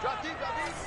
Drop deep, drop deep.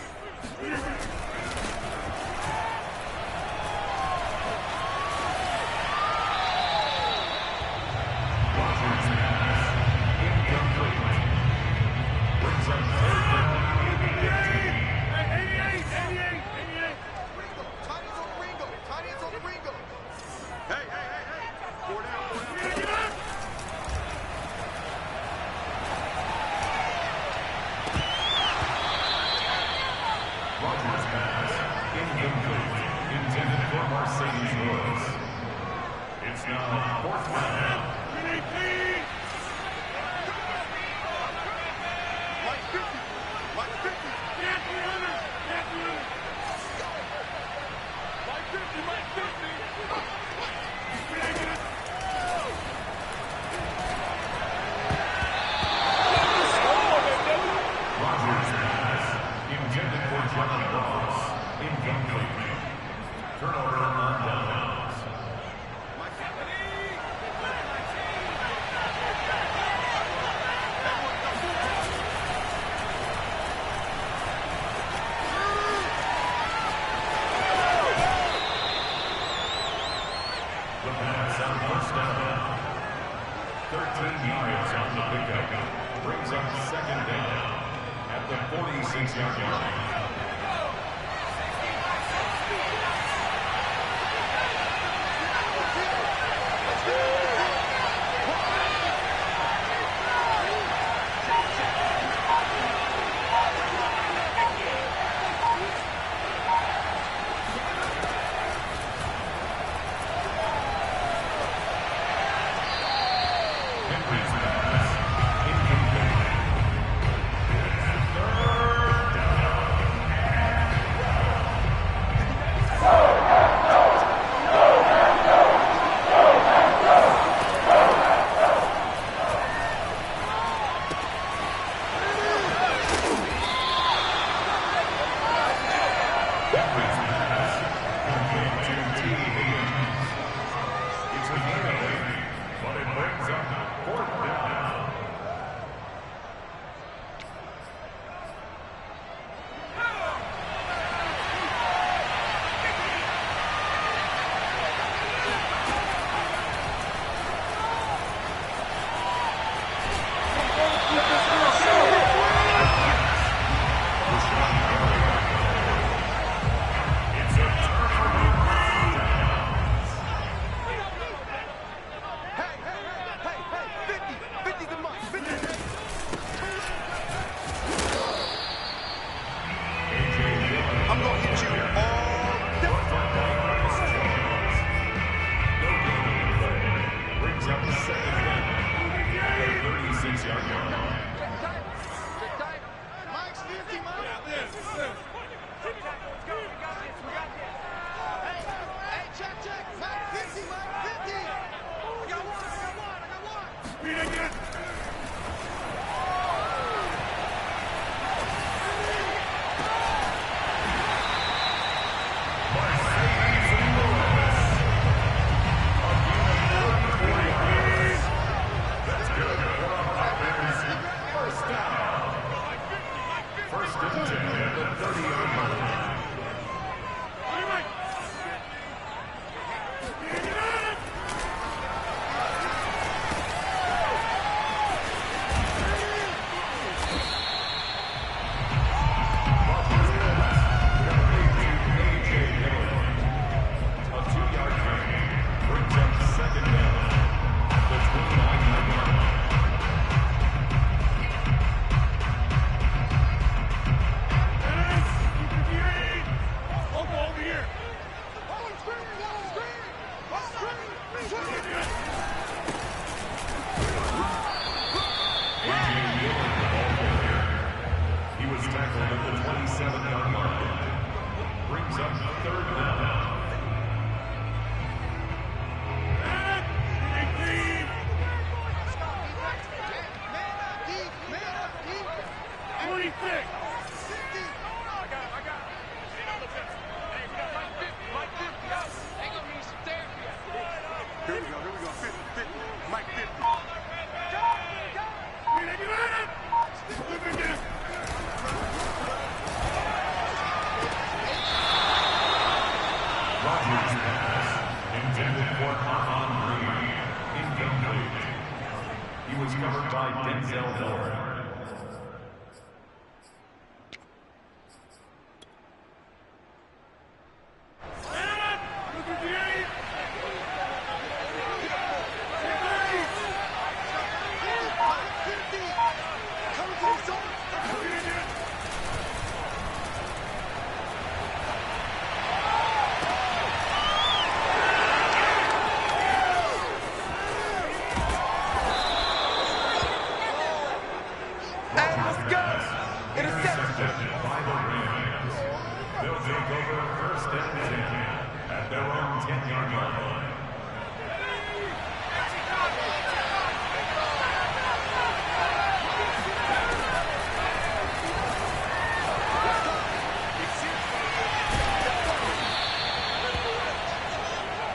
15-yard line.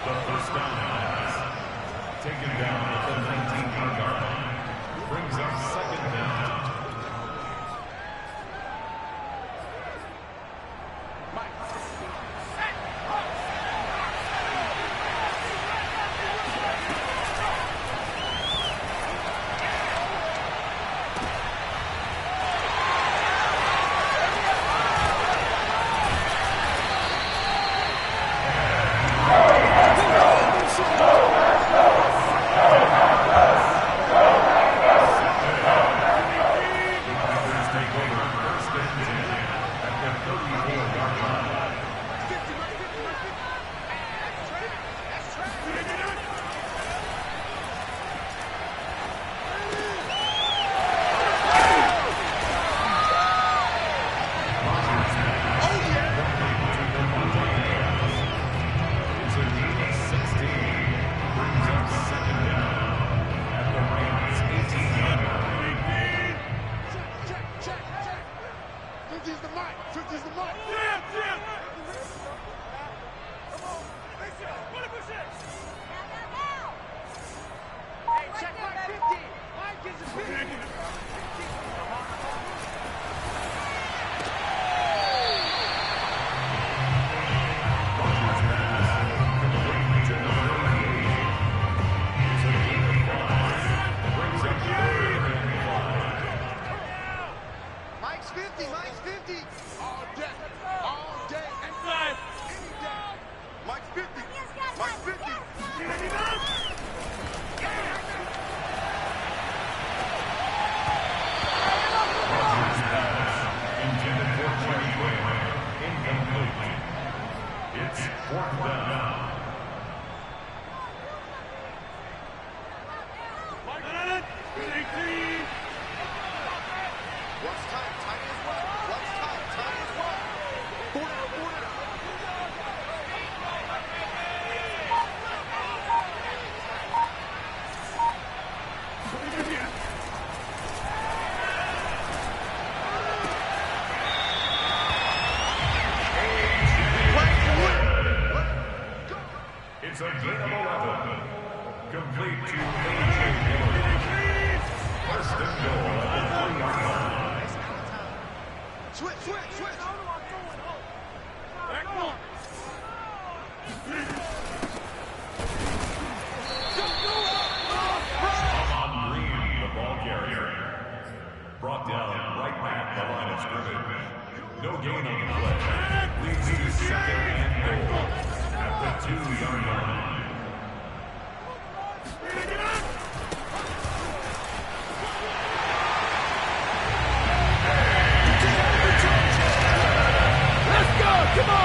The first down pass, taken down at the 19-yard line, brings up second down. It's a gain of 11. Complete to A.J. First and goal at the 3-yard line. Switch. Back one. On Green, the ball carrier. Brought down right at the line of scrimmage. No gain on the play. Leads to second and goal at the 2-yard line. Come on!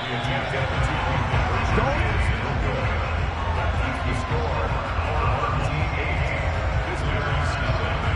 The attempt at the two-point conversion is no good. That keeps the score. Our team 8. Visitors nothing.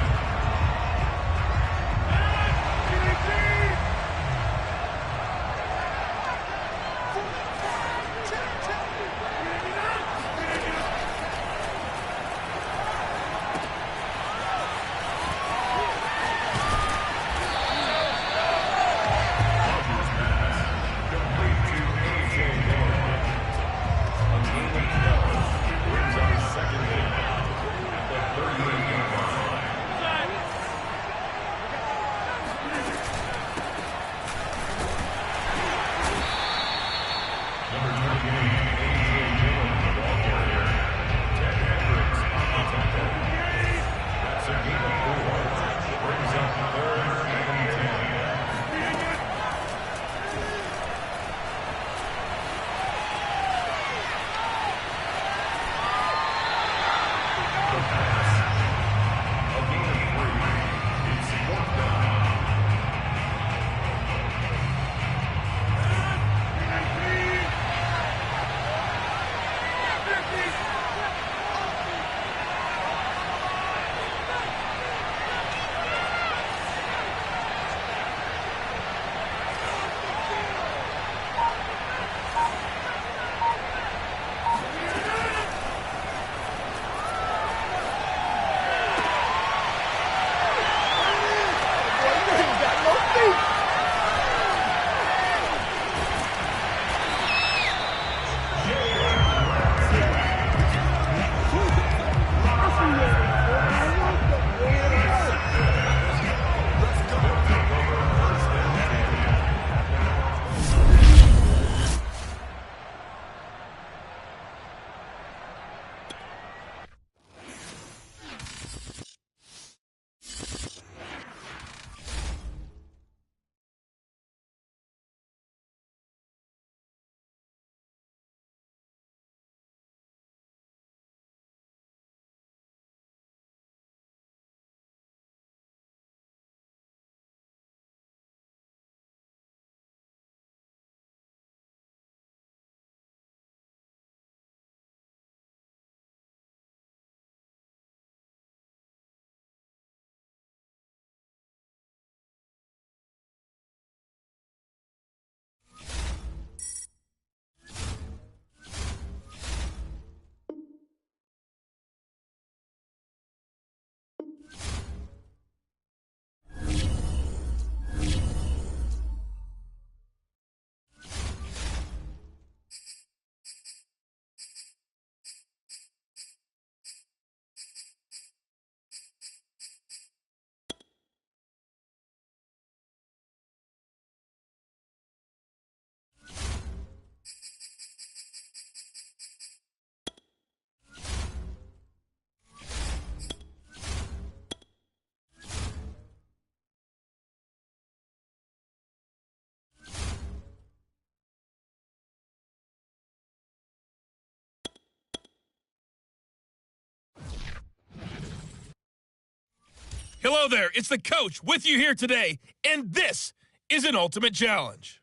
Hello there, it's the coach with you here today, and this is an ultimate challenge.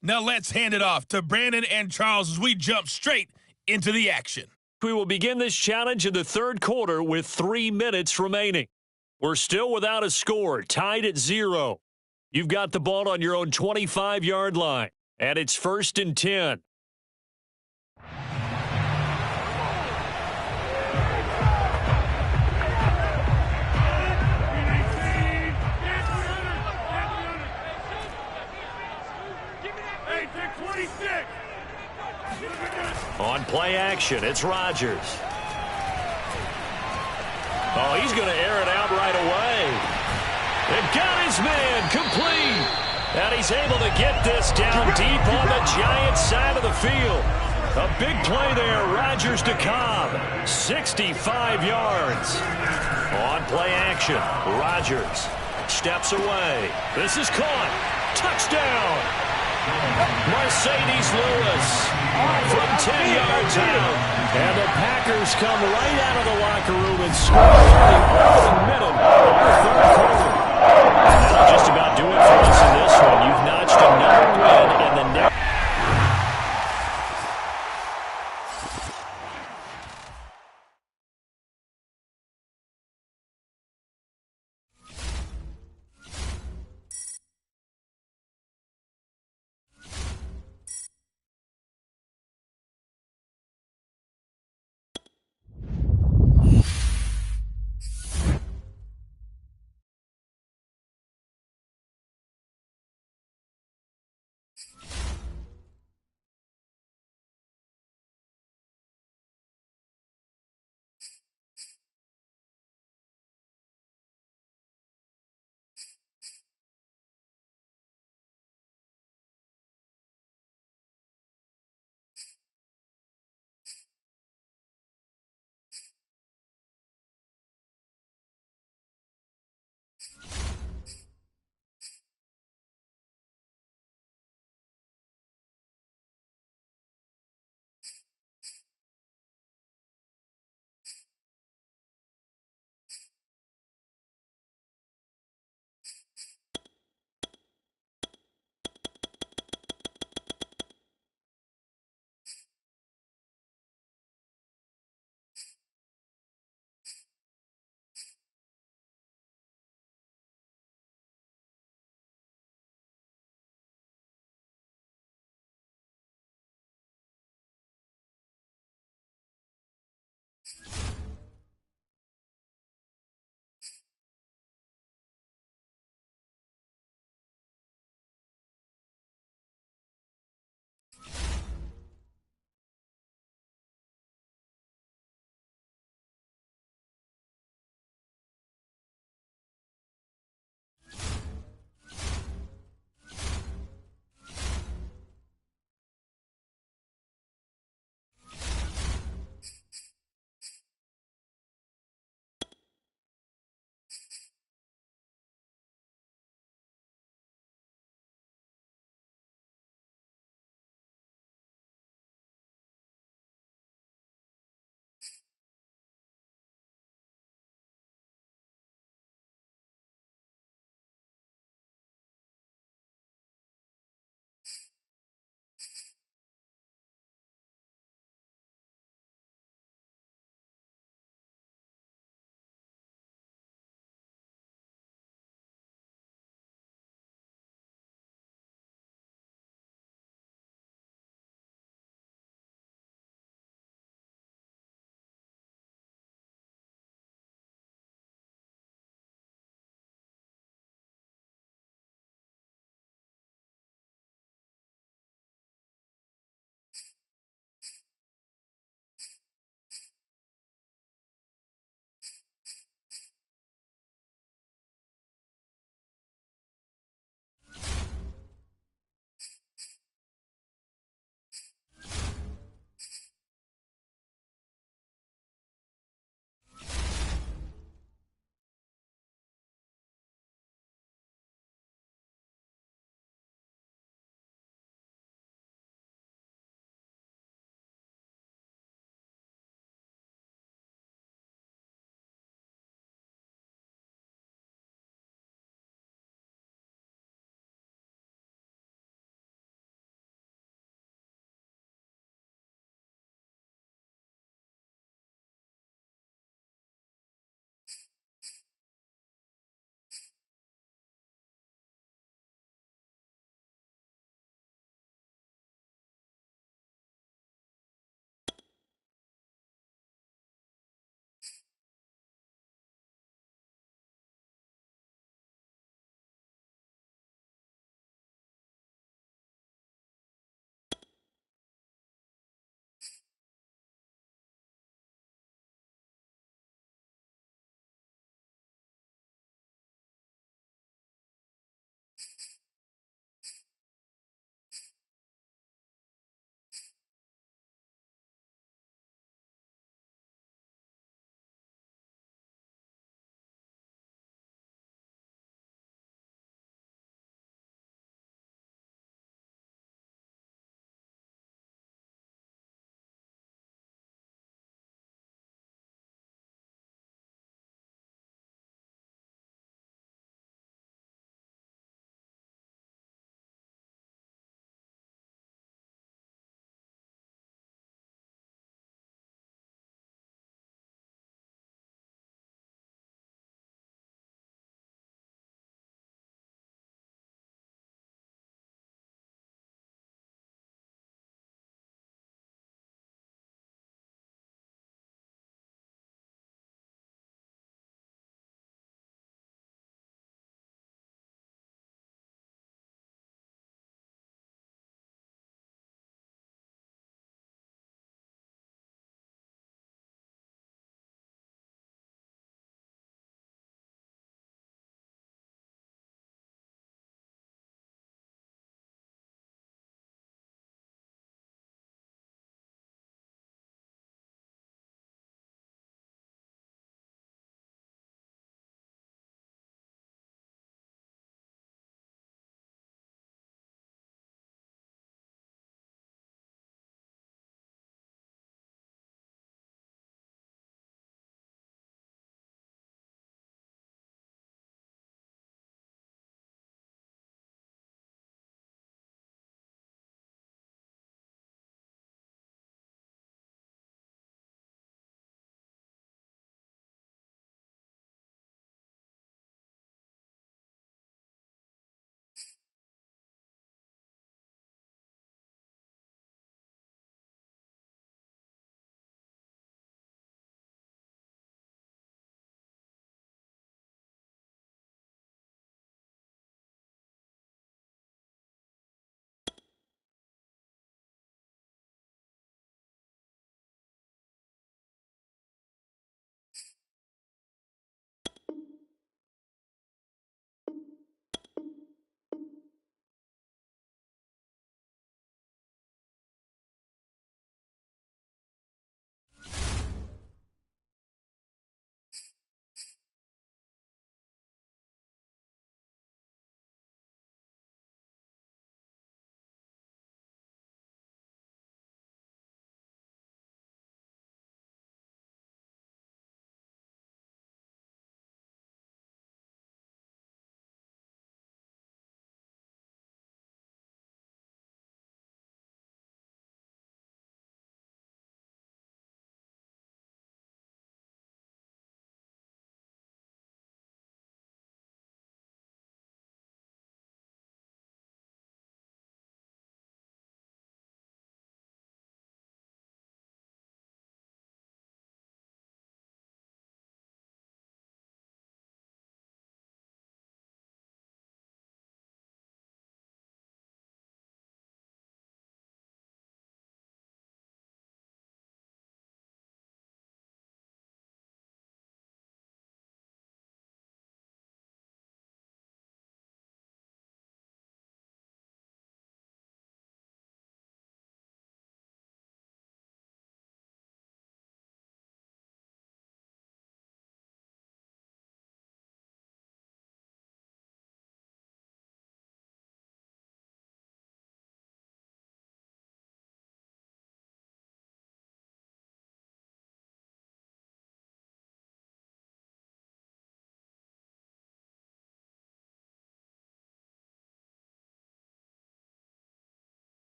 Now let's hand it off to Brandon and Charles as we jump straight into the action. We will begin this challenge in the third quarter with 3 minutes remaining. We're still without a score, tied at 0. You've got the ball on your own 25-yard line, and it's 1st and 10. On play action, it's Rodgers. Oh, he's going to air it out right away. And got his man complete. And he's able to get this down deep on the Giants side of the field. A big play there, Rodgers to Cobb. 65 yards. On play action, Rodgers steps away. This is caught. Touchdown. Mercedes Lewis from 10 yards out. And the Packers come right out of the locker room and score in the opening minute of the third quarter. That'll just about do it for us in this one. You've notched another win in the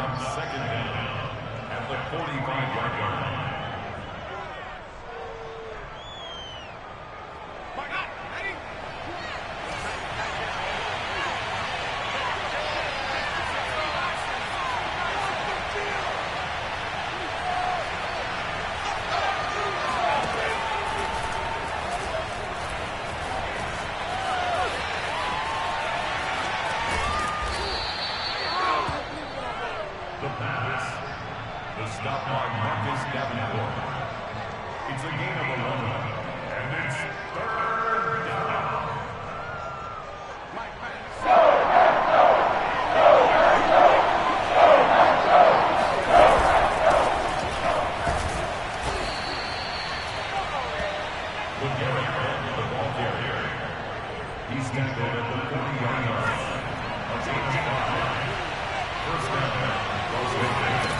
up second down at the 45-yard line. The pass. The stop by Marcus Davenport. It's a gain of 11, and it's third down. LeGarrette Blount, the ball carrier. He's tackled at the 40-yard line. A gain of 5. First down. Las Vegas.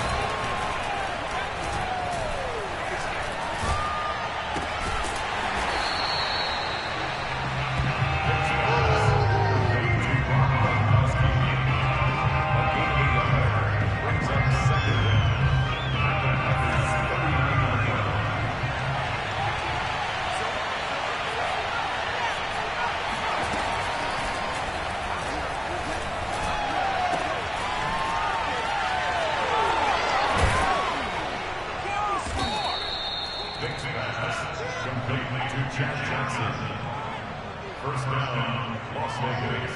Complete to Jack Johnson. First down, Las Vegas.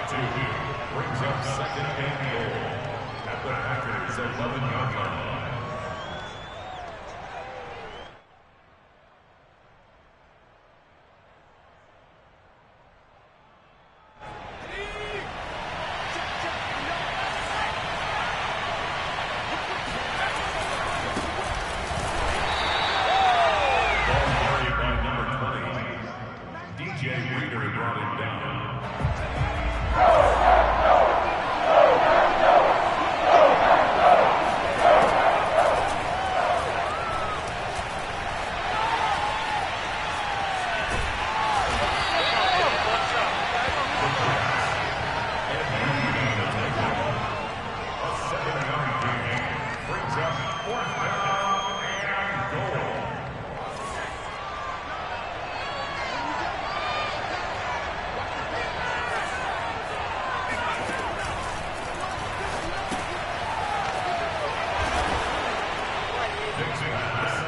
Brings up second and goal at the Packers' 11-yard line. Ball carried by number 20. DJ Reader brought him down.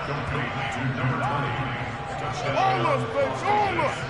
Complete to number 20. Touchdown. Almost, folks, almost.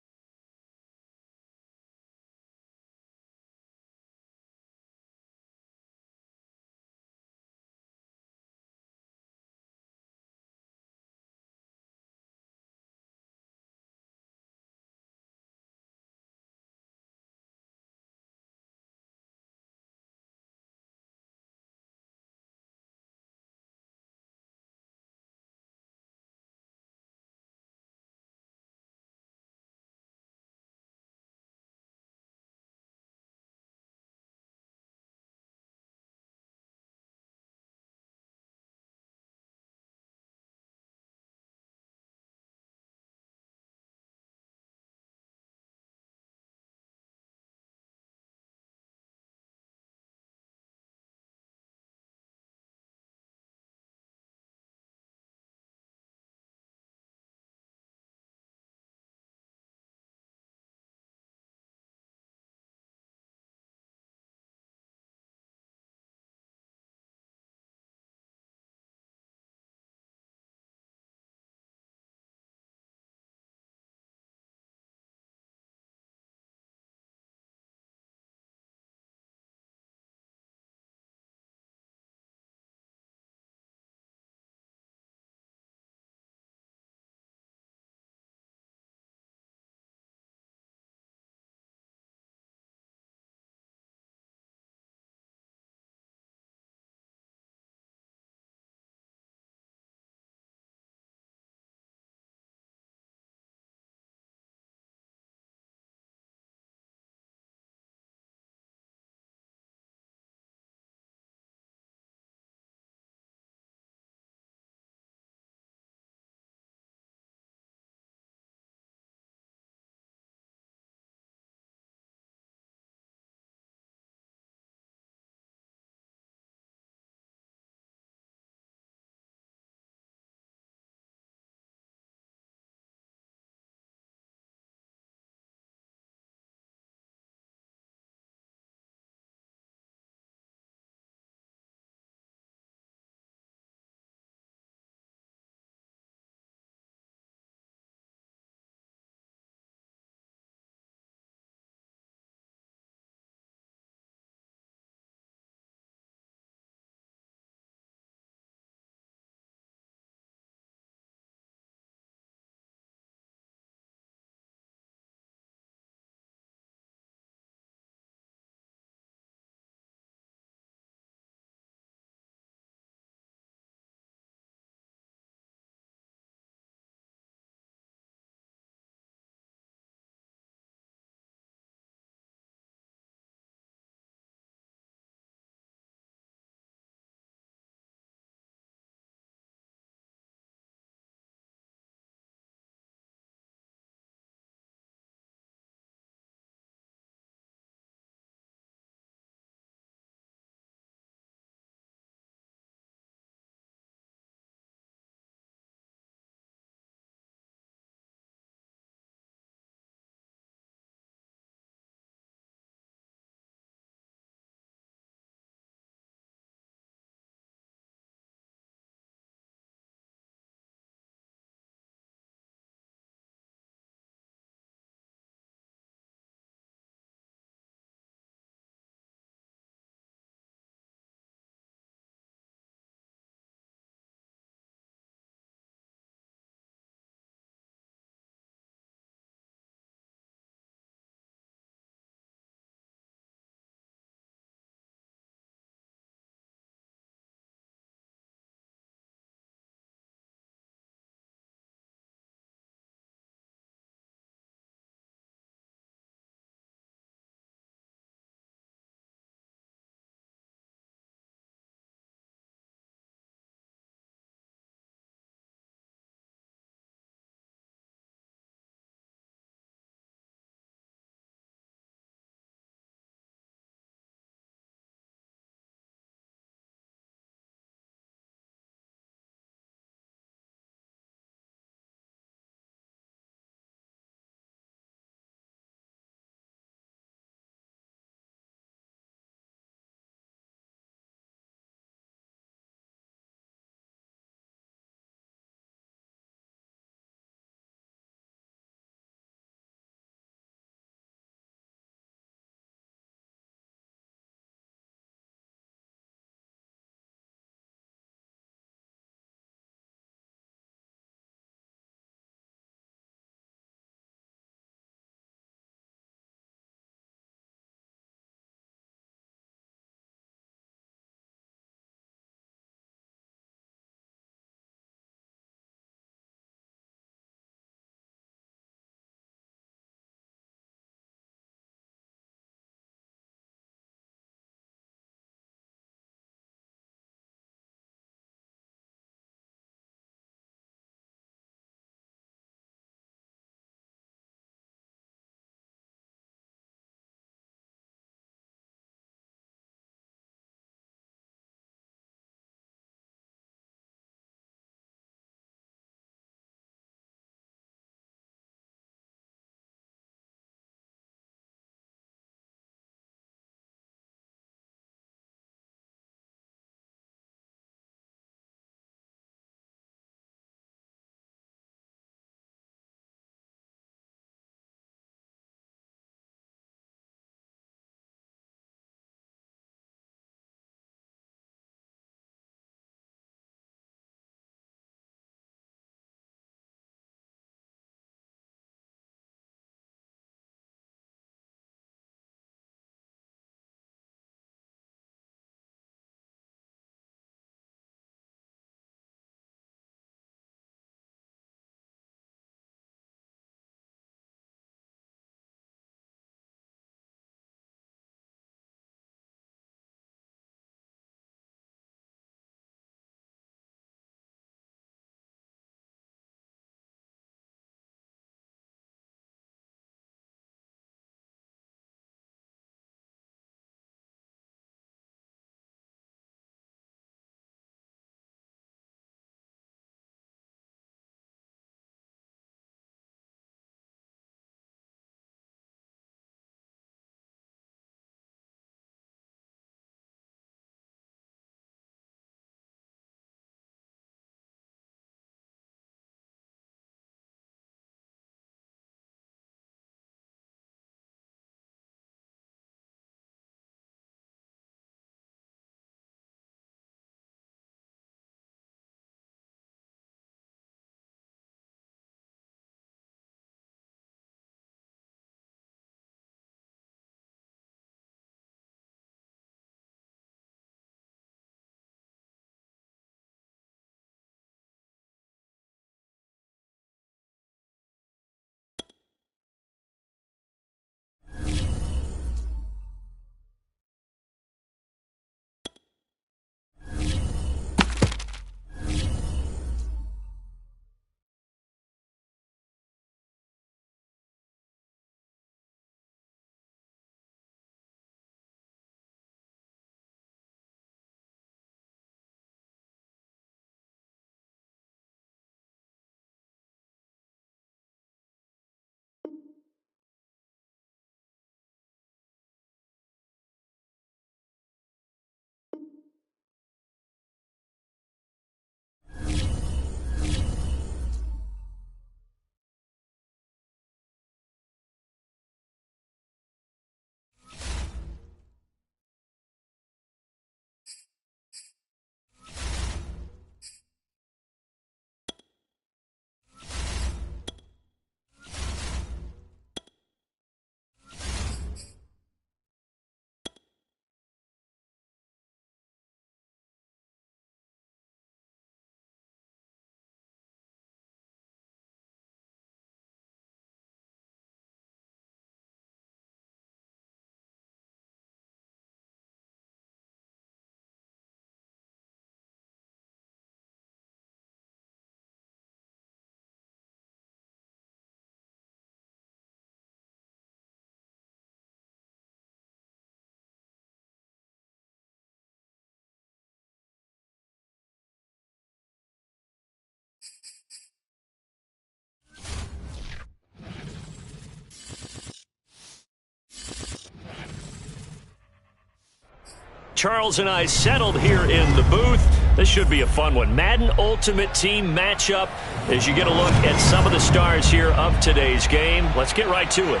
Charles and I settled here in the booth. This should be a fun one. Madden Ultimate Team matchup as you get a look at some of the stars here of today's game. Let's get right to it.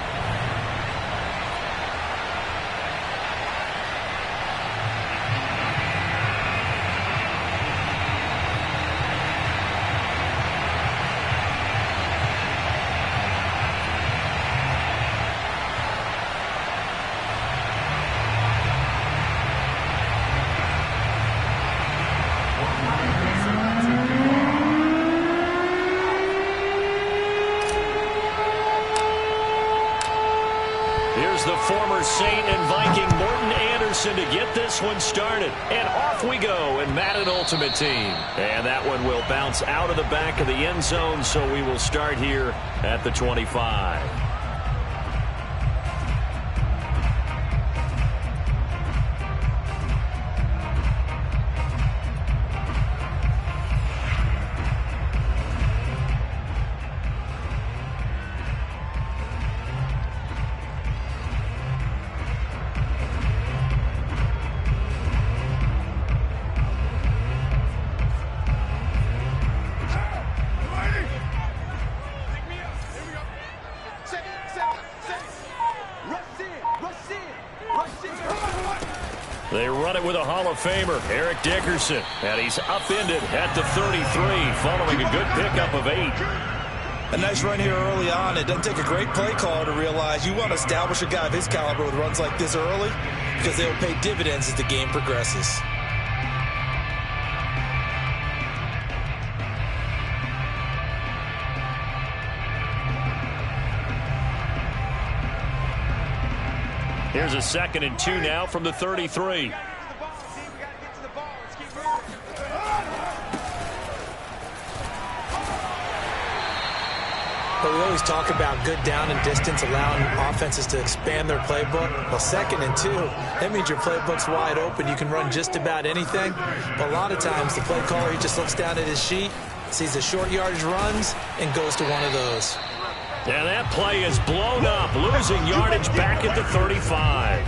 The former Saint and Viking Morton Anderson to get this one started. And off we go in Madden Ultimate Team. And that one will bounce out of the back of the end zone, so we will start here at the 25. They run it with a Hall of Famer, Eric Dickerson, and he's upended at the 33 following a good pickup of 8. A nice run here early on. It doesn't take a great play caller to realize you want to establish a guy of his caliber with runs like this early because they will pay dividends as the game progresses. Here's a 2nd and 2 now from the 33. But we always talk about good down and distance, allowing offenses to expand their playbook. Well, 2nd and 2, that means your playbook's wide open. You can run just about anything. But a lot of times, the play caller, he just looks down at his sheet, sees the short yardage runs, and goes to one of those. And that play is blown up, losing yardage back at the 35.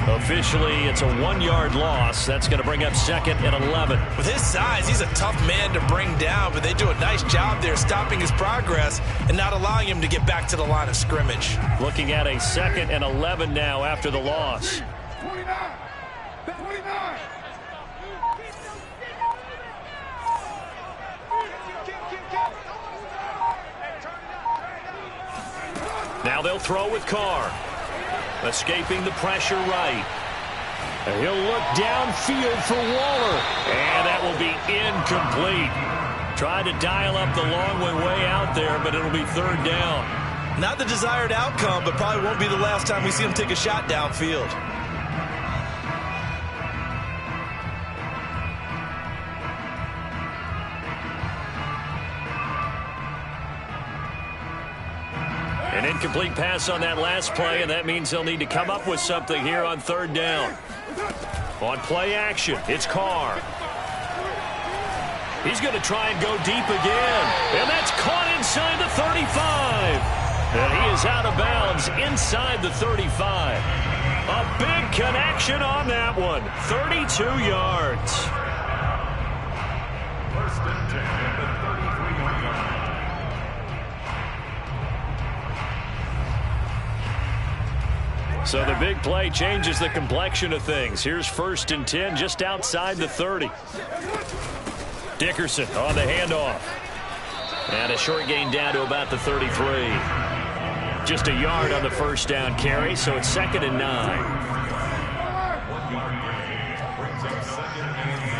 Officially, it's a 1-yard loss. That's going to bring up 2nd and 11. With his size, he's a tough man to bring down, but they do a nice job there stopping his progress and not allowing him to get back to the line of scrimmage. Looking at a 2nd and 11 now after the loss. 29. Now they'll throw with Carr. Escaping the pressure right. And he'll look downfield for Waller. And that will be incomplete. Tried to dial up the long way out there, but it'll be 3rd down. Not the desired outcome, but probably won't be the last time we see him take a shot downfield. An incomplete pass on that last play, and that means they'll need to come up with something here on 3rd down. On play action, it's Carr. He's going to try and go deep again, and that's caught inside the 35. And he is out of bounds inside the 35. A big connection on that one, 32 yards. 1st and 10 at the 33-yard line. So the big play changes the complexion of things. Here's 1st and 10 just outside the 30. Dickerson on the handoff. And a short gain down to about the 33. Just a yard on the 1st down carry, so it's 2nd and 9. 1-yard gain brings up 2nd and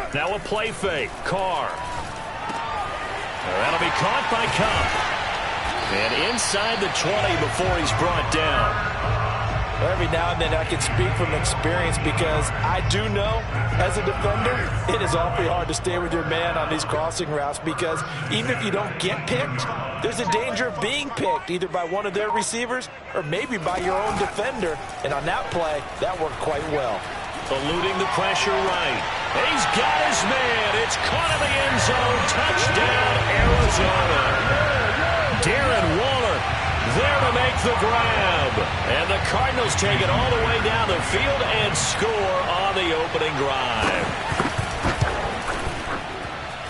9. Now a play fake. Carr. That'll be caught by Cup. And inside the 20 before he's brought down. Every now and then I can speak from experience because I do know, as a defender, it is awfully hard to stay with your man on these crossing routes because even if you don't get picked, there's a danger of being picked either by one of their receivers or maybe by your own defender. And on that play, that worked quite well. Eluding the pressure right. And he's got his man. It's caught in the end zone. Touchdown, Arizona. Darren Waller there to make make the grab. And the Cardinals take it all the way down the field and score on the opening drive.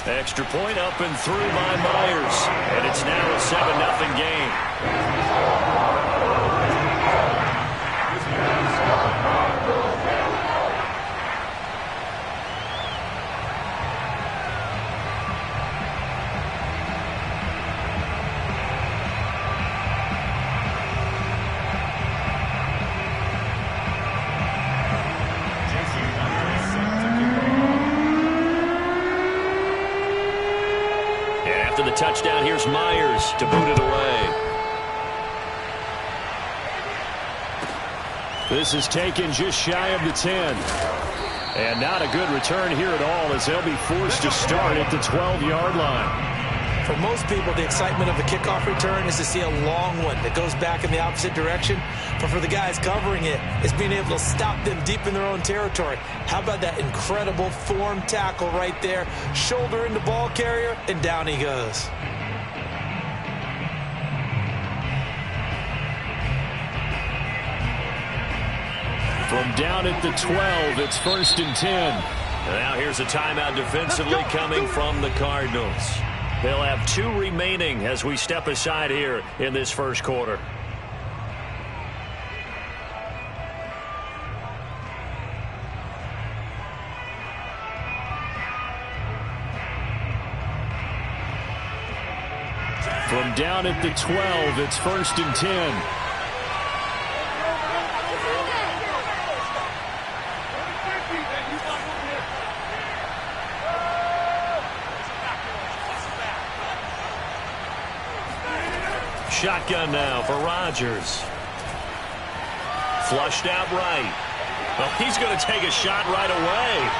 Extra point up and through by Myers. And it's now a 7-0 game. The touchdown, here's Myers to boot it away. This is taken just shy of the 10. And not a good return here at all as they'll be forced to start at the 12-yard line. For most people, the excitement of the kickoff return is to see a long one that goes back in the opposite direction. But for the guys covering it, it's being able to stop them deep in their own territory. How about that incredible form tackle right there? Shoulder into ball carrier, and down he goes. From down at the 12, it's 1st and 10. And now here's a timeout defensively coming from the Cardinals. They'll have 2 remaining as we step aside here in this first quarter. From down at the 12, it's 1st and 10. Shotgun now for Rodgers. Flushed out right. Well, he's going to take a shot right away.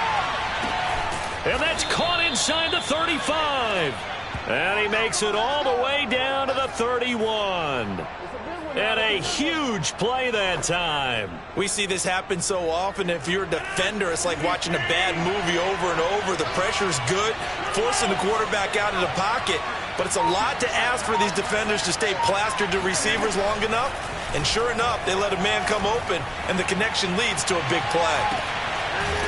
And that's caught inside the 35. And he makes it all the way down to the 31. And a huge play that time. We see this happen so often. If you're a defender, it's like watching a bad movie over and over. The pressure's good, forcing the quarterback out of the pocket. But it's a lot to ask for these defenders to stay plastered to receivers long enough. And sure enough, they let a man come open, and the connection leads to a big play.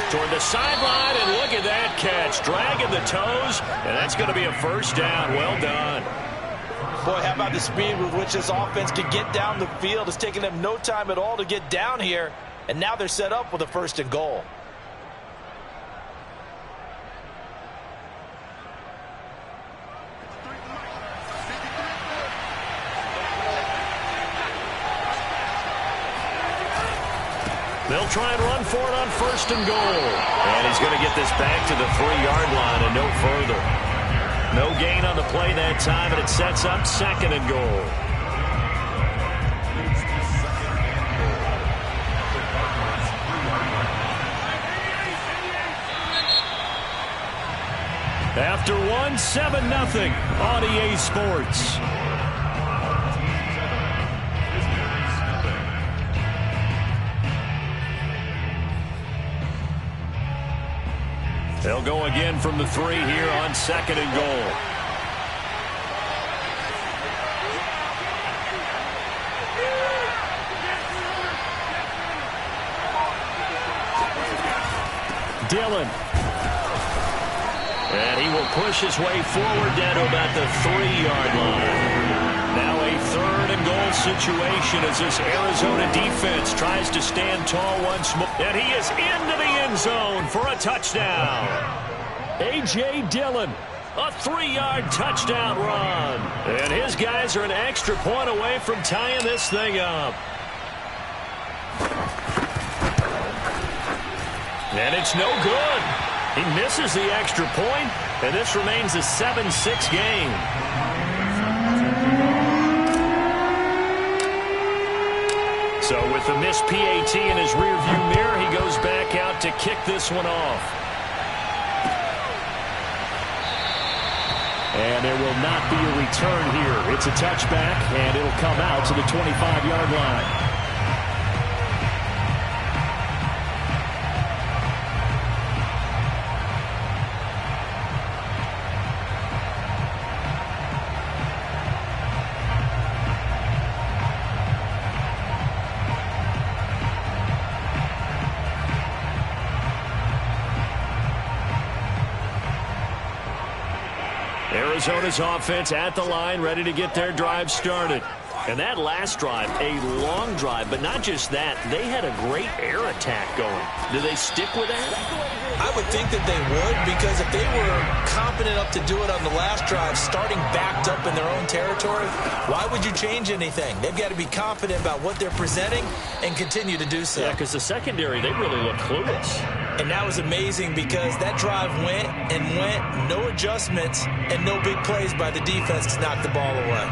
Toward the sideline, and look at that catch. Dragging the toes, and that's going to be a first down. Well done. Boy, how about the speed with which this offense can get down the field? It's taking them no time at all to get down here, and now they're set up with a 1st and goal. They'll try and run for it on 1st and goal. And he's going to get this back to the 3-yard line and no further. No gain on the play that time, and it sets up 2nd and goal. After one, 7-0 on EA Sports. They'll go again from the 3 here on 2nd and goal. Dillon. And he will push his way forward down to about the 3-yard line. Now a 3rd and goal situation as this Arizona defense tries to stand tall once more. And he is into the end zone for a touchdown. A.J. Dillon, a 3-yard touchdown run. And his guys are an extra point away from tying this thing up. And it's no good. He misses the extra point, and this remains a 7-6 game. So with the missed PAT in his rearview mirror, he goes back out to kick this one off. And there will not be a return here. It's a touchback, and it'll come out to the 25-yard line. Arizona's offense at the line, ready to get their drive started. And that last drive, a long drive, but not just that. They had a great air attack going. Do they stick with that? I would think that they would, because if they were confident enough to do it on the last drive, starting backed up in their own territory, why would you change anything? They've got to be confident about what they're presenting and continue to do so. Yeah, because the secondary, they really look clueless. And that was amazing because that drive went and went, no adjustments, and no big plays by the defense to knock the ball away.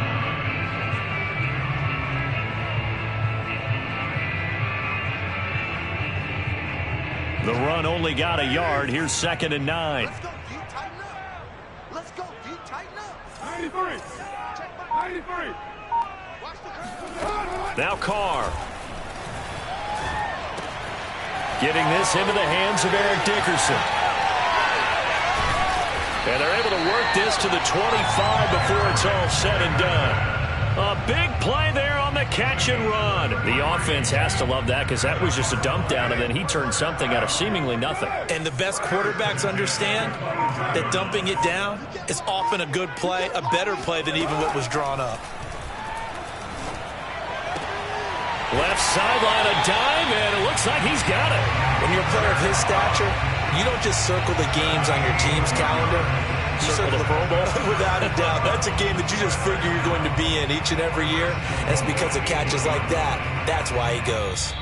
The run only got a yard. Here's 2nd and 9. Let's go, D, tighten up. Let's go, D, tighten up. 93. 93. Now Carr. Getting this into the hands of Eric Dickerson. And they're able to work this to the 25 before it's all said and done. A big play there on the catch and run. The offense has to love that because that was just a dump down, and then he turned something out of seemingly nothing. And the best quarterbacks understand that dumping it down is often a good play, a better play than even what was drawn up. Left sideline, a dime, and it looks like he's got it. When you're a player of his stature, you don't just circle the games on your team's calendar. You circle the Pro Bowl. Without a doubt. That's a game that you just figure you're going to be in each and every year. And it's because of catches like that. That's why he goes.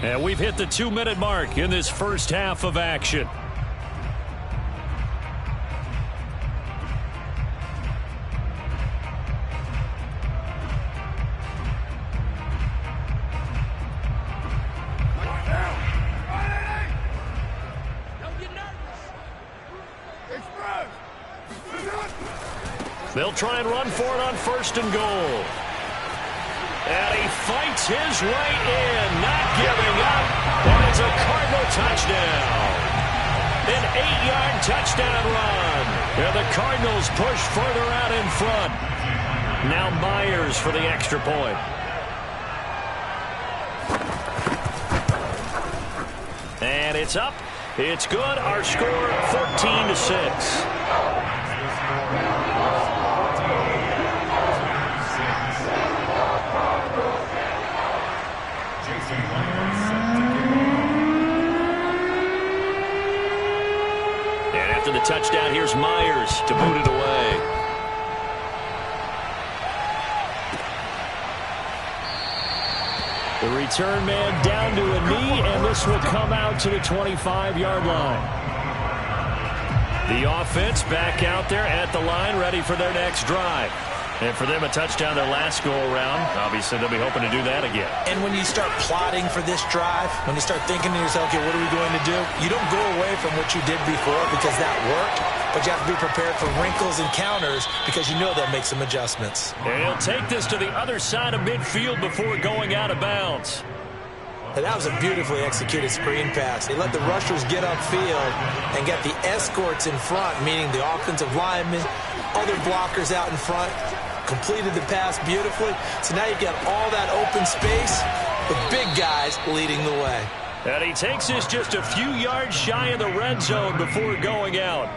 And we've hit the 2-minute mark in this first half of action. They'll try and run for it on 1st and goal. And he fights his way in, not giving up. And it's a Cardinal touchdown. An 8-yard touchdown run. And the Cardinals push further out in front. Now Myers for the extra point. And it's up. It's good. Our score 14-6. And after the touchdown, here's Myers to boot it away. The return man down to a knee, and this will come out to the 25-yard line. The offense back out there at the line, ready for their next drive. And for them, a touchdown their last go-around. Obviously, they'll be hoping to do that again. And when you start plotting for this drive, when you start thinking to yourself, okay, what are we going to do? You don't go away from what you did before because that worked, but you have to be prepared for wrinkles and counters because you know they'll make some adjustments. And he'll take this to the other side of midfield before going out of bounds. And that was a beautifully executed screen pass. They let the rushers get upfield and get the escorts in front, meaning the offensive linemen, other blockers out in front, completed the pass beautifully. So now you've got all that open space with big guys leading the way. And he takes this just a few yards shy of the red zone before going out.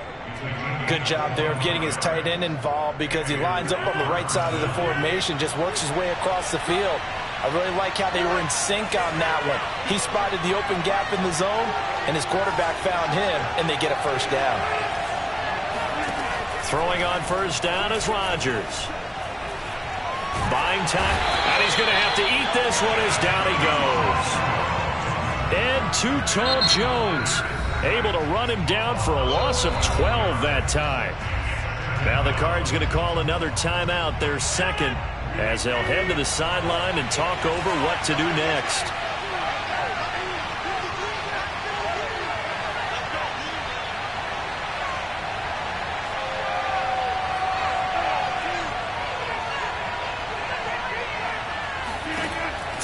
Good job there of getting his tight end involved because he lines up on the right side of the formation, just works his way across the field. I really like how they were in sync on that one. He spotted the open gap in the zone, and his quarterback found him, and they get a first down. Throwing on first down is Rodgers. Buying time, and he's going to have to eat this one as down he goes. And Too Tall Jones able to run him down for a loss of 12 that time. Now the Cards going to call another timeout, their second, as they'll head to the sideline and talk over what to do next.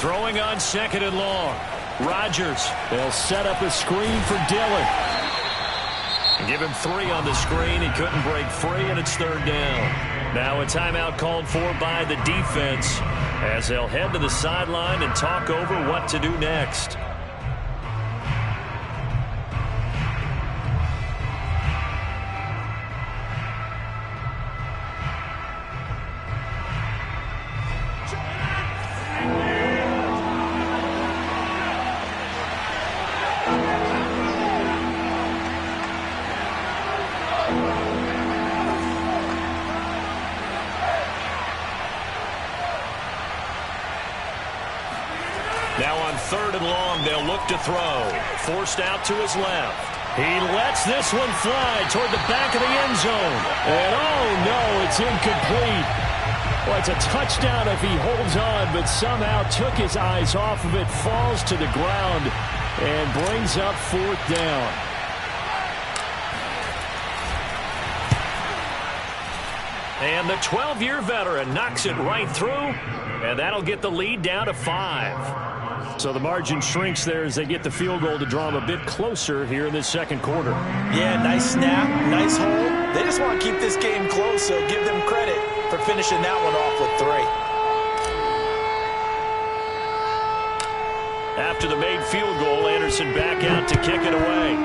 Throwing on 2nd and long. Rodgers, they'll set up a screen for Dillon. Give him 3 on the screen. He couldn't break free, and it's 3rd down. Now a timeout called for by the defense as they'll head to the sideline and talk over what to do next. 3rd and long. They'll look to throw. Forced out to his left. He lets this one fly toward the back of the end zone. And oh no, it's incomplete. Well, it's a touchdown if he holds on, but somehow took his eyes off of it, falls to the ground, and brings up 4th down. And the 12-year veteran knocks it right through, and that'll get the lead down to 5. So the margin shrinks there as they get the field goal to draw them a bit closer here in this 2nd quarter. Yeah, nice snap, nice hold. They just want to keep this game close, so give them credit for finishing that one off with 3. After the made field goal, Anderson back out to kick it away.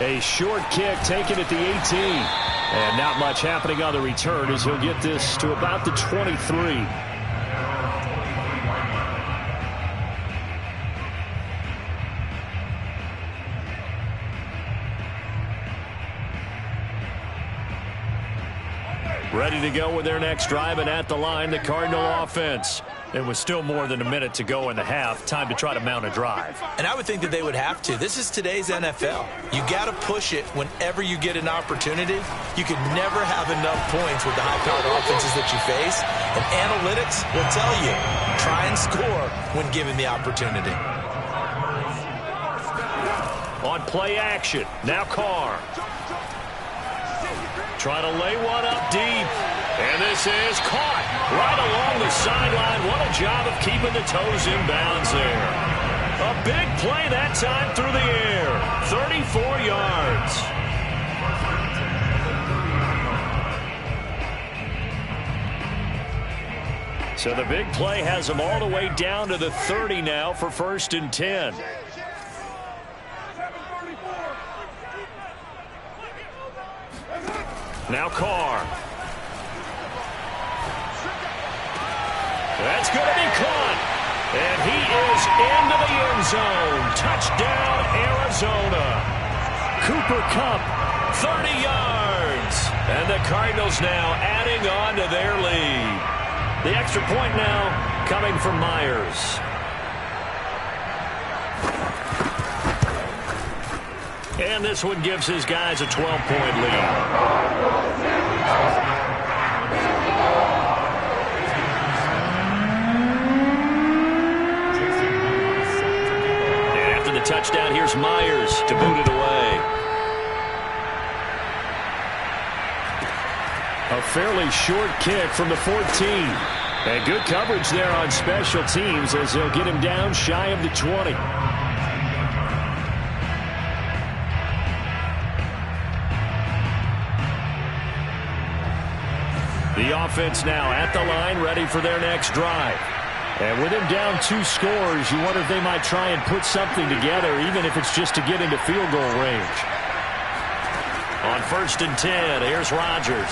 A short kick taken at the 18. And not much happening on the return as he'll get this to about the 23. Ready to go with their next drive, and at the line, the Cardinal offense. It was still more than a minute to go in the half. Time to try to mount a drive. And I would think that they would have to. This is today's NFL. You got to push it whenever you get an opportunity. You can never have enough points with the high-powered offenses that you face. And analytics will tell you, try and score when given the opportunity. On play action, now Carr. Trying to lay one up deep. And this is caught right along the sideline. What a job of keeping the toes in bounds there. A big play that time through the air. 34 yards. So the big play has them all the way down to the 30 now for 1st and 10. Now Carr. That's going to be caught. And he is into the end zone. Touchdown, Arizona. Cooper Kupp, 30 yards. And the Cardinals now adding on to their lead. The extra point now coming from Myers. And this one gives his guys a 12-point lead. Touchdown, here's Myers to boot it away. A fairly short kick from the 14. And good coverage there on special teams as they'll get him down shy of the 20. The offense now at the line, ready for their next drive. And with him down 2 scores, you wonder if they might try and put something together, even if it's just to get into field goal range. On 1st and 10, here's Rodgers.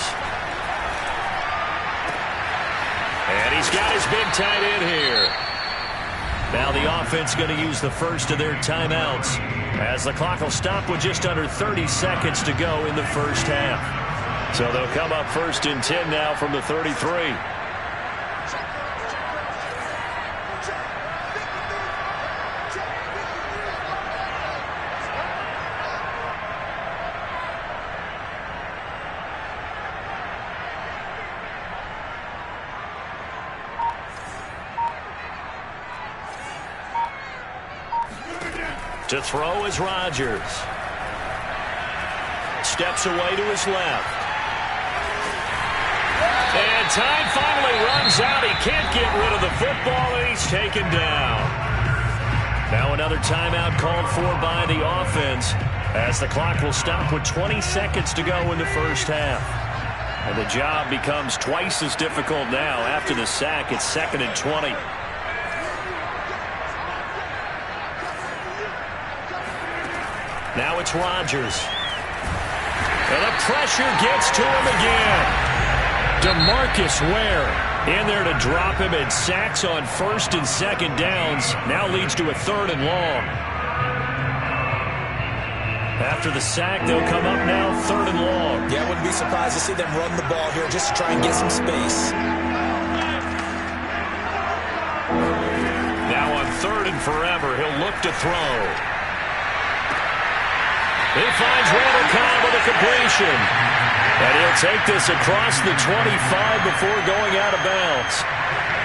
And he's got his big tight end here. Now the offense going to use the first of their timeouts as the clock will stop with just under 30 seconds to go in the first half. So they'll come up 1st and 10 now from the 33. To throw is Rodgers. Steps away to his left. And time finally runs out. He can't get rid of the football, and he's taken down. Now another timeout called for by the offense as the clock will stop with 20 seconds to go in the first half. And the job becomes twice as difficult now after the sack. It's 2nd and 20. Now it's Rodgers. And the pressure gets to him again. DeMarcus Ware in there to drop him, and sacks on 1st and 2nd downs. Now leads to a 3rd and long. After the sack, they'll come up now 3rd and long. Yeah, I wouldn't be surprised to see them run the ball here just to try and get some space. forever. He'll look to throw. He finds Randall Cobb with a completion. And he'll take this across the 25 before going out of bounds.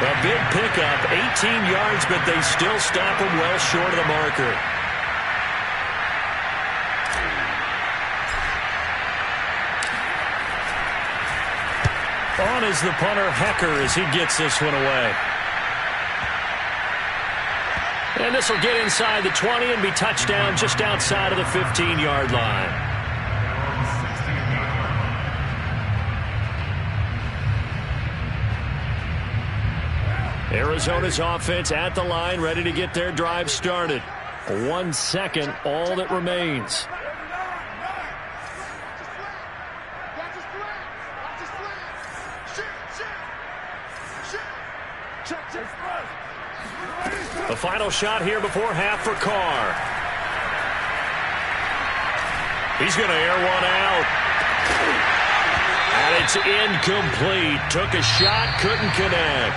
A big pickup, 18 yards, but they still stop him well short of the marker. On is the punter, Hecker, as he gets this one away. And this will get inside the 20 and be touchdown just outside of the 15-yard line. Arizona's offense at the line, ready to get their drive started. 1 second, all that remains. The final shot here before half for Carr. He's going to air one out. And it's incomplete. Took a shot, couldn't connect.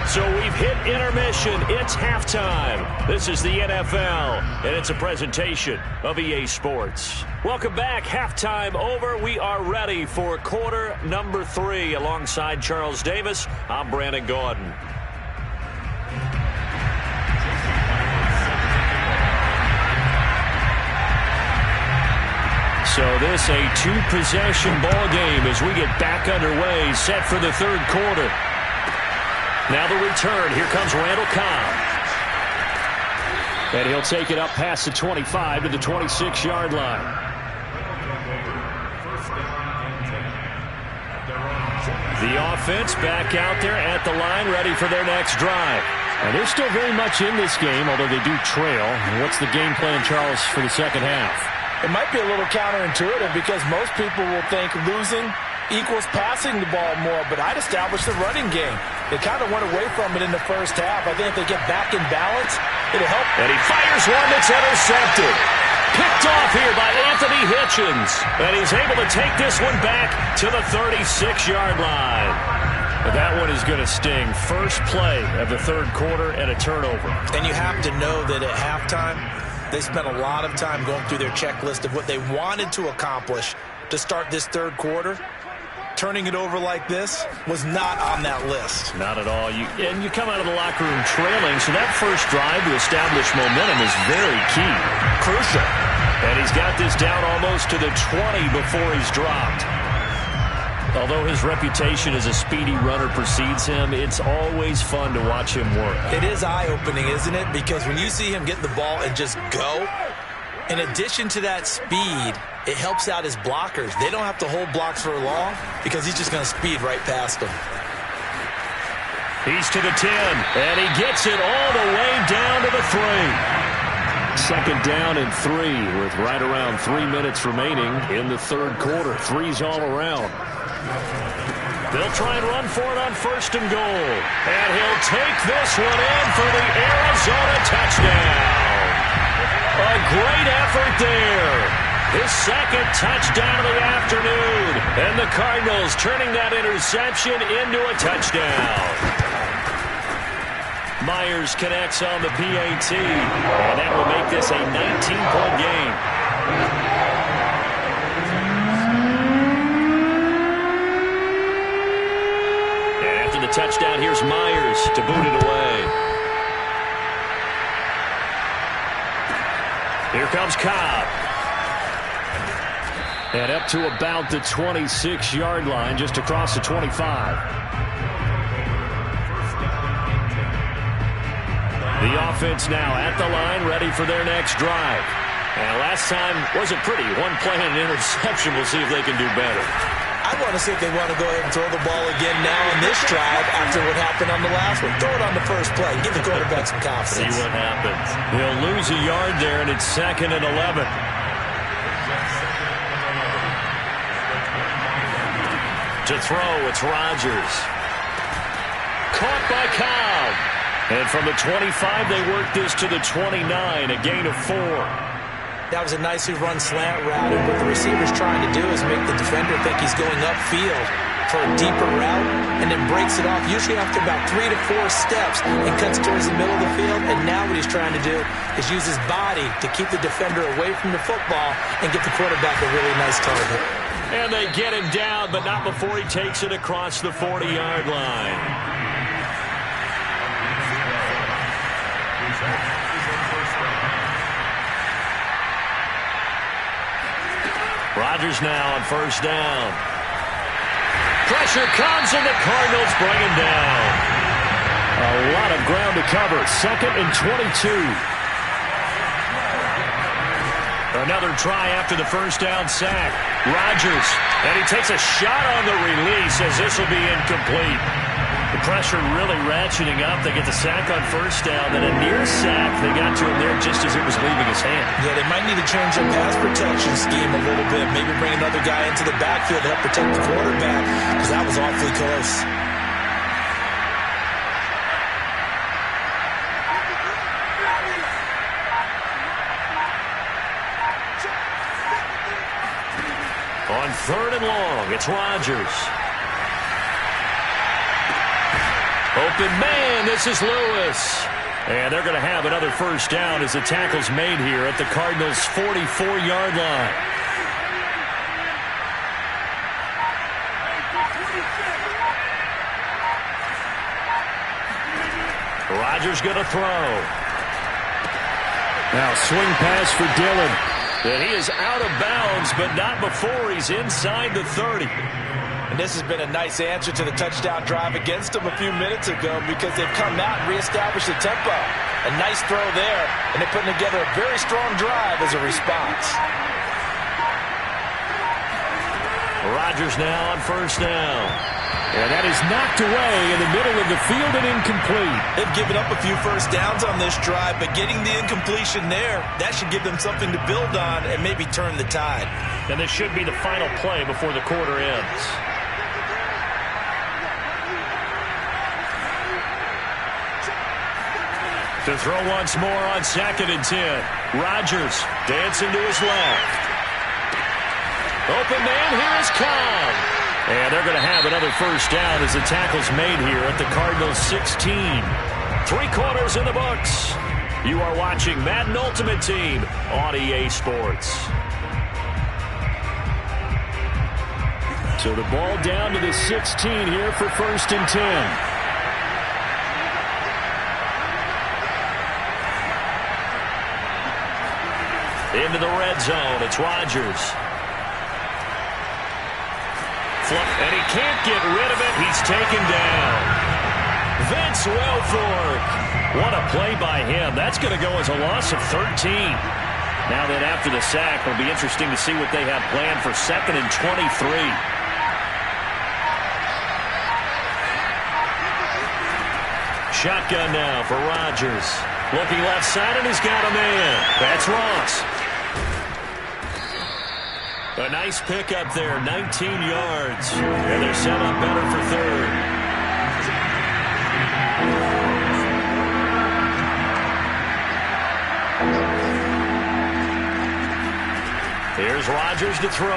So we've hit intermission. It's halftime. This is the NFL, and it's a presentation of EA Sports. Welcome back. Halftime over. We are ready for quarter number 3. Alongside Charles Davis, I'm Brandon Gordon. So this a two-possession ball game as we get back underway, set for the third quarter. Now the return. Here comes Randall Cobb. And he'll take it up past the 25 to the 26-yard line. The offense back out there at the line, ready for their next drive. And they're still very much in this game, although they do trail. What's the game plan, Charles, for the second half? It might be a little counterintuitive because most people will think losing equals passing the ball more, but I'd establish the running game. They kind of went away from it in the first half. I think if they get back in balance, it'll help. And he fires one that's intercepted. Picked off here by Anthony Hitchens. And he's able to take this one back to the 36-yard line. But that one is going to sting. First play of the third quarter and a turnover. And you have to know that at halftime, they spent a lot of time going through their checklist of what they wanted to accomplish to start this third quarter. Turning it over like this was not on that list. Not at all. You come out of the locker room trailing, so that first drive to establish momentum is very key. Crucial. And he's got this down almost to the 20 before he's dropped. Although his reputation as a speedy runner precedes him, it's always fun to watch him work. It is eye-opening, isn't it? Because when you see him get the ball and just go, in addition to that speed, it helps out his blockers. They don't have to hold blocks for long because he's just going to speed right past them. He's to the 10, and he gets it all the way down to the 3. Second down and 3 with right around 3 minutes remaining in the third quarter. Threes all around. They'll try and run for it on first and goal. And he'll take this one in for the Arizona touchdown. A great effort there. His second touchdown of the afternoon. And the Cardinals turning that interception into a touchdown. Myers connects on the PAT. And that will make this a 19-point game. The touchdown, here's Myers to boot it away. Here comes Cobb. And up to about the 26-yard line, just across the 25. The offense now at the line, ready for their next drive. And last time wasn't pretty. One play and an interception. We'll see if they can do better. I want to see if they want to go ahead and throw the ball again now in this drive after what happened on the last one. Throw it on the first play. Give the quarterback some confidence. See what happens. He'll lose a yard there, and it's 2nd and 11. To throw, it's Rodgers. Caught by Cobb. And from the 25, they work this to the 29, a gain of 4. That was a nicely run slant route, and what the receiver's trying to do is make the defender think he's going upfield. for a deeper route and then breaks it off, usually after about 3 to 4 steps, and cuts towards the middle of the field. And now what he's trying to do is use his body to keep the defender away from the football and get the quarterback a really nice target. And they get him down, but not before he takes it across the 40-yard line. Rodgers now on first down. Pressure comes, and the Cardinals bring him down. A lot of ground to cover. 2nd and 22. Another try after the first down sack. Rodgers, and he takes a shot on the release as this will be incomplete. The pressure really ratcheting up. They get the sack on first down, then a near sack. They got to him there just as it was leaving his hand. Yeah, they might need to change their pass protection scheme a little bit. Maybe bring another guy into the backfield to help protect the quarterback, because that was awfully close. On 3rd and long, it's Rodgers. Open man, this is Lewis. And they're going to have another first down as the tackle's made here at the Cardinals' 44-yard line. Rodgers going to throw. Now swing pass for Dillon. And he is out of bounds, but not before he's inside the 30. And this has been a nice answer to the touchdown drive against them a few minutes ago, because they've come out and reestablished the tempo. A nice throw there, and they're putting together a very strong drive as a response. Rodgers now on first down. And that is knocked away in the middle of the field and incomplete. They've given up a few first downs on this drive, but getting the incompletion there, that should give them something to build on and maybe turn the tide. And this should be the final play before the quarter ends. To throw once more on 2nd and 10. Rodgers dancing to his left. Open man, here is Cobb. And they're going to have another first down as the tackle's made here at the Cardinals' 16. 3 quarters in the books. You are watching Madden Ultimate Team on EA Sports. So the ball down to the 16 here for 1st and 10. Into the red zone, it's Rodgers. And he can't get rid of it. He's taken down. Vince Wilfork. What a play by him. That's going to go as a loss of 13. Now that after the sack, it'll be interesting to see what they have planned for 2nd and 23. Shotgun now for Rodgers. Looking left side, and he's got a man. That's Ross. A nice pickup there, 19 yards. And they're set up better for 3rd. Here's Rodgers to throw.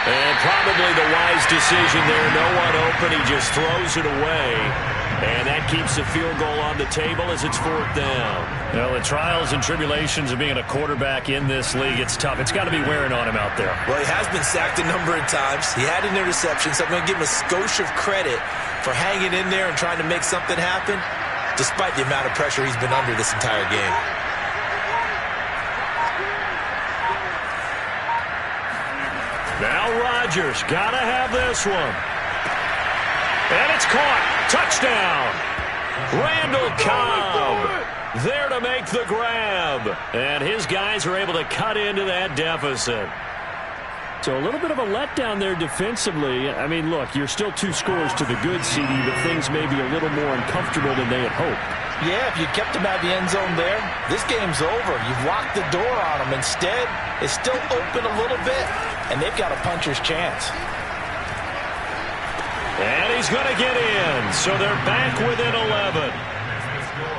And probably the wise decision there. No one open. He just throws it away. And that keeps the field goal on the table as it's 4th down. You know, the trials and tribulations of being a quarterback in this league, it's tough. It's got to be wearing on him out there. Well, he has been sacked a number of times. He had an interception, so I'm going to give him a skosh of credit for hanging in there and trying to make something happen, despite the amount of pressure he's been under this entire game. Now Rodgers, got to have this one. And it's caught. Touchdown. Randall Cobb there to make the grab. And his guys are able to cut into that deficit. So a little bit of a letdown there defensively. I mean, look, you're still 2 scores to the good, CD, but things may be a little more uncomfortable than they had hoped. Yeah, if you kept him out of the end zone there, this game's over. You've locked the door on him. Instead, it's still open a little bit, and they've got a puncher's chance. And he's going to get in, so they're back within 11.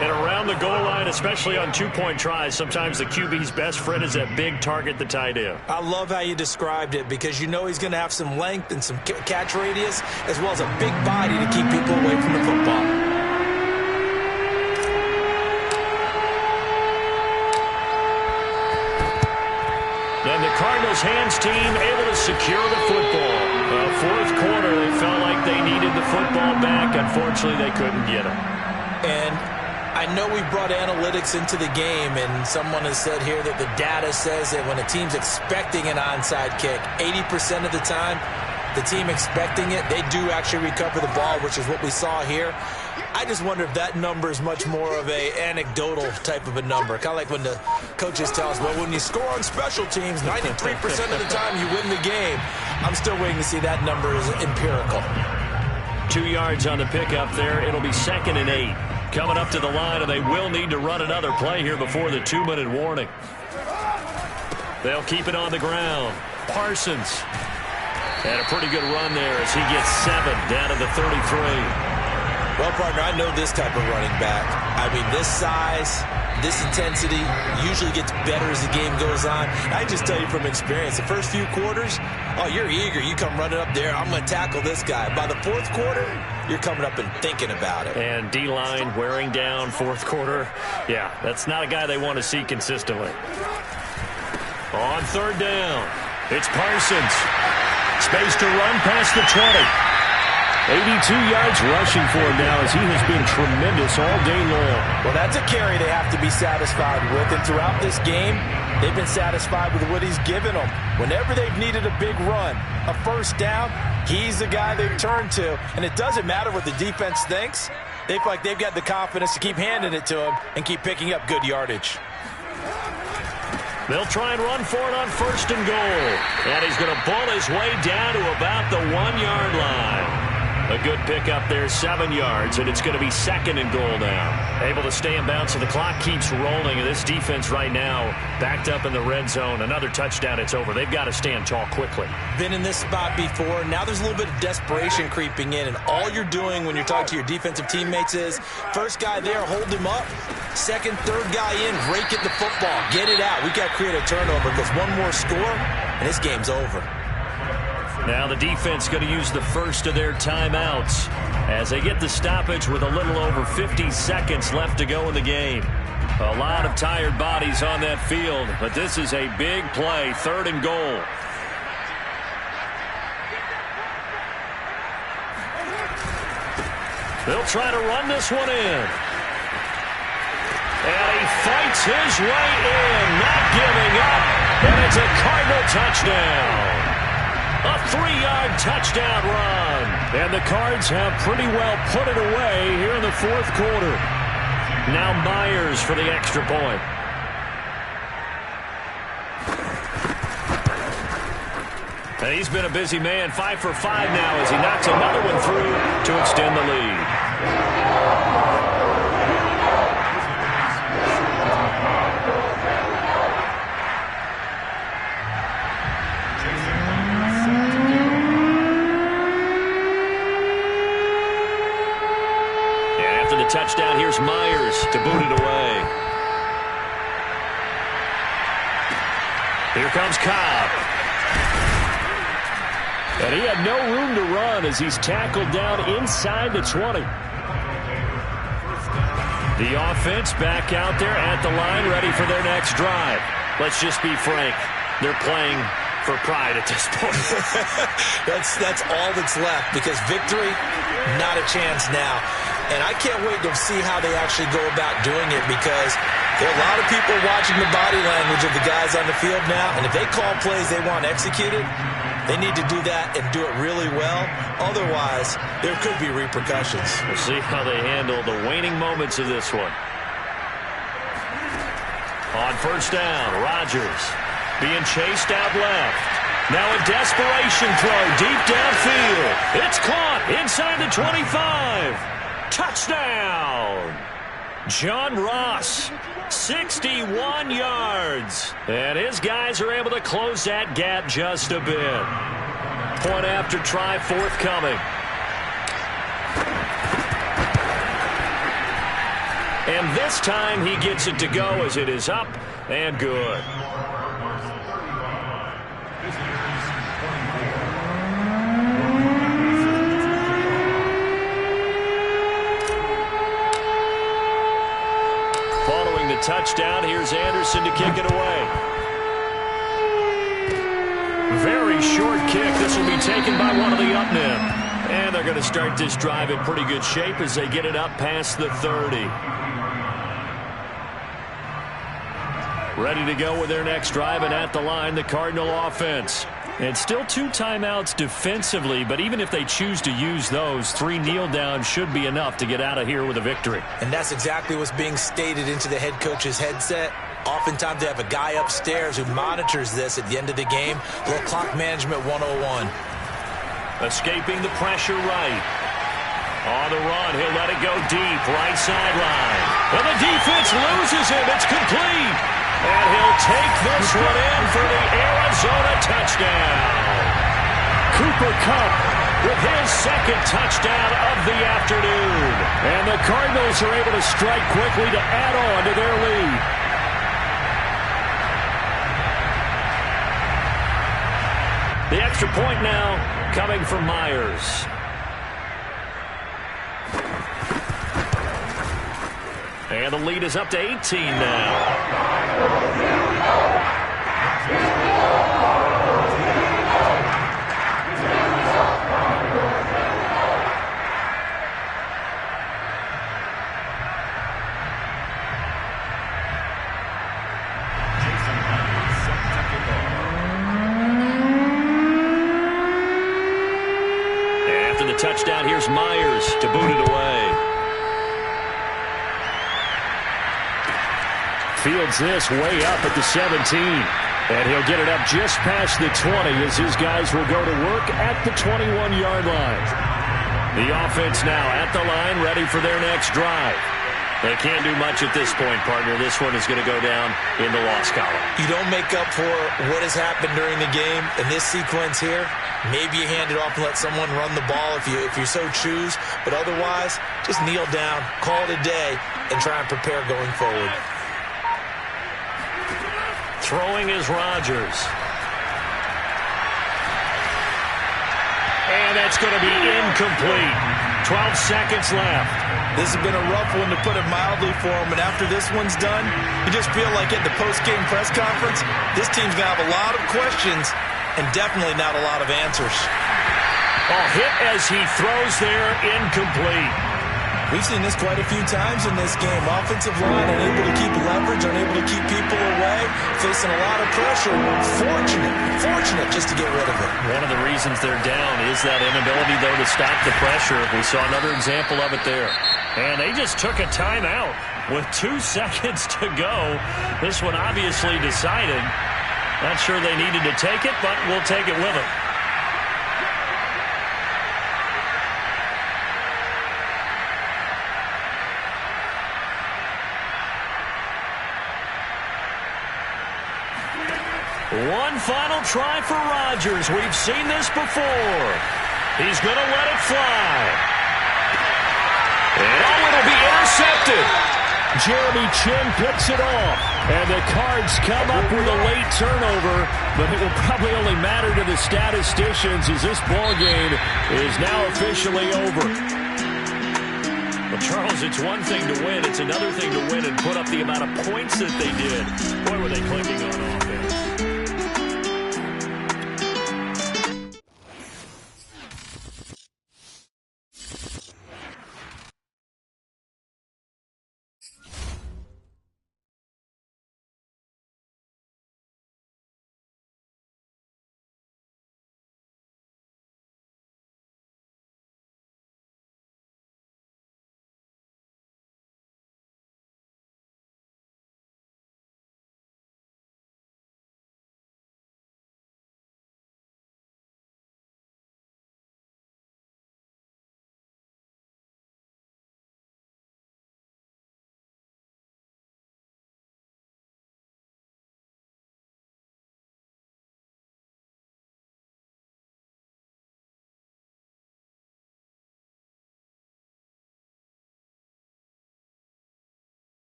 And around the goal line, especially on two-point tries, sometimes the QB's best friend is that big target, the tight end. I love how you described it because you know he's going to have some length and some catch radius as well as a big body to keep people away from the football. And the Cardinals' hands team able to secure the football. Fourth quarter, they felt like they needed the football back. Unfortunately, they couldn't get it. And I know we brought analytics into the game, and someone has said here that the data says that when a team's expecting an onside kick, 80% of the time, the team expecting it, they do actually recover the ball, which is what we saw here. I just wonder if that number is much more of a anecdotal type of a number. Kind of like when the coaches tell us, well, when you score on special teams, 93% of the time you win the game. I'm still waiting to see that number is empirical. 2 yards on the pickup there. It'll be 2nd and 8. Coming up to the line, and they will need to run another play here before the 2-minute warning. They'll keep it on the ground. Parsons had a pretty good run there as he gets 7 down to the 33. Well, partner, I know this type of running back. I mean, this size, this intensity usually gets better as the game goes on. I just tell you from experience, the first few quarters, oh, you're eager. You come running up there, I'm going to tackle this guy. By the fourth quarter, you're coming up and thinking about it. And D-line wearing down fourth quarter. Yeah, that's not a guy they want to see consistently. On third down, it's Parsons. Space to run past the 20. 82 yards rushing for him now as he has been tremendous all day long. Well, that's a carry they have to be satisfied with. And throughout this game, they've been satisfied with what he's given them. Whenever they've needed a big run, a first down, he's the guy they've turned to. And it doesn't matter what the defense thinks. They feel like they've got the confidence to keep handing it to him and keep picking up good yardage. They'll try and run for it on 1st and goal. And he's going to bull his way down to about the 1-yard line. A good pickup there, 7 yards, and it's going to be 2nd and goal now. Able to stay in bounds, so the clock keeps rolling, and this defense right now backed up in the red zone. Another touchdown, it's over. They've got to stand tall quickly. Been in this spot before. Now there's a little bit of desperation creeping in, and all you're doing when you're talking to your defensive teammates is first guy there, hold him up. Second, third guy in, rake at the football. Get it out. We've got to create a turnover because one more score, and this game's over. Now the defense going to use the first of their timeouts as they get the stoppage with a little over 50 seconds left to go in the game. A lot of tired bodies on that field, but this is a big play, 3rd and goal. They'll try to run this one in. And he fights his way in, not giving up, and it's a Cardinal touchdown. A 3-yard touchdown run. And the Cards have pretty well put it away here in the fourth quarter. Now Myers for the extra point. And he's been a busy man, 5 for 5 now as he knocks another one through to extend the lead. Touchdown, here's Myers to boot it away. Here comes Cobb. And he had no room to run as he's tackled down inside the 20. The offense back out there at the line, ready for their next drive. Let's just be frank. They're playing for pride at this point. That's all that's left because victory, not a chance now. And I can't wait to see how they actually go about doing it because there are a lot of people watching the body language of the guys on the field now. And if they call plays they want executed, they need to do that and do it really well. Otherwise, there could be repercussions. We'll see how they handle the waning moments of this one. On first down, Rodgers being chased out left. Now a desperation throw deep downfield. It's caught inside the 25. Touchdown! John Ross, 61 yards. And his guys are able to close that gap just a bit. Point after try forthcoming. And this time he gets it to go as it is up and good. Following the touchdown, here's Anderson to kick it away. Very short kick. This will be taken by one of the up men. And they're going to start this drive in pretty good shape as they get it up past the 30. Ready to go with their next drive, and at the line, the Cardinal offense. And still 2 timeouts defensively, but even if they choose to use those, 3 kneel downs should be enough to get out of here with a victory. And that's exactly what's being stated into the head coach's headset. Oftentimes they have a guy upstairs who monitors this at the end of the game. A little clock management 101. Escaping the pressure right. On the run, he'll let it go deep, right sideline. And the defense loses him. It's complete. And he'll take this one in for the Arizona touchdown. Cooper Kupp with his second touchdown of the afternoon. And the Cardinals are able to strike quickly to add on to their lead. The extra point now coming from Myers. And the lead is up to 18 now. After the touchdown, here's Myers to boot it away. Fields this way up at the 17. And he'll get it up just past the 20 as his guys will go to work at the 21-yard line. The offense now at the line, ready for their next drive. They can't do much at this point, partner. This one is going to go down in the loss column. You don't make up for what has happened during the game. In this sequence here, maybe you hand it off and let someone run the ball if you so choose. But otherwise, just kneel down, call it a day, and try and prepare going forward. Throwing is Rodgers. And that's going to be incomplete. 12 seconds left. This has been a rough one, to put it mildly, for him. And after this one's done, you just feel like at the post-game press conference, this team's going to have a lot of questions and definitely not a lot of answers. Oh, hit as he throws there, incomplete. We've seen this quite a few times in this game. Offensive line unable to keep leverage, unable to keep people away, facing a lot of pressure. Fortunate just to get rid of it. One of the reasons they're down is that inability, though, to stop the pressure. We saw another example of it there. And they just took a timeout with 2 seconds to go. This one obviously decided. Not sure they needed to take it, but we'll take it with them. One final try for Rodgers. We've seen this before. He's going to let it fly. And it'll be intercepted. Jeremy Chin picks it off. And the Cards come up with a late turnover, but it will probably only matter to the statisticians as this ball game is now officially over. Well, Charles, it's one thing to win. It's another thing to win and put up the amount of points that they did. Boy, were they clicking on offense.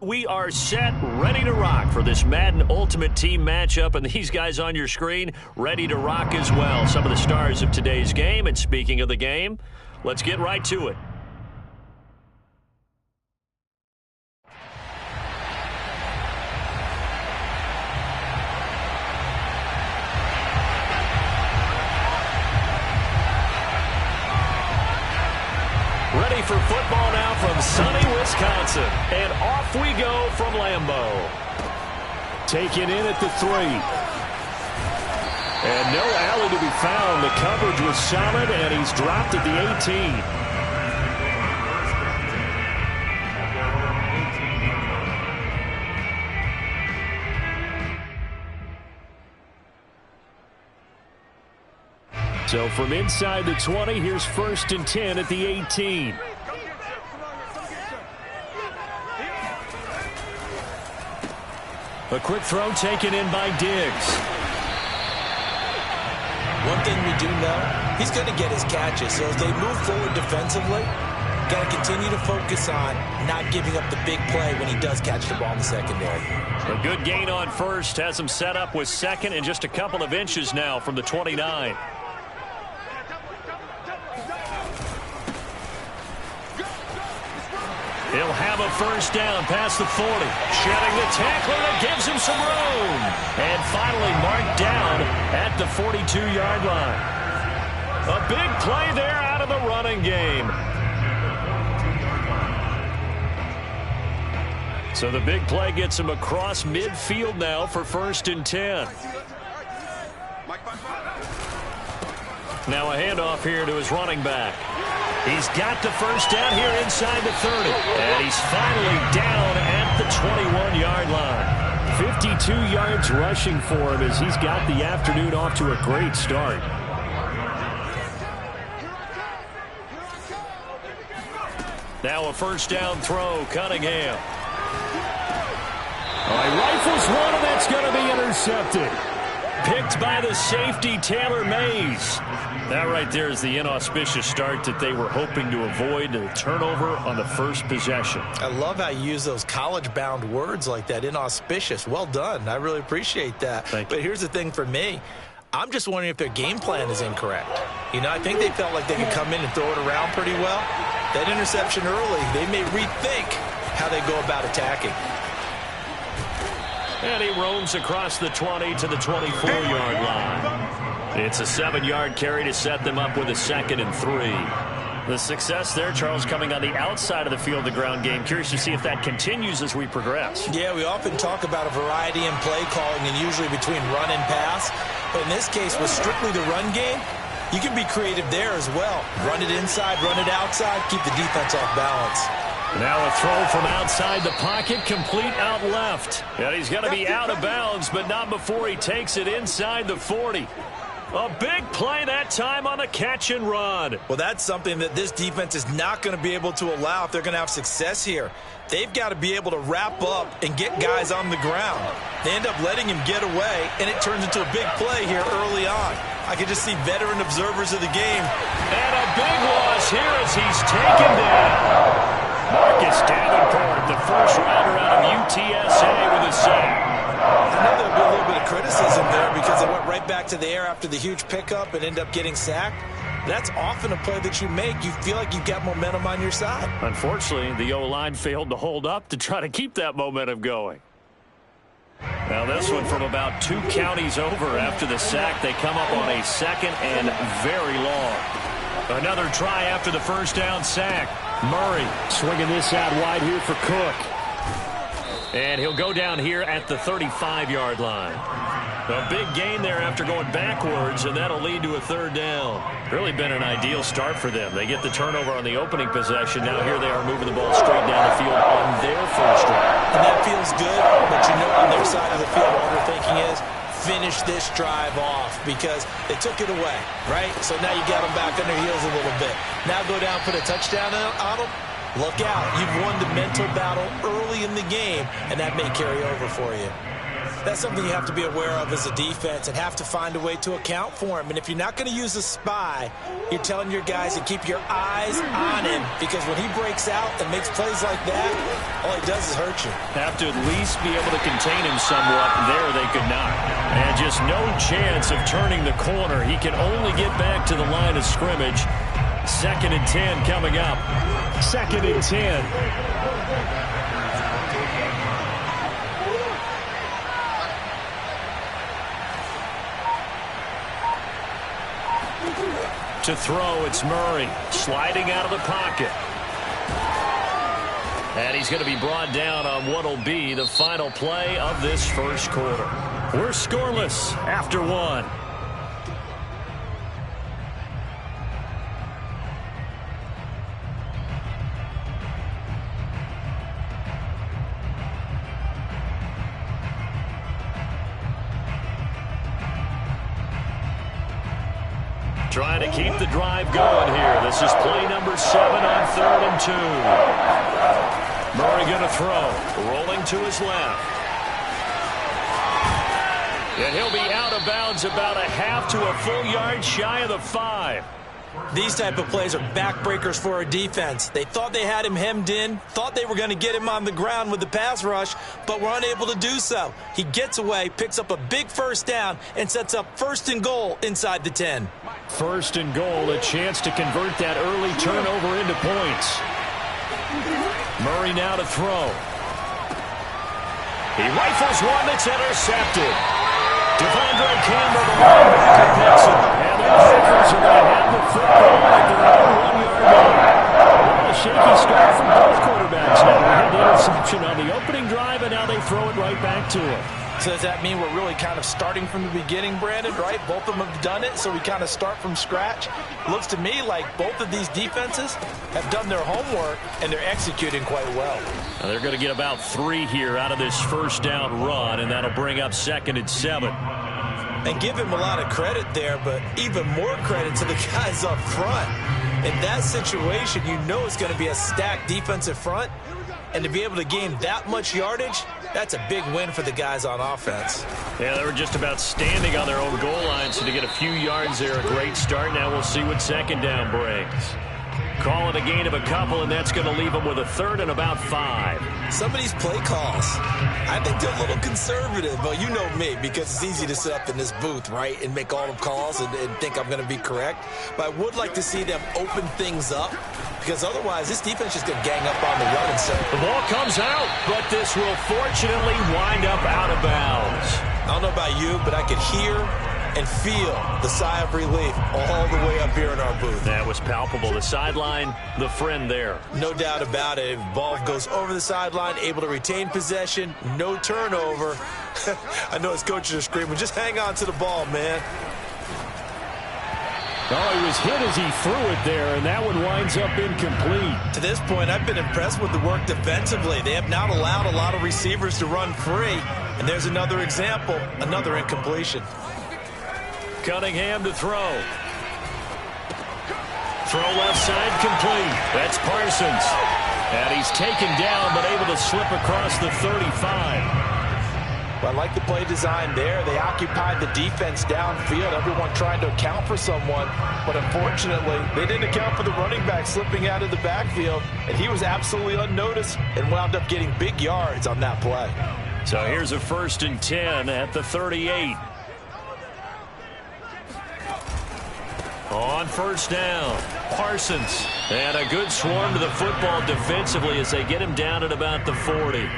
we are set, ready to rock for this Madden Ultimate Team matchup. And these guys on your screen, ready to rock as well. Some of the stars of today's game. And speaking of the game, let's get right to it. Ready for football now from sunny Wisconsin. And off we go from Lambeau. Taken in at the 3. And no alley to be found. The coverage was solid, and he's dropped at the 18. So from inside the 20, here's 1st and 10 at the 18. A quick throw taken in by Diggs. One thing we do know, he's going to get his catches. So as they move forward defensively, got to continue to focus on not giving up the big play when he does catch the ball in the secondary. A good gain on 1st, has him set up with 2nd and just a couple of inches now from the 29. He'll have a 1st down past the 40. Shedding the tackler that gives him some room. And finally marked down at the 42-yard line. A big play there out of the running game. So the big play gets him across midfield now for 1st and 10. Now a handoff here to his running back. He's got the 1st down here inside the 30. And he's finally down at the 21-yard line. 52 yards rushing for him as he's got the afternoon off to a great start. Now a 1st down throw, Cunningham. He rifles one, and that's going to be intercepted. Picked by the safety, Taylor Mays. That right there is the inauspicious start that they were hoping to avoid, a turnover on the 1st possession. I love how you use those college-bound words like that, inauspicious. Well done. I really appreciate that. Thank you. But here's the thing for me. I'm just wondering if their game plan is incorrect. You know, I think they felt like they could come in and throw it around pretty well. That interception early, they may rethink how they go about attacking. And he roams across the 20 to the 24-yard line. It's a 7-yard carry to set them up with a 2nd and 3. The success there, Charles, coming on the outside of the field, the ground game. Curious to see if that continues as we progress. Yeah, we often talk about a variety in play calling and usually between run and pass. But in this case, with strictly the run game, you can be creative there as well. Run it inside, run it outside, keep the defense off balance. Now a throw from outside the pocket, complete out left. And he's going to be out of bounds, but not before he takes it inside the 40. A big play that time on the catch and run. Well, that's something that this defense is not going to be able to allow if they're going to have success here. They've got to be able to wrap up and get guys on the ground. They end up letting him get away, and it turns into a big play here early on. I can just see veteran observers of the game. And a big loss here as he's taken down. Marcus Davenport, the first rounder out of UTSA with a sack. I know there'll be a little bit of criticism there because they went right back to the air after the huge pickup and end up getting sacked. That's often a play that you make. You feel like you've got momentum on your side. Unfortunately, the O-line failed to hold up to try to keep that momentum going. Now this one from about 2 counties over after the sack. They come up on a 2nd and very long. Another try after the 1st down sack. Murray swinging this out wide here for Cook. And he'll go down here at the 35-yard line. A big gain there after going backwards, and that'll lead to a 3rd down. Really been an ideal start for them. They get the turnover on the opening possession. Now here they are moving the ball straight down the field on their 1st drive. And that feels good, but you know on their side of the field all they're thinking is, finish this drive off because they took it away, right? So now you got them back on their heels a little bit. Now go down, put a touchdown on them. Look out. You've won the mental battle early in the game, and that may carry over for you. That's something you have to be aware of as a defense and have to find a way to account for him. And if you're not going to use a spy, you're telling your guys to keep your eyes on him, because when he breaks out and makes plays like that, all he does is hurt you. Have to at least be able to contain him somewhat. There they could not. And just no chance of turning the corner. He can only get back to the line of scrimmage. 2nd and 10 coming up. 2nd and 10. To throw, it's Murray, sliding out of the pocket. And he's going to be brought down on what will be the final play of this first quarter. We're scoreless after 1. Trying to keep the drive going here. This is play number 7 on 3rd and 2. Murray going to throw. Rolling to his left. And he'll be out of bounds about a half to a full yard shy of the 5. These type of plays are backbreakers for a defense. They thought they had him hemmed in, thought they were going to get him on the ground with the pass rush, but were unable to do so. He gets away, picks up a big first down, and sets up 1st and goal inside the 10. 1st and goal, a chance to convert that early turnover into points. Murray now to throw. He rifles one that's intercepted. Devondre Campbell, the linebacker, picks it. And the Packers are going to have the football at their own 1-yard line. Well, a shaky start from both quarterbacks now. We had the interception on the opening drive, and now they throw it right back to him. So does that mean we're really kind of starting from the beginning, Brandon, right? Both of them have done it, so we kind of start from scratch. Looks to me like both of these defenses have done their homework, and they're executing quite well. Now they're going to get about 3 here out of this first down run, and that'll bring up 2nd and 7. And give him a lot of credit there, but even more credit to the guys up front. In that situation, you know it's going to be a stacked defensive front, and to be able to gain that much yardage, that's a big win for the guys on offense. Yeah, they were just about standing on their own goal line, so to get a few yards there, a great start. Now we'll see what 2nd down brings. Call it a gain of a couple, and that's going to leave them with a 3rd and about 5. Some of these play calls, I think they're a little conservative, but you know me, because it's easy to sit up in this booth, right, and make all the calls and think I'm going to be correct. But I would like to see them open things up, because otherwise this defense is going to gang up on the run. And so the ball comes out, but this will fortunately wind up out of bounds. I don't know about you, but I could hear and feel the sigh of relief all the way up here in our booth. That was palpable. The sideline, the friend there. No doubt about it. If the ball goes over the sideline, able to retain possession, no turnover. I know his coaches are screaming, just hang on to the ball, man. Oh, he was hit as he threw it there, and that one winds up incomplete. To this point, I've been impressed with the work defensively. They have not allowed a lot of receivers to run free. And there's another example, another incompletion. Cunningham to throw. Throw left side complete. That's Parsons. And he's taken down, but able to slip across the 35. Well, I like the play design there. They occupied the defense downfield, everyone trying to account for someone. But unfortunately, they didn't account for the running back slipping out of the backfield. And he was absolutely unnoticed and wound up getting big yards on that play. So here's a 1st and 10 at the 38. On 1st down, Parsons. And a good swarm to the football defensively as they get him down at about the 40.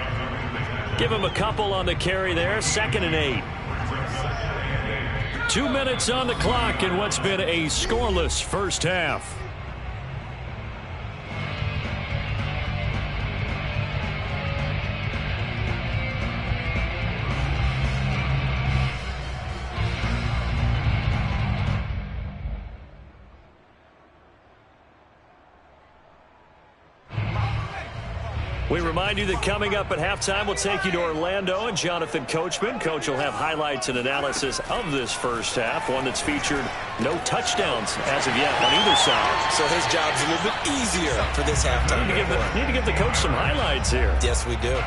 Give him a couple on the carry there, 2nd and 8. 2 minutes on the clock in what's been a scoreless first half. We remind you that coming up at halftime, we'll take you to Orlando and Jonathan Coachman. Coach will have highlights and analysis of this first half, one that's featured no touchdowns as of yet on either side. So his job's a little bit easier for this halftime. Need to give the coach some highlights here. Yes, we do.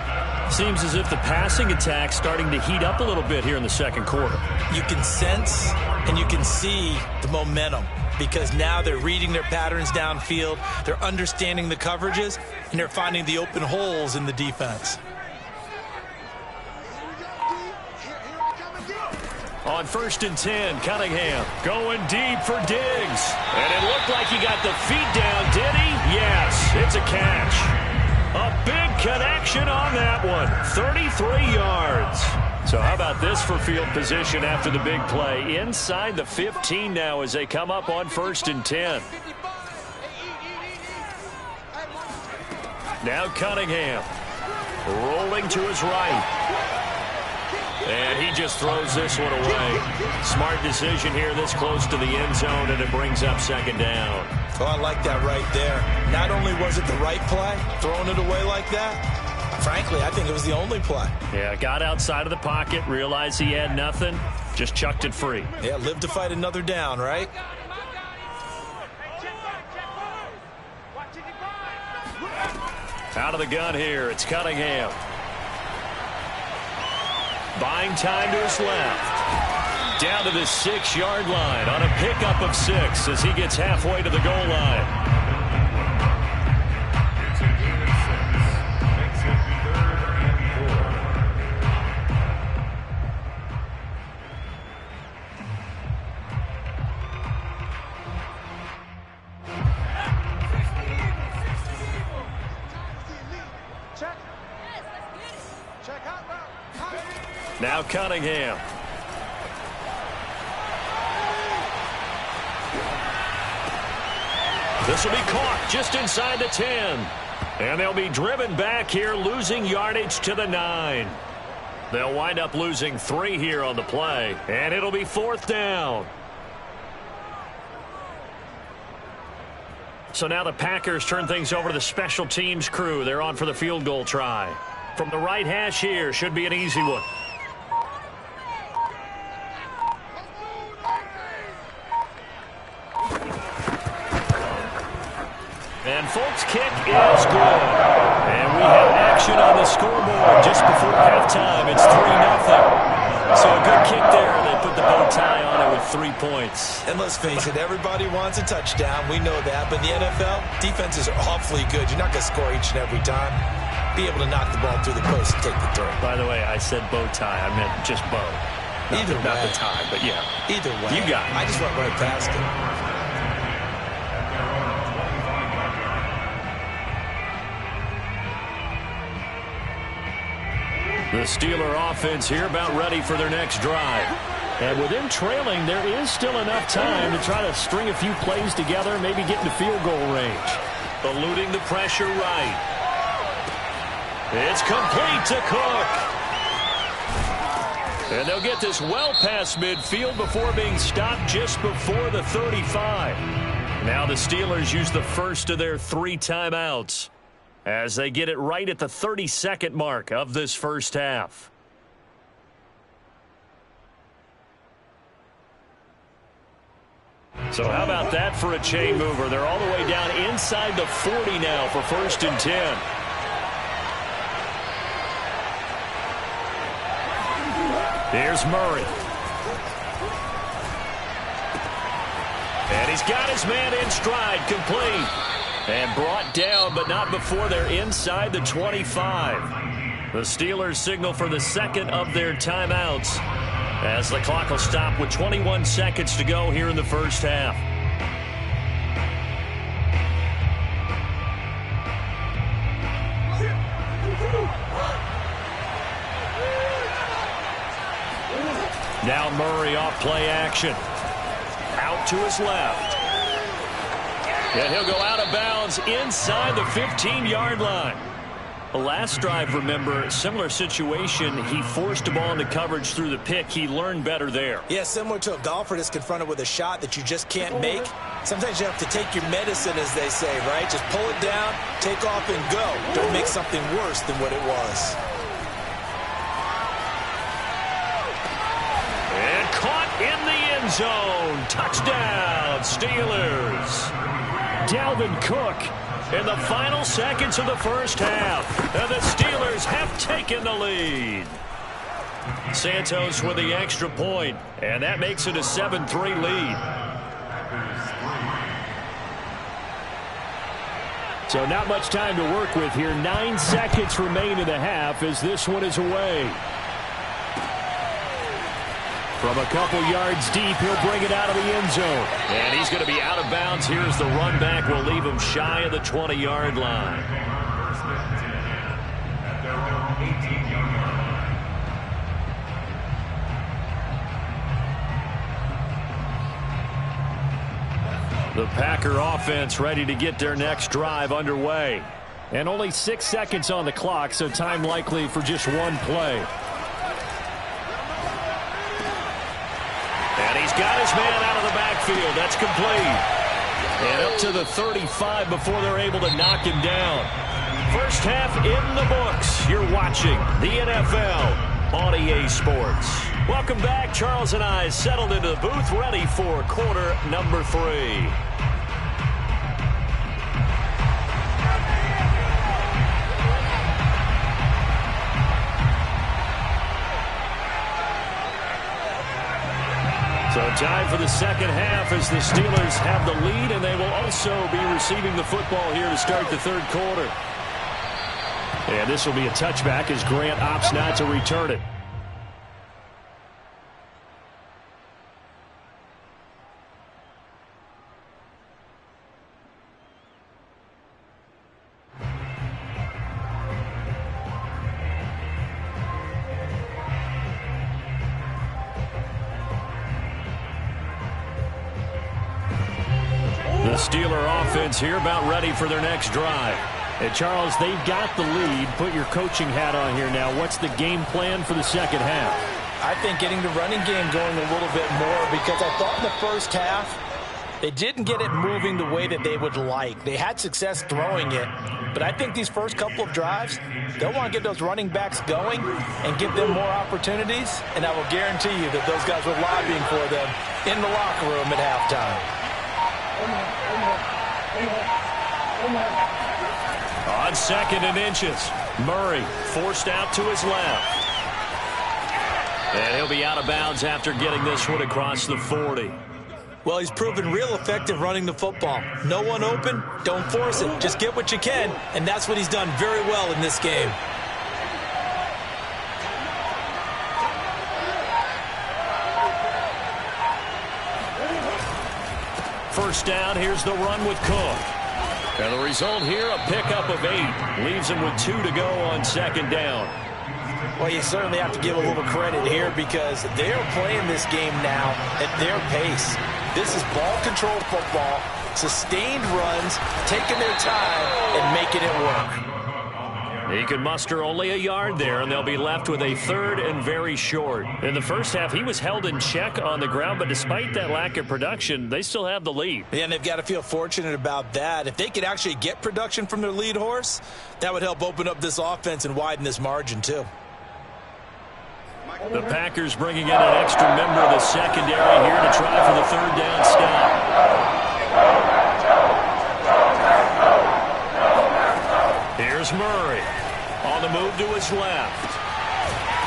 Seems as if the passing attack's starting to heat up a little bit here in the second quarter. You can sense and you can see the momentum because now they're reading their patterns downfield, they're understanding the coverages, and they're finding the open holes in the defense. On 1st and 10, Cunningham going deep for Diggs. And it looked like he got the feet down, did he? Yes, it's a catch. A big connection on that one, 33 yards. So how about this for field position after the big play? Inside the 15 now as they come up on 1st and 10. Now Cunningham rolling to his right. And he just throws this one away. Smart decision here this close to the end zone, and it brings up 2nd down. Oh, I like that right there. Not only was it the right play, throwing it away like that, frankly, I think it was the only play. Yeah, got outside of the pocket, realized he had nothing, just chucked it free. Yeah, live to fight another down, right? Out of the gun here, it's Cunningham. Buying time to his left. Down to the 6-yard line on a pickup of 6 as he gets halfway to the goal line. It's a gain of 6. Makes it 3rd and 4. Check out now. Now Cunningham. This will be caught just inside the 10. And they'll be driven back here, losing yardage to the 9. They'll wind up losing 3 here on the play. And it'll be 4th down. So now the Packers turn things over to the special teams crew. They're on for the field goal try. From the right hash here, should be an easy one. And folks, kick is good. And we have action on the scoreboard just before halftime. It's 3-0. So a good kick there. They put the bow tie on it with 3 points. And let's face it, everybody wants a touchdown. We know that. But in the NFL, defenses are awfully good. You're not going to score each and every time. Be able to knock the ball through the post and take the throw. By the way, I said bow tie. I meant just bow. Not the tie, but yeah. Either way. You got it. I just went right past it. The Steeler offense here about ready for their next drive. And with them trailing, there is still enough time to try to string a few plays together, maybe get into field goal range. Eluding the pressure right. It's complete to Cook. And they'll get this well past midfield before being stopped just before the 35. Now the Steelers use the first of their 3 timeouts as they get it right at the 32nd mark of this first half. So how about that for a chain mover? They're all the way down inside the 40 now for 1st and 10. Here's Murray. And he's got his man in stride, complete. And brought down, but not before they're inside the 25. The Steelers signal for the second of their timeouts as the clock will stop with 21 seconds to go here in the first half. Now Murray off play action. Out to his left. And he'll go out of bounds inside the 15-yard line. The last drive, remember, similar situation. He forced a ball into coverage through the pick. He learned better there. Yeah, similar to a golfer that's confronted with a shot that you just can't make. Sometimes you have to take your medicine, as they say, right? Just pull it down, take off, and go. Don't make something worse than what it was. And caught in the end zone. Touchdown, Steelers. Dalvin Cook in the final seconds of the first half. And the Steelers have taken the lead. Santos with the extra point, and that makes it a 7-3 lead. So not much time to work with here. 9 seconds remain in the half as this one is away. From a couple yards deep, he'll bring it out of the end zone. And he's going to be out of bounds here as the run back will leave him shy of the 20-yard line. The Packer offense ready to get their next drive underway. And only 6 seconds on the clock, so time likely for just one play. And he's got his man out of the backfield. That's complete. And up to the 35 before they're able to knock him down. First half in the books. You're watching the NFL on EA Sports. Welcome back. Charles and I settled into the booth, ready for quarter number 3. So time for the second half as the Steelers have the lead, and they will also be receiving the football here to start the third quarter. And this will be a touchback as Grant opts not to return it. Steeler offense here about ready for their next drive. And Charles, they've got the lead. Put your coaching hat on here now. What's the game plan for the second half? I think getting the running game going a little bit more, because I thought in the first half they didn't get it moving the way that they would like. They had success throwing it, but I think these first couple of drives, they'll want to get those running backs going and give them more opportunities, and I will guarantee you that those guys were lobbying for them in the locker room at halftime. On 2nd and inches, Murray forced out to his left. And he'll be out of bounds after getting this one across the 40. Well, he's proven real effective running the football. No one open, don't force it. Just get what you can, and that's what he's done very well in this game. First down, here's the run with Cook. And the result here, a pickup of 8. Leaves him with 2 to go on 2nd down. Well, you certainly have to give a little credit here because they're playing this game now at their pace. This is ball control football, sustained runs, taking their time and making it work. He could muster only a yard there, and they'll be left with a 3rd and very short. In the first half, he was held in check on the ground, but despite that lack of production, they still have the lead. Yeah, and they've got to feel fortunate about that. If they could actually get production from their lead horse, that would help open up this offense and widen this margin too. The Packers bringing in an extra member of the secondary here to try for the 3rd down stop. Here's Murray on the move to his left.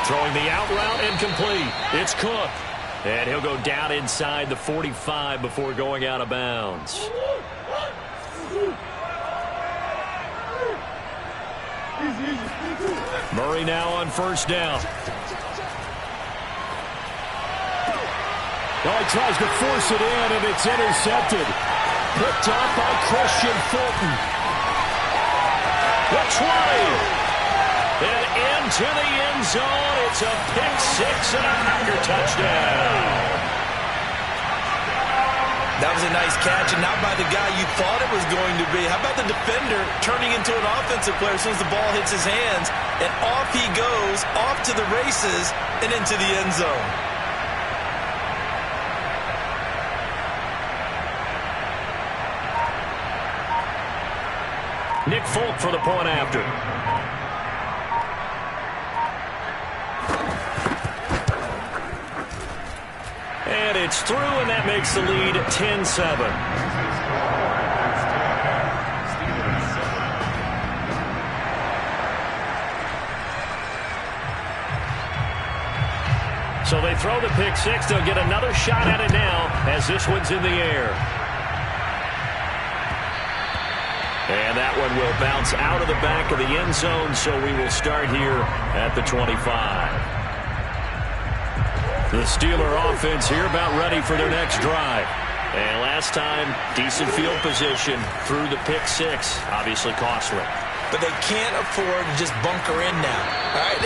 Throwing the out route and complete. It's Cook. And he'll go down inside the 45 before going out of bounds. Murray now on 1st down. Oh, he tries to force it in, and it's intercepted. Picked up by Christian Fulton. The 20. And into the end zone. It's a pick 6 and a Packer touchdown. That was a nice catch, and not by the guy you thought it was going to be. How about the defender turning into an offensive player as soon as the ball hits his hands, and off he goes, off to the races, and into the end zone. Nick Folk for the point after. And it's through, and that makes the lead 10-7. So they throw the pick six. They'll get another shot at it now as this one's in the air. And that one will bounce out of the back of the end zone, so we will start here at the 25. The Steeler offense here about ready for their next drive. And last time, decent field position through the pick six. Obviously costly. But they can't afford to just bunker in now. All right,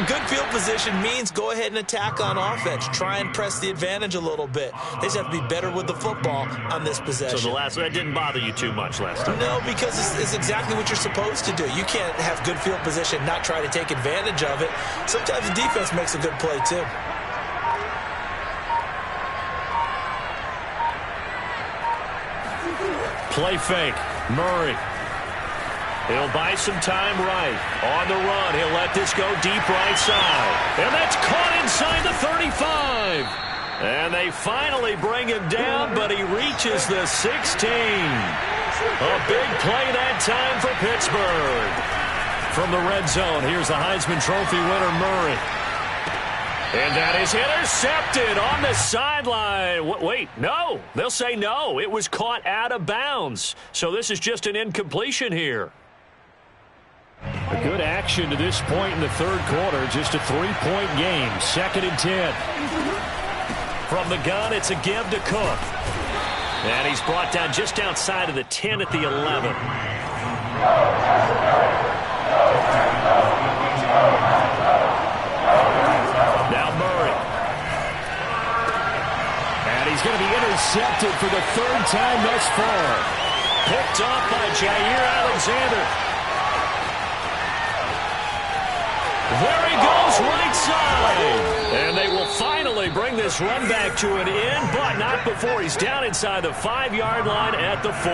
good field position means go ahead and attack on offense. Try and press the advantage a little bit. They just have to be better with the football on this possession. So that didn't bother you too much last time? No, because it's exactly what you're supposed to do. You can't have good field position, not try to take advantage of it. Sometimes the defense makes a good play, too. Play fake. Murray. He'll buy some time right. On the run, he'll let this go deep right side. And that's caught inside the 35. And they finally bring him down, but he reaches the 16. A big play that time for Pittsburgh. From the red zone, here's the Heisman Trophy winner, Murray. And that is intercepted on the sideline. Wait, no. They'll say no. It was caught out of bounds. So this is just an incompletion here. A good action to this point in the third quarter. Just a 3-point game. 2nd and 10. From the gun, it's a give to Cook. And he's brought down just outside of the 10 at the 11. Now Murray. And he's going to be intercepted for the 3rd time thus far. Picked off by Jair Alexander. There he goes, right side. And they will finally bring this run back to an end, but not before he's down inside the 5-yard line at the 4.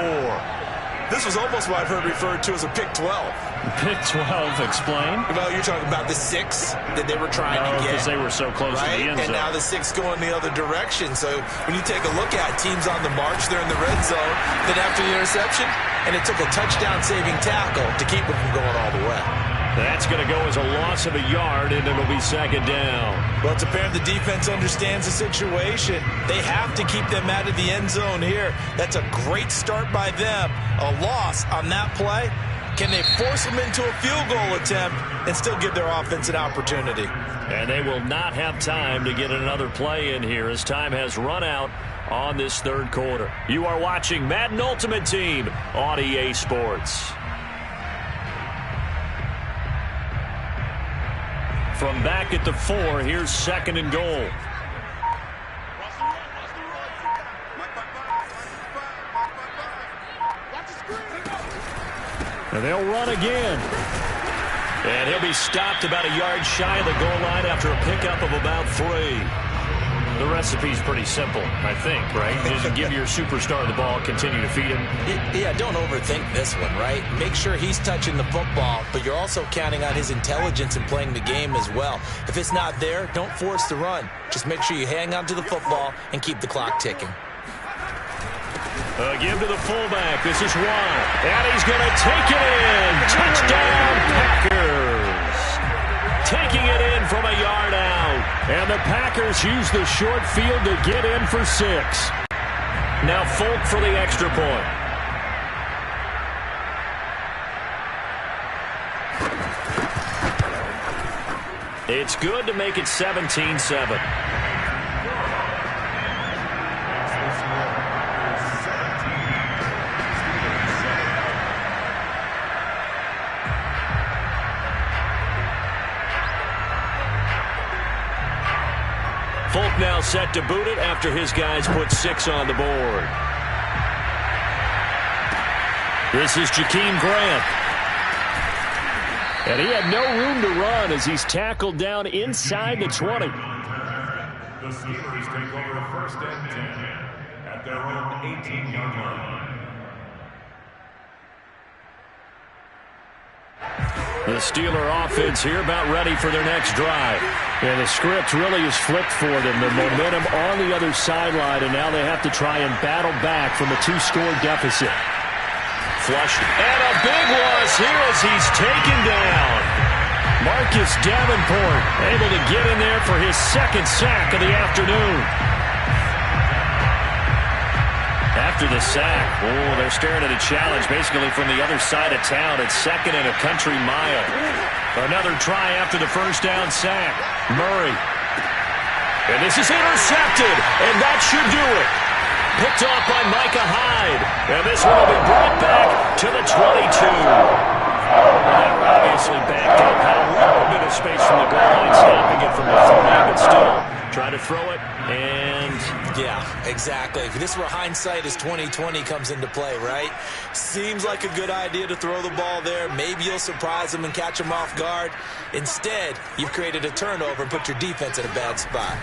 This was almost what I've heard referred to as a pick 12. Pick 12, explain. Well, you're talking about the 6 that they were trying to get. Because they were so close to the end zone. And now the 6 going the other direction. So when you take a look at teams on the march, they're in the red zone. Then after the interception, and it took a touchdown-saving tackle to keep it from going all the way. That's going to go as a loss of a yard, and it'll be 2nd down. Well, it's apparent the defense understands the situation. They have to keep them out of the end zone here. That's a great start by them. A loss on that play. Can they force them into a field goal attempt and still give their offense an opportunity? And they will not have time to get another play in here as time has run out on this third quarter. You are watching Madden Ultimate Team on EA Sports. From back at the 4, here's 2nd and goal. And they'll run again. And he'll be stopped about a yard shy of the goal line after a pickup of about 3. The recipe's pretty simple, I think, right? Just give your superstar the ball, continue to feed him. Yeah, don't overthink this one, right? Make sure he's touching the football, but you're also counting on his intelligence in playing the game as well. If it's not there, don't force the run. Just make sure you hang on to the football and keep the clock ticking. Give to the fullback. This is Watt. And he's going to take it in. Touchdown, Packers. Taking it in from a yard out. And the Packers use the short field to get in for 6. Now Folk for the extra point. It's good to make it 17-7. Folk now set to boot it after his guys put 6 on the board. This is Jakeem Grant. And he had no room to run as he's tackled down inside the 20. The Steelers take over 1st and 10 at their own 18-yard line. The Steeler offense here about ready for their next drive. And the script really is flipped for them. The momentum on the other sideline, and now they have to try and battle back from a 2-score deficit. Flushed. And a big loss here as he's taken down. Marcus Davenport able to get in there for his second sack of the afternoon. After the sack, they're staring at a challenge basically from the other side of town. It's second and a country mile. Another try after the first down sack. Murray. And this is intercepted, and that should do it. Picked off by Micah Hyde. And this one will be brought back to the 22. Obviously backed up. Had a little bit of space from the goal line, stopping it from the 30, but still try to throw it. And yeah, exactly. This is where hindsight is 20/20 comes into play, right? Seems like a good idea to throw the ball there. Maybe you'll surprise them and catch them off guard. Instead, you've created a turnover and put your defense in a bad spot.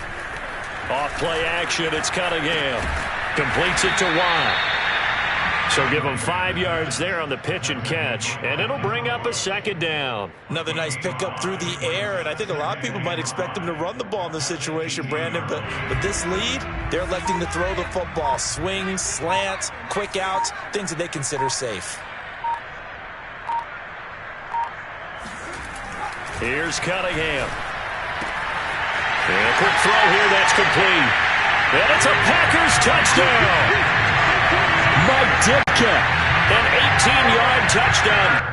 Off play action, it's Cunningham. Completes it to Watt. So give him 5 yards there on the pitch and catch, and it'll bring up a second down. Another nice pickup through the air, and I think a lot of people might expect him to run the ball in this situation, Brandon, but this lead, they're electing to throw the football. Swings, slants, quick outs, things that they consider safe. Here's Cunningham. And a quick throw here, that's complete. And it's a Packers touchdown. Mike Ditka, an 18-yard touchdown.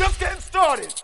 Just getting started.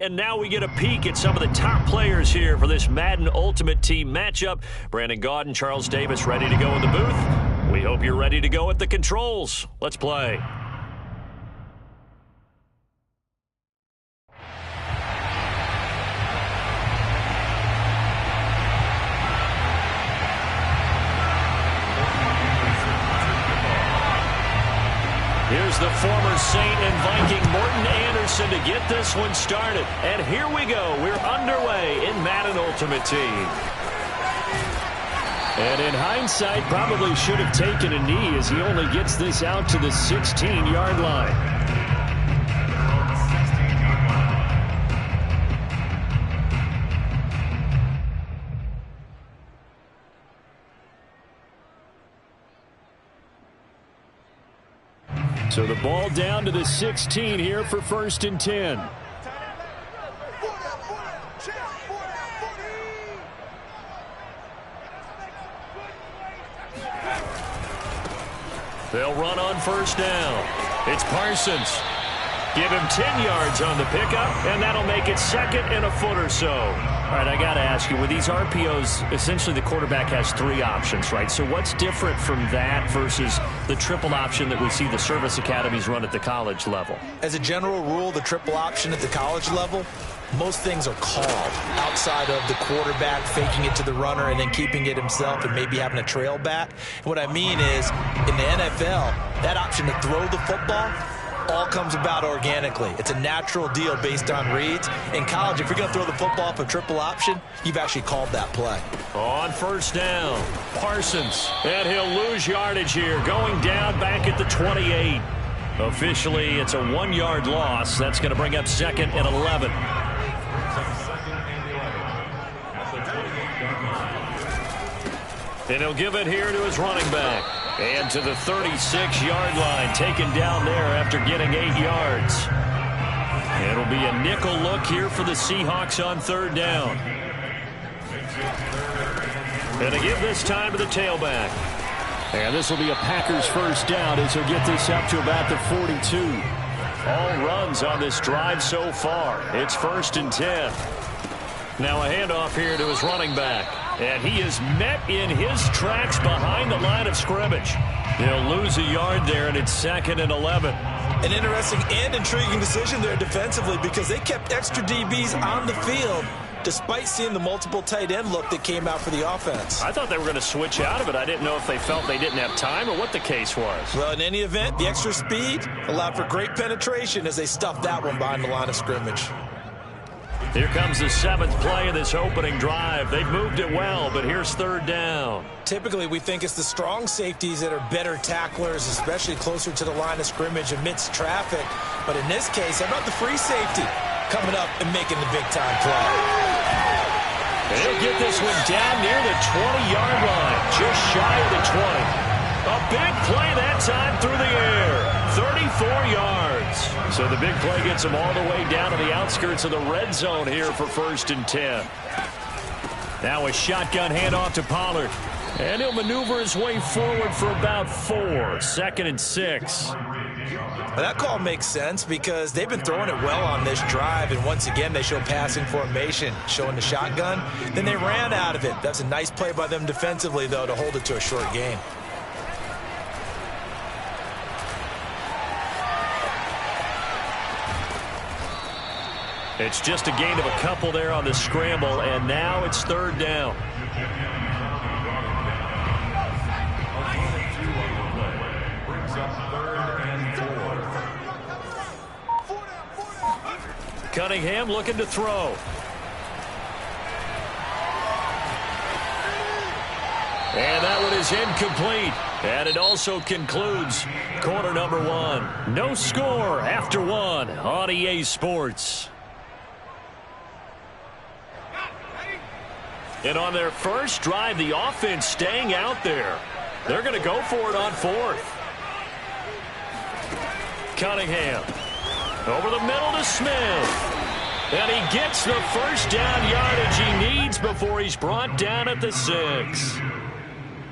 And now we get a peek at some of the top players here for this Madden Ultimate Team matchup. Brandon Gaudin and Charles Davis ready to go in the booth. We hope you're ready to go at the controls. Let's play. Here's the former Saint and Viking Morton Anderson to get this one started. And here we go. We're underway in Madden Ultimate Team. And in hindsight, probably should have taken a knee as he only gets this out to the 16-yard line. So the ball down to the 16 here for 1st and 10. They'll run on 1st down. It's Parsons. Give him 10 yards on the pickup, and that'll make it 2nd and a foot or so. All right, I got to ask you, with these RPOs, essentially the quarterback has 3 options, right? So what's different from that versus the triple option that we see the service academies run at the college level? As a general rule, the triple option at the college level, most things are called outside of the quarterback faking it to the runner and then keeping it himself and maybe having a trail back. And what I mean is, in the NFL, that option to throw the football all comes about organically. It's a natural deal based on reads. In college, if you're going to throw the football off a triple option, you've actually called that play. On first down, Parsons, and he'll lose yardage here, going down back at the 28. Officially, it's a 1-yard loss. That's going to bring up 2nd and 11. And he'll give it here to his running back. And to the 36-yard line, taken down there after getting 8 yards. It'll be a nickel look here for the Seahawks on 3rd down. And to give this time to the tailback. And this will be a Packers first down as he'll get this up to about the 42. All runs on this drive so far. It's 1st and 10. Now a handoff here to his running back. And he is met in his tracks behind the line of scrimmage. He'll lose a yard there, and it's 2nd and 11. An interesting and intriguing decision there defensively because they kept extra DBs on the field despite seeing the multiple tight end look that came out for the offense. I thought they were going to switch out of it. I didn't know if they felt they didn't have time or what the case was. Well, in any event, the extra speed allowed for great penetration as they stuffed that one behind the line of scrimmage. Here comes the 7th play of this opening drive. They've moved it well, but here's 3rd down. Typically, we think it's the strong safeties that are better tacklers, especially closer to the line of scrimmage amidst traffic. But in this case, how about the free safety coming up and making the big-time play? They'll get this one down near the 20-yard line, just shy of the 20. A big play that time through the air, 34 yards. So the big play gets him all the way down to the outskirts of the red zone here for 1st and 10. Now a shotgun handoff to Pollard. And he'll maneuver his way forward for about 4, 2nd and 6. Well, that call makes sense because they've been throwing it well on this drive, and once again they show passing formation, showing the shotgun. Then they ran out of it. That's a nice play by them defensively, though, to hold it to a short gain. It's just a gain of a couple there on the scramble, and now it's 3rd down. Cunningham looking to throw. And that one is incomplete. And it also concludes quarter number 1. No score after 1 on EA Sports. And on their first drive, the offense staying out there. They're going to go for it on 4th. Cunningham. Over the middle to Smith. And he gets the first down yardage he needs before he's brought down at the 6.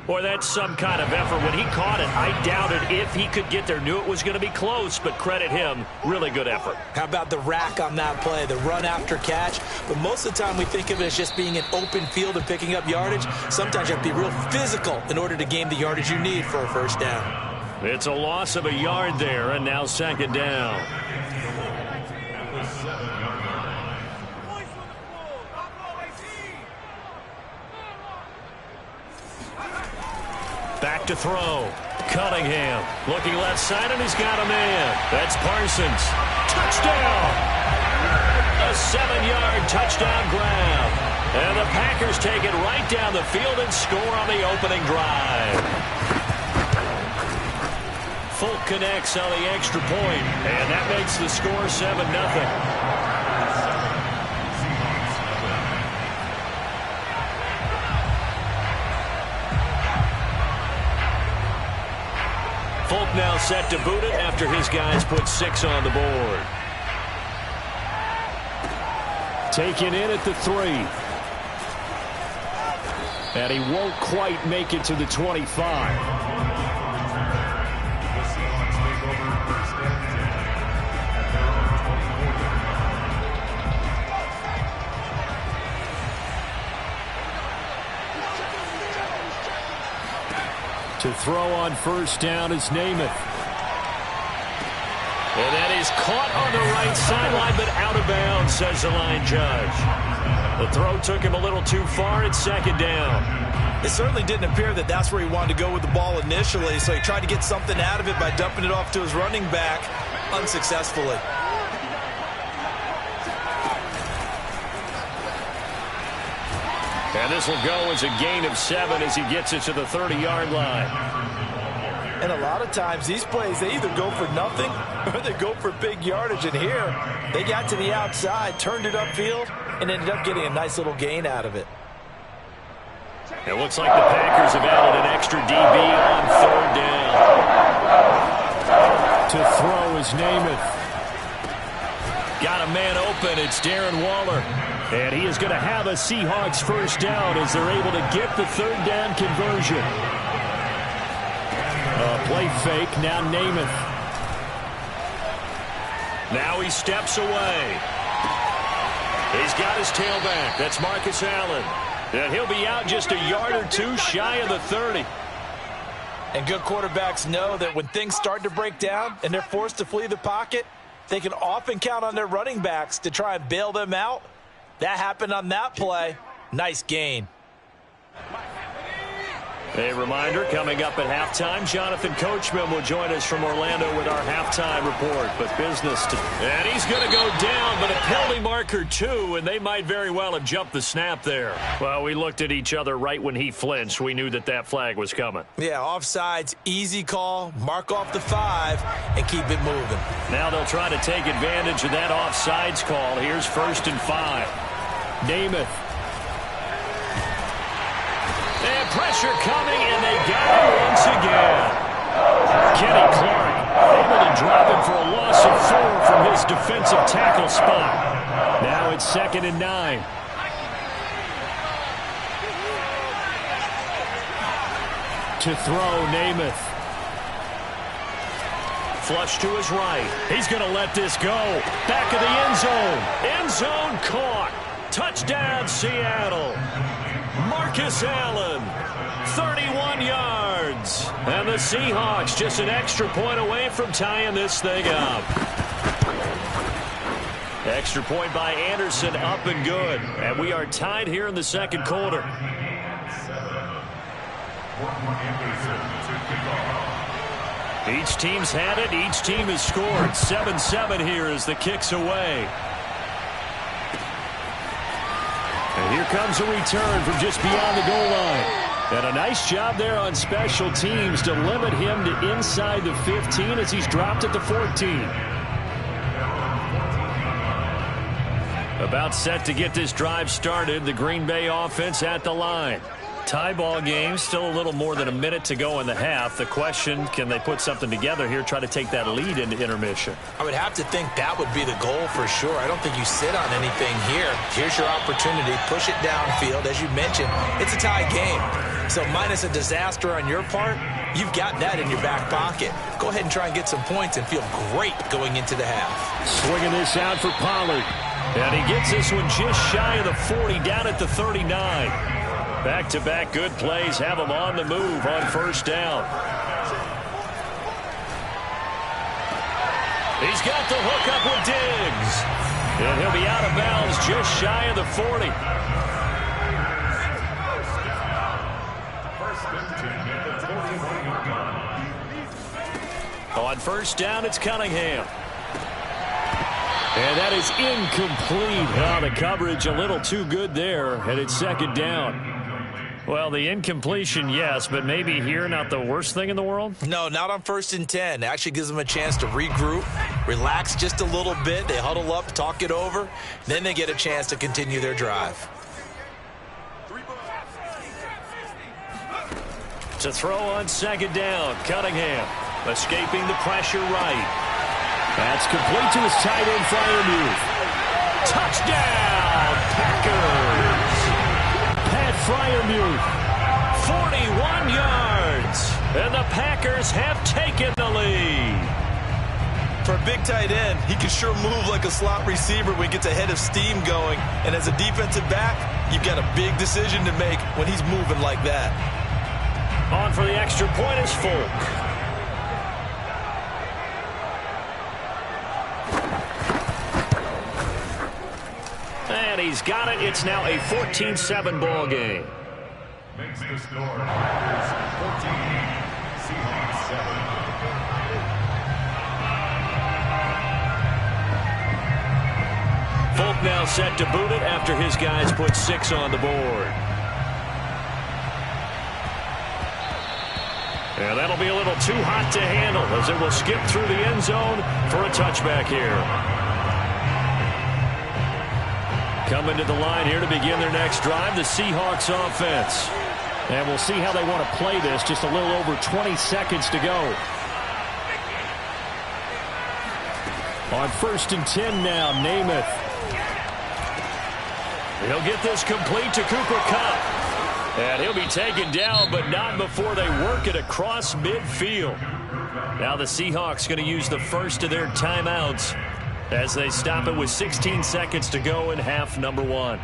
Boy, that's some kind of effort. When he caught it, I doubted if he could get there. Knew it was going to be close, but credit him. Really good effort. How about the rack on that play, the run after catch? But most of the time we think of it as just being an open field and picking up yardage. Sometimes you have to be real physical in order to gain the yardage you need for a first down. It's a loss of a yard there, and now 2nd down. Back to throw. Cunningham looking left side, and he's got a man. That's Parsons. Touchdown! A 7-yard touchdown grab. And the Packers take it right down the field and score on the opening drive. Folk connects on the extra point, and that makes the score 7-0. Folk now set to boot it after his guys put 6 on the board. Taken in at the 3. And he won't quite make it to the 25. To throw on first down is Namath. And that is caught on the right sideline, but out of bounds, says the line judge. The throw took him a little too far. It's second down. It certainly didn't appear that that's where he wanted to go with the ball initially, so he tried to get something out of it by dumping it off to his running back unsuccessfully. And this will go as a gain of 7 as he gets it to the 30-yard line. And a lot of times these plays, they either go for nothing or they go for big yardage. And here, they got to the outside, turned it upfield, and ended up getting a nice little gain out of it. It looks like the Packers have added an extra DB on third down. To throw is Namath. Got a man open. It's Darren Waller. And he is going to have a Seahawks first down as they're able to get the third down conversion. Play fake, now Namath. Now he steps away. He's got his tailback. That's Marcus Allen. And he'll be out just a yard or two shy of the 30. And good quarterbacks know that when things start to break down and they're forced to flee the pocket, they can often count on their running backs to try and bail them out. That happened on that play. Nice gain. A reminder, coming up at halftime, Jonathan Coachman will join us from Orlando with our halftime report. But business to... And he's going to go down, but a penalty marker too, and they might very well have jumped the snap there. Well, we looked at each other right when he flinched. We knew that that flag was coming. Yeah, offsides, easy call, mark off the 5, and keep it moving. Now they'll try to take advantage of that offsides call. Here's 1st and 5. Namath. And pressure coming, and they got him once again. Kenny Clark able to drop him for a loss of 4 from his defensive tackle spot. Now it's 2nd and 9. To throw, Namath. Flush to his right. He's going to let this go. Back of the end zone. End zone caught. Touchdown, Seattle. Marcus Allen, 31 yards. And the Seahawks just an extra point away from tying this thing up. Extra point by Anderson, up and good. And we are tied here in the second quarter. Each team's had it. Each team has scored. 7-7 here as the kick's away. And here comes a return from just beyond the goal line. And a nice job there on special teams to limit him to inside the 15 as he's dropped at the 14. About set to get this drive started. The Green Bay offense at the line. Tie ball game, still a little more than a minute to go in the half. The question, can they put something together here, try to take that lead into intermission? I would have to think that would be the goal for sure. I don't think you sit on anything here. Here's your opportunity. Push it downfield. As you mentioned, it's a tie game. So minus a disaster on your part, you've got that in your back pocket. Go ahead and try and get some points and feel great going into the half. Swinging this out for Pollard. And he gets this one just shy of the 40, down at the 39. Back-to-back good plays have him on the move on first down. He's got the hook up with Diggs. And he'll be out of bounds just shy of the 40. On first down, it's Cunningham. And that is incomplete. Oh, the coverage a little too good there, and it's second down. Well, the incompletion, yes, but maybe here not the worst thing in the world? No, not on 1st and 10. It actually gives them a chance to regroup, relax just a little bit. They huddle up, talk it over. Then they get a chance to continue their drive. To throw on second down, Cunningham escaping the pressure right. That's complete to his tight end, Freiermuth. Touchdown, Packers! Pat Freiermuth, 41 yards, and the Packers have taken the lead. For a big tight end, he can sure move like a slot receiver when he gets a head of steam going. And as a defensive back, you've got a big decision to make when he's moving like that. On for the extra point is Folk. And he's got it. It's now a 14-7 ball game. Makes the score Packers 14, Seahawks 7. Folk now set to boot it after his guys put 6 on the board. And that'll be a little too hot to handle as it will skip through the end zone for a touchback here. Coming to the line here to begin their next drive, the Seahawks offense. And we'll see how they want to play this. Just a little over 20 seconds to go. On 1st and 10 now, Namath. He'll get this complete to Cooper Kupp. And he'll be taken down, but not before they work it across midfield. Now the Seahawks going to use the first of their timeouts as they stop it with 16 seconds to go in half number 1.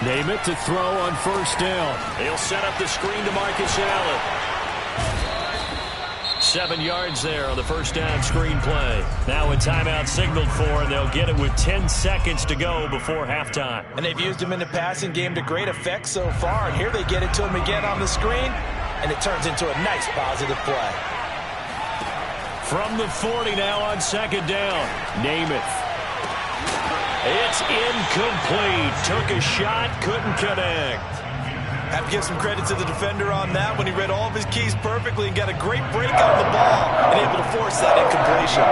Namath to throw on 1st down. He'll set up the screen to Marcus Allen. 7 yards there on the 1st down screen play. Now a timeout signaled for, and they'll get it with 10 seconds to go before halftime. And they've used him in the passing game to great effect so far. And here they get it to him again on the screen, and it turns into a nice positive play. From the 40 now on 2nd down. Namath. It's incomplete. Took a shot, couldn't connect. Have to give some credit to the defender on that when he read all of his keys perfectly and got a great break on the ball and able to force that incompletion.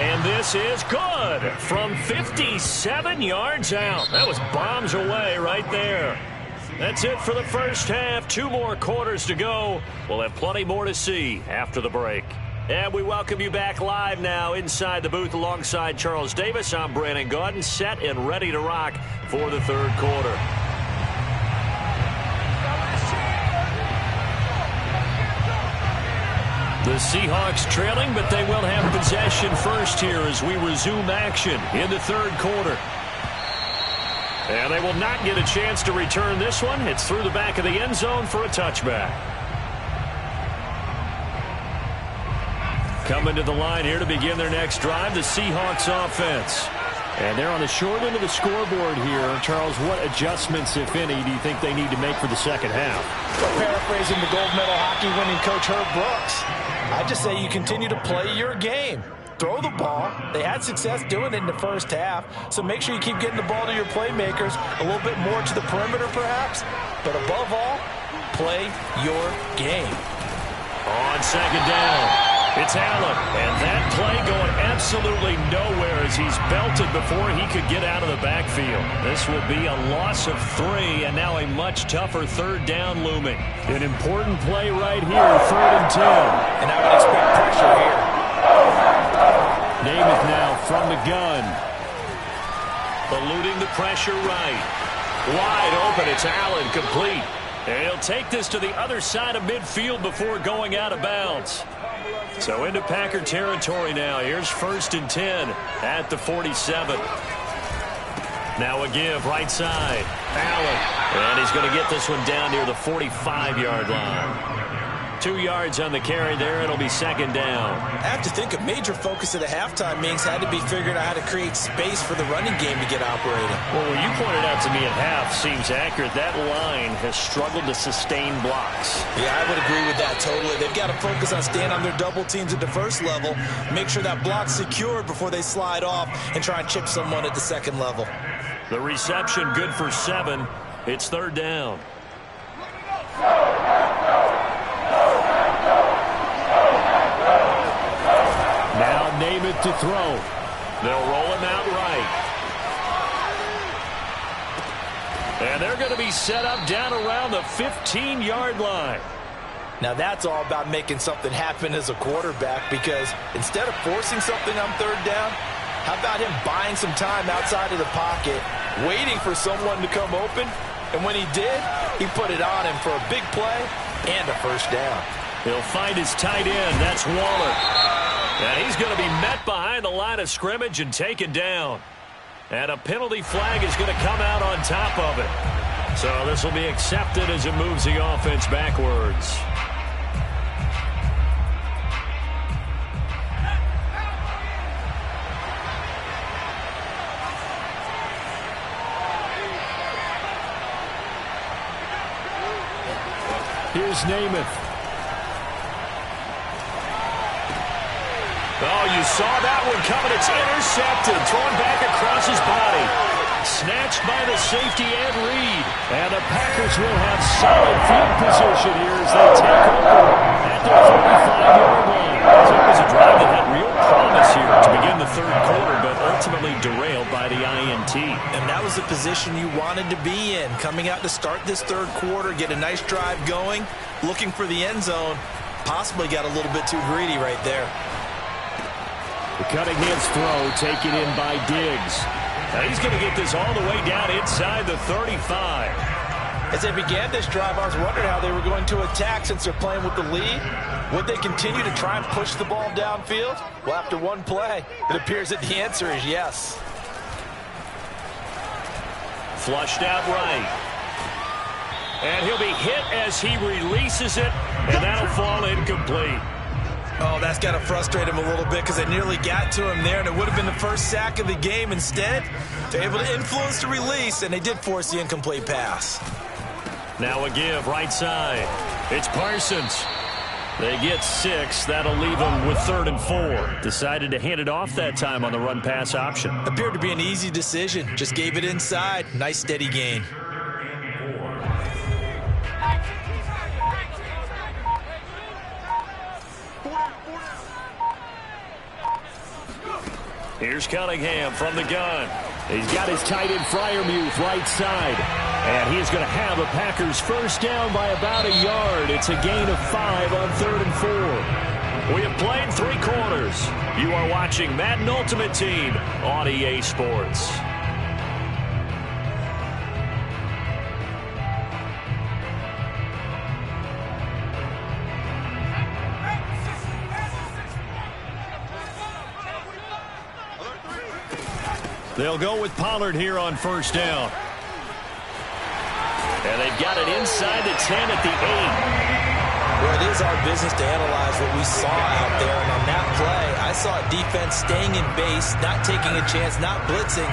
And this is good from 57 yards out. That was bombs away right there. That's it for the first half. 2 more quarters to go. We'll have plenty more to see after the break. And we welcome you back live now inside the booth alongside Charles Davis. I'm Brandon Gaudin, set and ready to rock for the 3rd quarter. The Seahawks trailing, but they will have possession first here as we resume action in the 3rd quarter. And they will not get a chance to return this one. It's through the back of the end zone for a touchback. Coming to the line here to begin their next drive, the Seahawks offense. And they're on the short end of the scoreboard here. Charles, what adjustments, if any, do you think they need to make for the second half? Well, paraphrasing the gold medal hockey winning coach Herb Brooks, I just say you continue to play your game. Throw the ball. They had success doing it in the first half, so make sure you keep getting the ball to your playmakers, a little bit more to the perimeter perhaps, but above all, play your game. On 2nd down. It's Allen, and that play going absolutely nowhere as he's belted before he could get out of the backfield. This will be a loss of 3, and now a much tougher 3rd down looming. An important play right here, 3rd and 10. And I would expect pressure here. Namath now from the gun. Eluding the pressure right. Wide open, it's Allen, complete. And he'll take this to the other side of midfield before going out of bounds. So into Packer territory now. Here's 1st and 10 at the 47. Now a give right side. Allen. And he's going to get this one down near the 45-yard line. 2 yards on the carry there. It'll be 2nd down. I have to think a major focus of the halftime meetings had to be figuring out how to create space for the running game to get operating. Well, what you pointed out to me at half seems accurate. That line has struggled to sustain blocks. Yeah, I would agree with that totally. They've got to focus on staying on their double teams at the first level, make sure that block's secured before they slide off and try and chip someone at the 2nd level. The reception good for 7. It's 3rd down. Now Namath to throw. They'll roll him out right. And they're going to be set up down around the 15-yard line. Now that's all about making something happen as a quarterback, because instead of forcing something on 3rd down, how about him buying some time outside of the pocket, waiting for someone to come open, and when he did, he put it on him for a big play and a 1st down. He'll find his tight end. That's Waller. And he's going to be met behind the line of scrimmage and taken down. And a penalty flag is going to come out on top of it. So this will be accepted as it moves the offense backwards. Here's Namath. Oh, you saw that one coming. It's intercepted. Thrown back across his body. Snatched by the safety Ed Reed. And the Packers will have solid field position here as they take over at their 35-yard line. So it was a drive that had real promise here to begin the third quarter, but ultimately derailed by the INT. And that was the position you wanted to be in. Coming out to start this third quarter, get a nice drive going, looking for the end zone. Possibly got a little bit too greedy right there. The Cunningham's throw taken in by Diggs. Now he's going to get this all the way down inside the 35. As they began this drive, I was wondering how they were going to attack since they're playing with the lead. Would they continue to try and push the ball downfield? Well, after one play, it appears that the answer is yes. Flushed out right. And he'll be hit as he releases it, and that'll fall incomplete. Oh, that's got to frustrate him a little bit because they nearly got to him there, and it would have been the first sack of the game. Instead, they're able to influence the release, and they did force the incomplete pass. Now a give, right side. It's Parsons. They get 6. That'll leave them with 3rd and 4. Decided to hand it off that time on the run-pass option. Appeared to be an easy decision. Just gave it inside. Nice, steady gain. Here's Cunningham from the gun. He's got his tight end Freiermuth right side. And he's going to have a Packers first down by about a yard. It's a gain of 5 on 3rd and 4. We have played 3 quarters. You are watching Madden Ultimate Team on EA Sports. They'll go with Pollard here on first down. And they've got it inside the 10 at the 8. Well, it is our business to analyze what we saw out there. And on that play, I saw a defense staying in base, not taking a chance, not blitzing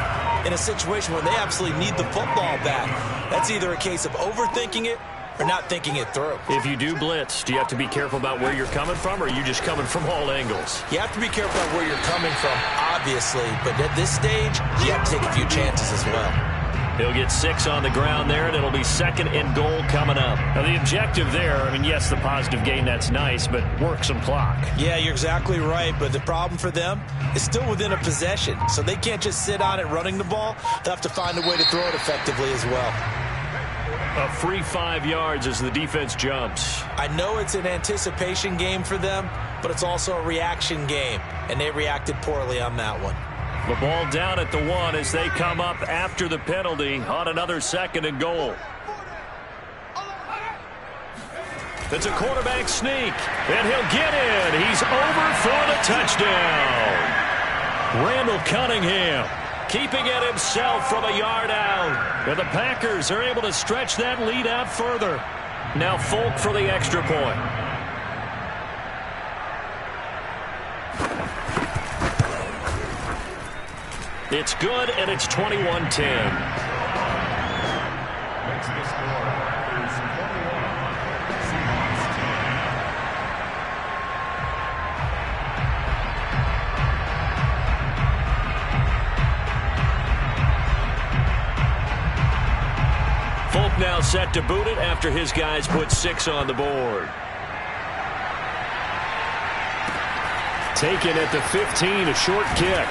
in a situation where they absolutely need the football back. That's either a case of overthinking it or not thinking it through. If you do blitz, do you have to be careful about where you're coming from, or are you just coming from all angles? You have to be careful about where you're coming from, obviously. But at this stage, you have to take a few chances as well. He'll get 6 on the ground there, and it'll be 2nd and goal coming up. Now, the objective there, I mean, yes, the positive gain, that's nice, but work some clock. Yeah, you're exactly right, but the problem for them is still within a possession, so they can't just sit on it running the ball. They'll have to find a way to throw it effectively as well. A free 5 yards as the defense jumps. I know it's an anticipation game for them, but it's also a reaction game, and they reacted poorly on that one. The ball down at the 1 as they come up after the penalty on another 2nd and goal. It's a quarterback sneak, and he'll get in. He's over for the touchdown. Randall Cunningham keeping it himself from a yard out. And the Packers are able to stretch that lead out further. Now Folk for the extra point. It's good, and it's 21-10. Makes the score. Packers 21, Seahawks 10. Folk now set to boot it after his guys put 6 on the board. Taken at the 15, a short kick.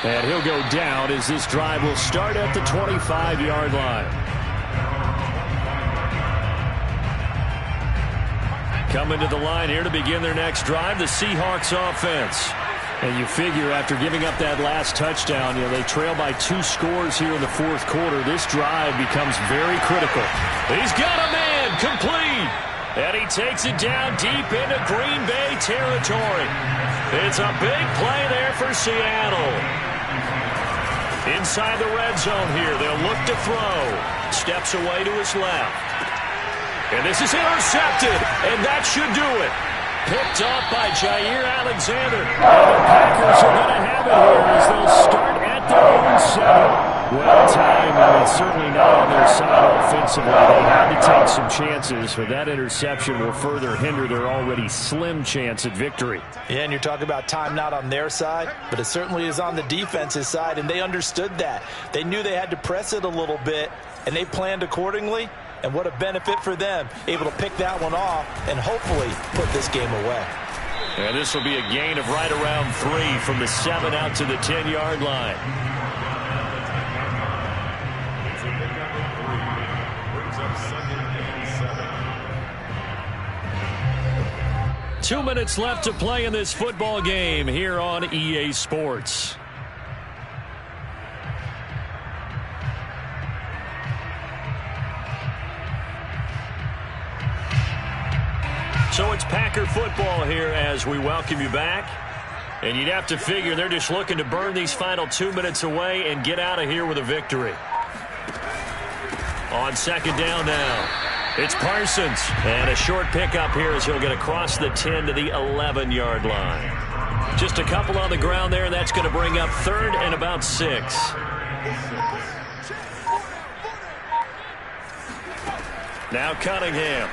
And he'll go down as this drive will start at the 25-yard line. Coming to the line here to begin their next drive, the Seahawks offense. And you figure after giving up that last touchdown, they trail by 2 scores here in the fourth quarter. This drive becomes very critical. He's got a man, complete. And he takes it down deep into Green Bay territory. It's a big play there for Seattle. Inside the red zone here, they'll look to throw. Steps away to his left. And this is intercepted, and that should do it. Picked off by Jair Alexander. And the Packers are going to have it here as they'll start at their own 7. Well timed, and it's certainly not on their side offensively. They had to take some chances, but that interception will further hinder their already slim chance at victory. Yeah, and you're talking about time not on their side, but it certainly is on the defense's side, and they understood that. They knew they had to press it a little bit, and they planned accordingly, and what a benefit for them, able to pick that one off and hopefully put this game away. And this will be a gain of right around 3 from the 7 out to the 10-yard line. 2 minutes left to play in this football game here on EA Sports. So it's Packer football here as we welcome you back. And you'd have to figure they're just looking to burn these final 2 minutes away and get out of here with a victory. On second down now. It's Parsons, and a short pickup here as he'll get across the 10 to the 11-yard line. Just a couple on the ground there, and that's going to bring up 3rd and about 6. Now Cunningham.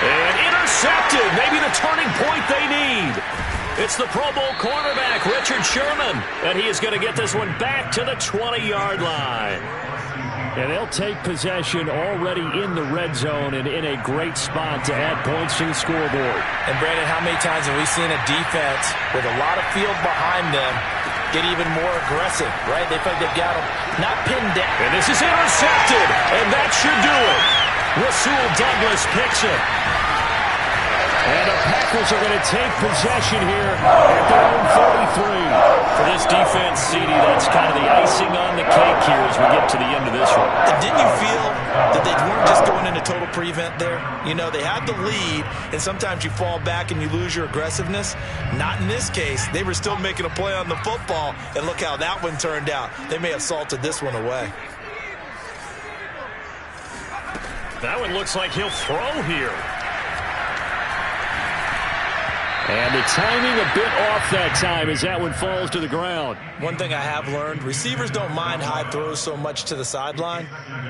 And intercepted, maybe the turning point they need. It's the Pro Bowl cornerback, Richard Sherman, and he is going to get this one back to the 20-yard line. And they'll take possession already in the red zone and in a great spot to add points to the scoreboard. And, Brandon, how many times have we seen a defense with a lot of field behind them get even more aggressive, right? They feel like they've got them not pinned down. And this is intercepted, and that should do it. Rasul Douglas picks it. And the Packers are going to take possession here at their own 43. For this defense, CD, that's kind of the icing on the cake here as we get to the end of this one. And didn't you feel that they weren't just going into total prevent there? You know, they had the lead, and sometimes you fall back and you lose your aggressiveness. Not in this case. They were still making a play on the football, and look how that one turned out. They may have salted this one away. That one looks like he'll throw here. And the timing a bit off that time as that one falls to the ground. One thing I have learned, receivers don't mind high throws so much to the sideline,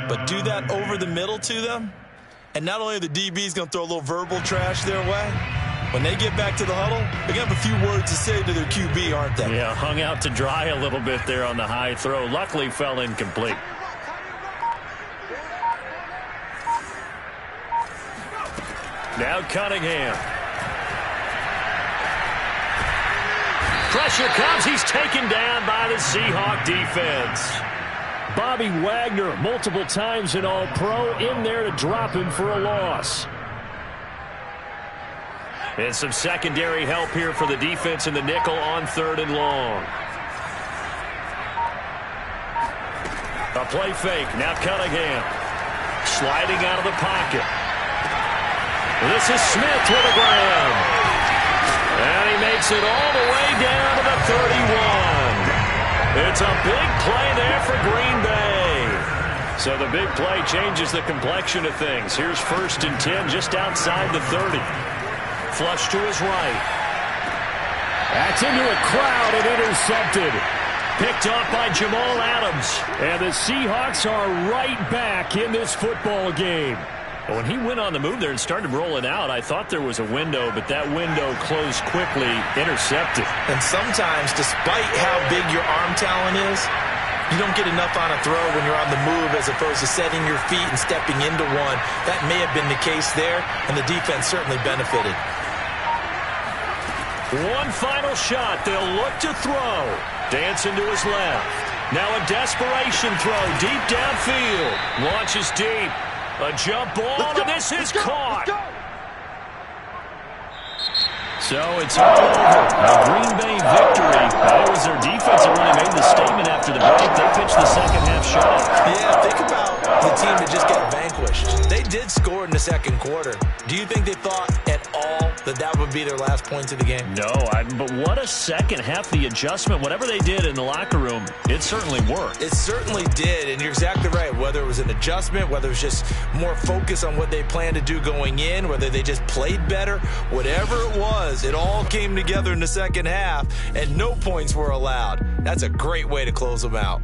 but do that over the middle to them, and not only are the DBs going to throw a little verbal trash their way, when they get back to the huddle, they're going to have a few words to say to their QB, aren't they? Yeah, hung out to dry a little bit there on the high throw. Luckily fell incomplete. Now Cunningham. Pressure comes. He's taken down by the Seahawk defense. Bobby Wagner, multiple times an All-Pro, in there to drop him for a loss. And some secondary help here for the defense in the nickel on 3rd and long. A play fake. Now Cunningham. Sliding out of the pocket. This is Smith with a grab. And he makes it all the way down to the 31. It's a big play there for Green Bay. So the big play changes the complexion of things. Here's 1st and 10 just outside the 30. Flush to his right. That's into a crowd and intercepted. Picked off by Jamal Adams. And the Seahawks are right back in this football game. When he went on the move there and started rolling out, I thought there was a window, but that window closed quickly, intercepted. And sometimes, despite how big your arm talent is, you don't get enough on a throw when you're on the move as opposed to setting your feet and stepping into one. That may have been the case there, and the defense certainly benefited. One final shot. They'll look to throw. Dancing to his left. Now a desperation throw deep downfield. Launches deep. A jump ball, and this is caught. So it's all over. A Green Bay victory. It was their defense that really made the statement after the break. They pitched the second half shutout. Yeah, think about the team that just got vanquished. They did score in the second quarter. Do you think they thought at all that that would be their last points of the game? No, but what a second half. The adjustment, whatever they did in the locker room, it certainly worked. It certainly did, and you're exactly right. Whether it was an adjustment, whether it was just more focus on what they planned to do going in, whether they just played better, whatever it was, it all came together in the second half, and no points were allowed. That's a great way to close them out.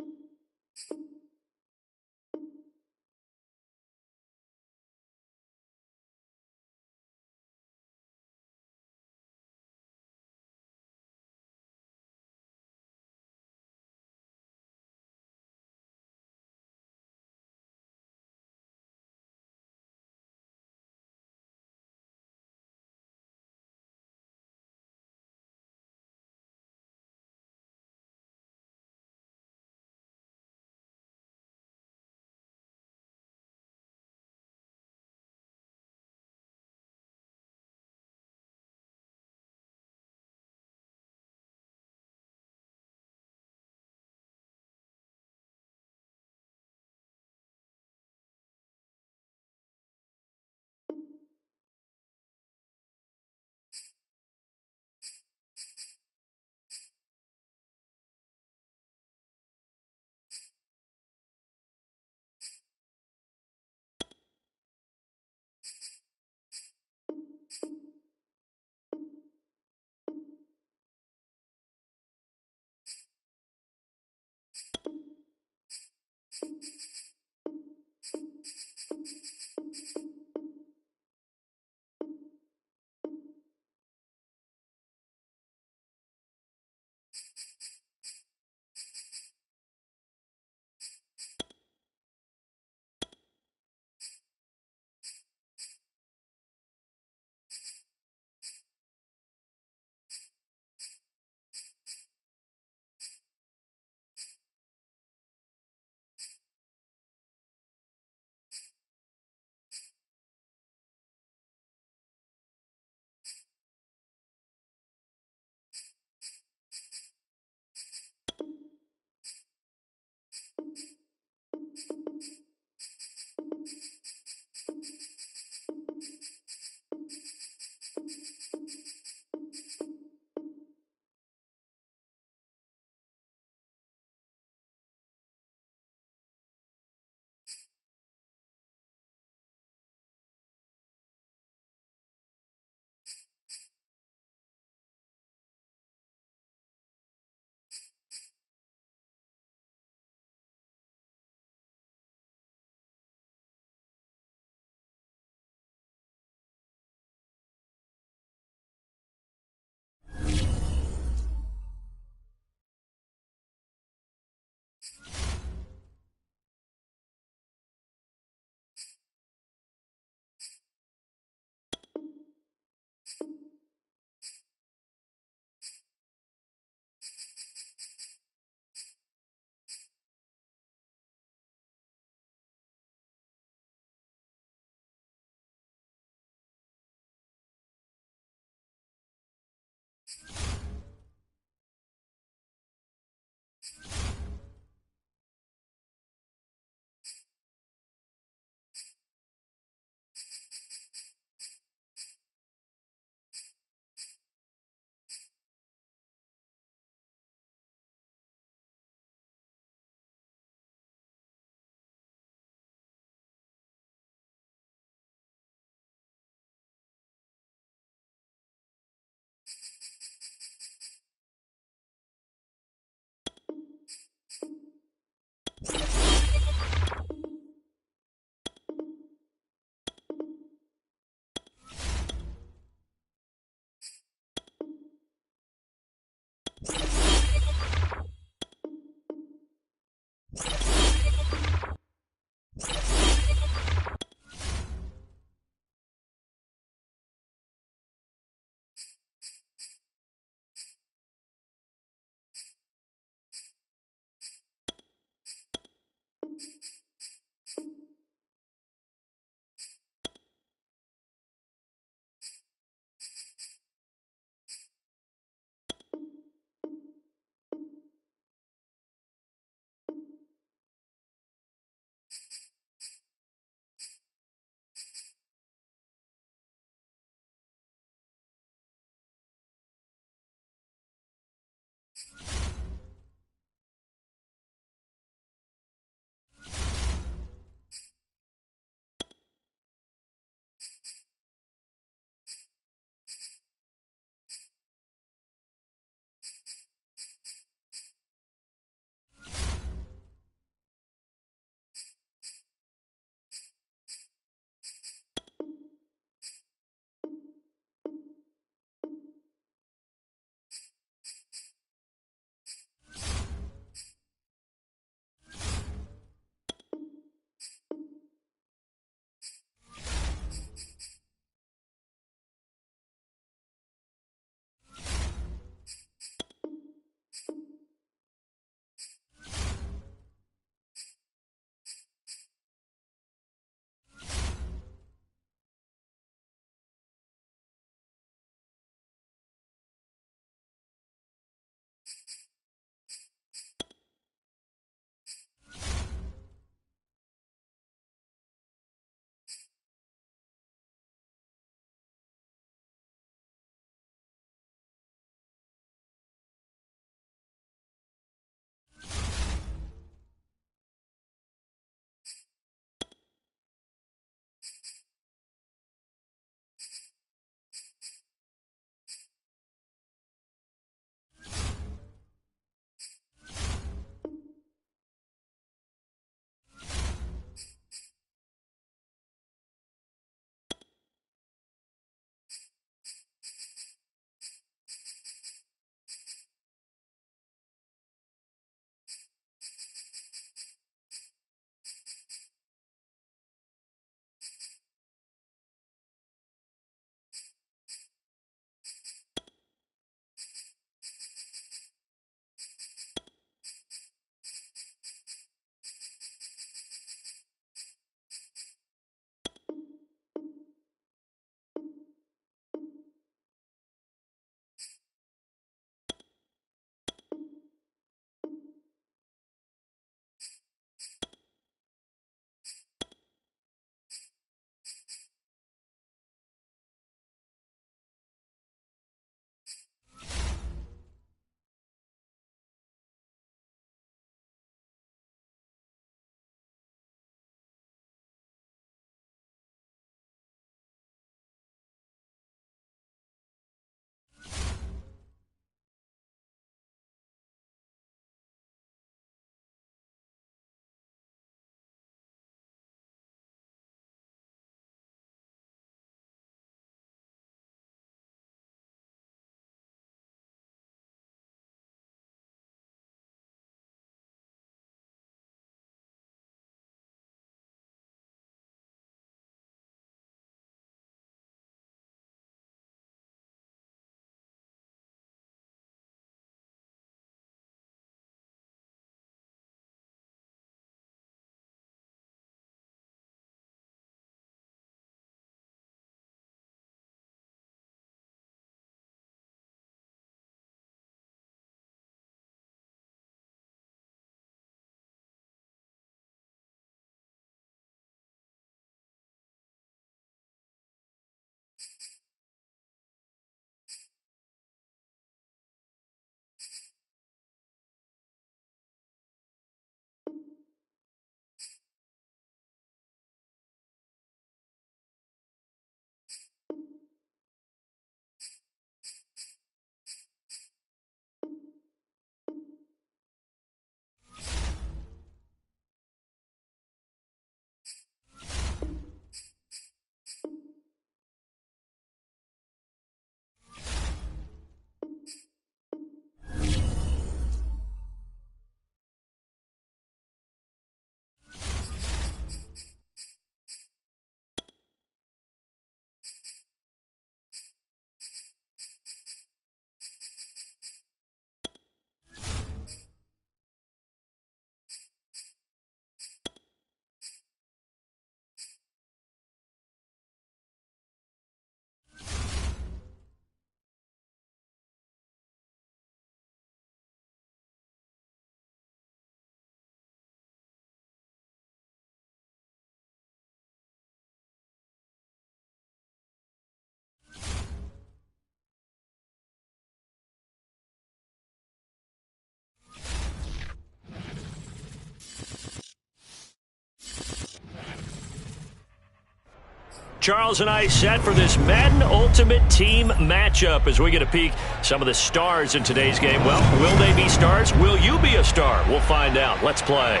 Charles and I set for this Madden Ultimate Team matchup as we get a peek some of the stars in today's game. Well, will they be stars? Will you be a star? We'll find out. Let's play.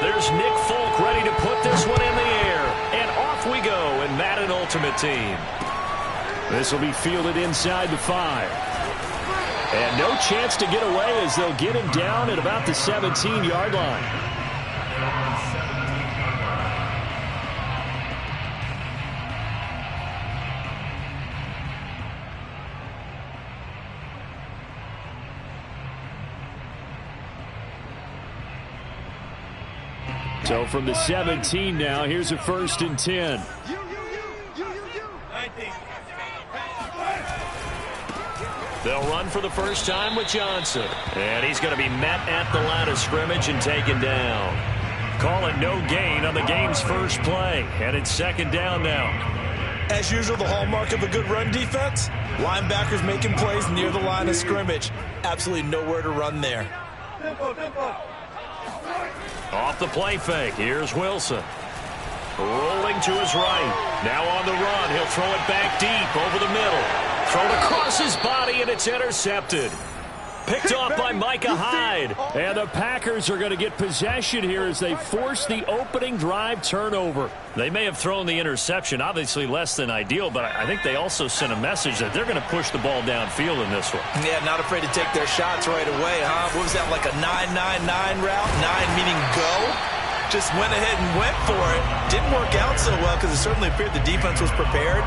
There's Nick Folk ready to put this one in the air. And off we go in Madden Ultimate Team. This will be fielded inside the 5. And no chance to get away as they'll get him down at about the 17-yard line. So from the 17 now, here's a 1st and 10. They'll run for the first time with Johnson. And he's going to be met at the line of scrimmage and taken down. Call it no gain on the game's first play. And it's 2nd down now. As usual, the hallmark of a good run defense, linebackers making plays near the line of scrimmage. Absolutely nowhere to run there. Off the play fake, here's Wilson. Rolling to his right. Now on the run, he'll throw it back deep over the middle. Thrown across his body, and it's intercepted. Picked off by Micah Hyde. And the Packers are going to get possession here as they force the opening drive turnover. They may have thrown the interception, obviously less than ideal, but I think they also sent a message that they're going to push the ball downfield in this one. Yeah, not afraid to take their shots right away, huh? What was that, like a 9-9-9 route? 9 meaning go? Just went ahead and went for it. Didn't work out so well because it certainly appeared the defense was prepared.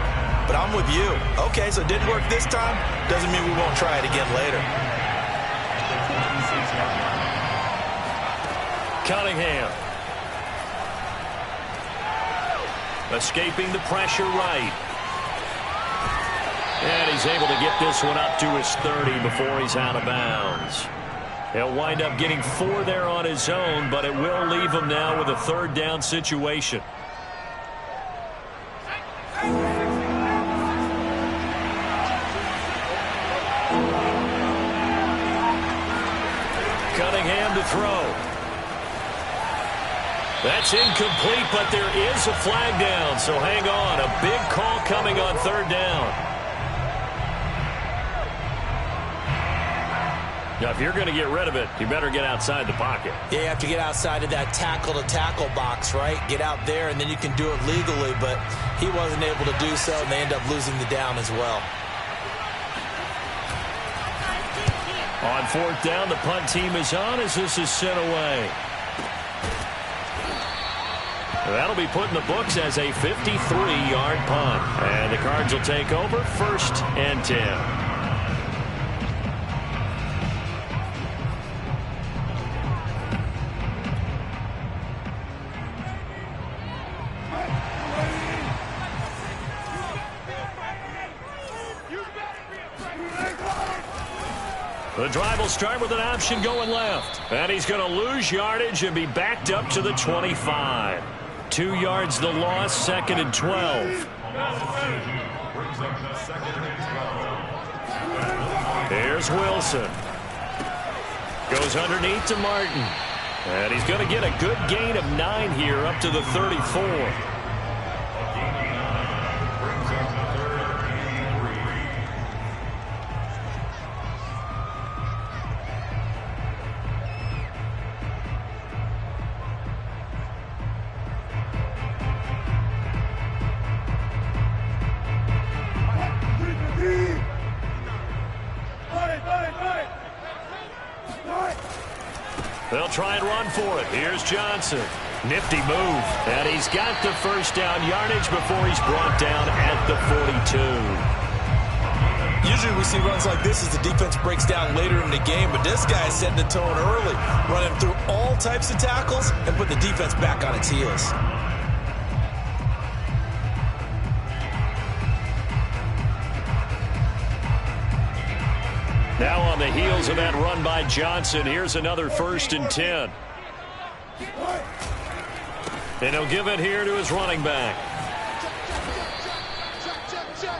But I'm with you. Okay, so it didn't work this time. Doesn't mean we won't try it again later. Cunningham. Escaping the pressure right. And he's able to get this one up to his 30 before he's out of bounds. He'll wind up getting 4 there on his own, but it will leave him now with a 3rd down situation. Cunningham to throw. That's incomplete, but there is a flag down, so hang on. A big call coming on 3rd down. Now, if you're going to get rid of it, you better get outside the pocket. Yeah, you have to get outside of that tackle-to-tackle box, right? Get out there, and then you can do it legally, but he wasn't able to do so, and they end up losing the down as well. On 4th down, the punt team is on as this is sent away. That'll be put in the books as a 53-yard punt. And the Cards will take over 1st and 10. The drive will start with an option going left. And he's going to lose yardage and be backed up to the 25. 2 yards the loss, 2nd and 12. Here's Wilson. Goes underneath to Martin. And he's going to get a good gain of 9 here up to the 34. They'll try and run for it. Here's Johnson. Nifty move. And he's got the first down yardage before he's brought down at the 42. Usually we see runs like this as the defense breaks down later in the game, but this guy is setting the tone early, running through all types of tackles and putting the defense back on its heels. Now on the heels of that run by Johnson, here's another 1st and 10. And he'll give it here to his running back.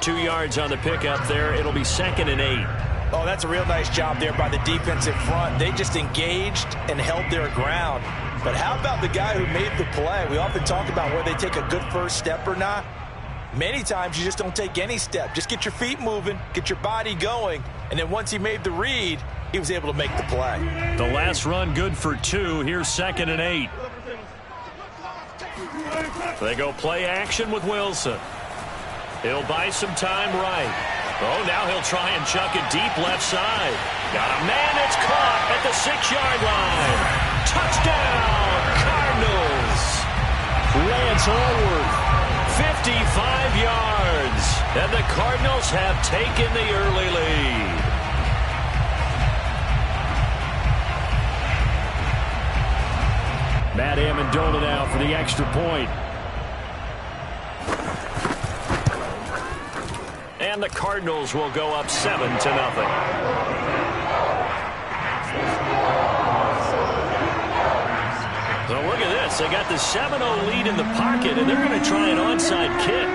2 yards on the pickup there. It'll be 2nd and 8. Oh, that's a real nice job there by the defensive front. They just engaged and held their ground. But how about the guy who made the play? We often talk about whether they take a good first step or not. Many times you just don't take any step. Just get your feet moving, get your body going, and then once he made the read, he was able to make the play. The last run good for 2. Here's 2nd and 8. They go play action with Wilson. He'll buy some time right. Oh, now he'll try and chuck it deep left side. Got a man that's caught at the 6-yard line. Touchdown, Cardinals. Lance Allworth. 55 yards, and the Cardinals have taken the early lead. Matt Amendola now for the extra point. And the Cardinals will go up 7-0. So look at this. They got the 7-0 lead in the pocket, and they're going to try an onside kick.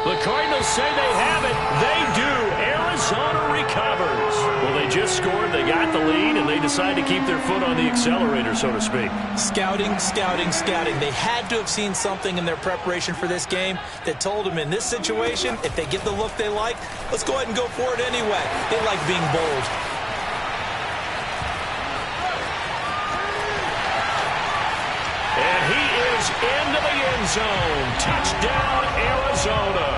The Cardinals say they have it. They do. Arizona recovers. Well, they just scored. They got the lead, and they decide to keep their foot on the accelerator, so to speak. Scouting, scouting, scouting. They had to have seen something in their preparation for this game that told them in this situation, if they get the look they like, let's go ahead and go for it anyway. They like being bold. And he is into the end zone. Touchdown, Arizona.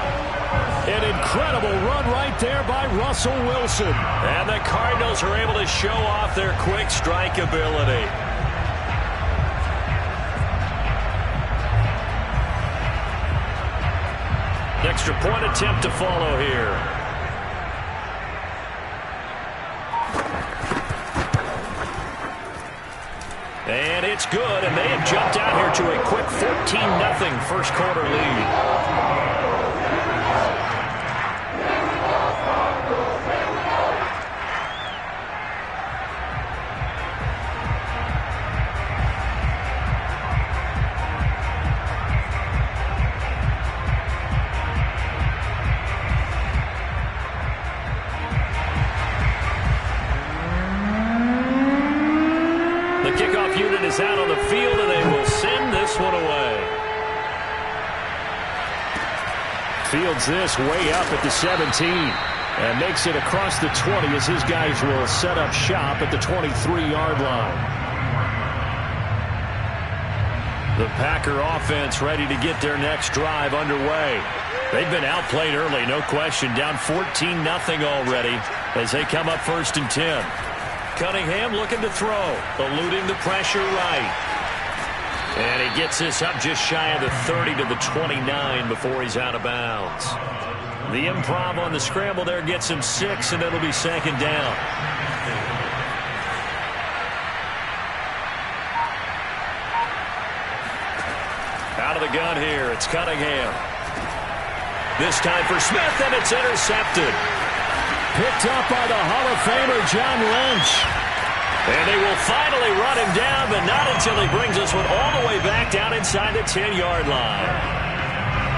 An incredible run right there by Russell Wilson. And the Cardinals are able to show off their quick strike ability. Extra point attempt to follow here. And it's good, and they have jumped out here to a quick 14-0 first quarter lead. Kickoff unit is out on the field, and they will send this one away. Fields this way up at the 17 and makes it across the 20 as his guys will set up shop at the 23-yard line. The Packer offense ready to get their next drive underway. They've been outplayed early, no question. Down 14-0 already as they come up 1st and 10. Cunningham looking to throw. Eluding the pressure right. And he gets this up just shy of the 30 to the 29 before he's out of bounds. The improv on the scramble there gets him 6, and it'll be second down. Out of the gun here, it's Cunningham. This time for Smith, and it's intercepted. Picked up by the Hall of Famer John Lynch. And they will finally run him down, but not until he brings this one all the way back down inside the 10-yard line.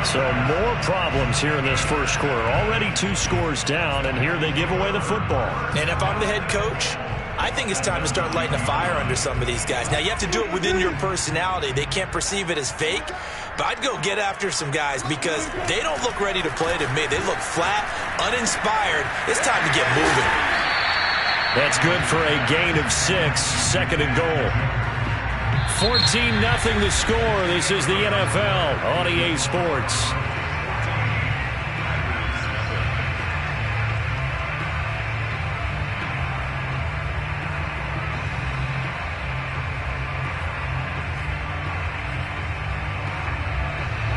So more problems here in this first quarter. Already 2 scores down, and here they give away the football. And if I'm the head coach, I think it's time to start lighting a fire under some of these guys. Now, you have to do it within your personality. They can't perceive it as fake, but I'd go get after some guys because they don't look ready to play to me. They look flat, uninspired. It's time to get moving. That's good for a gain of 6, second and goal. 14-0 the score. This is the NFL on EA Sports.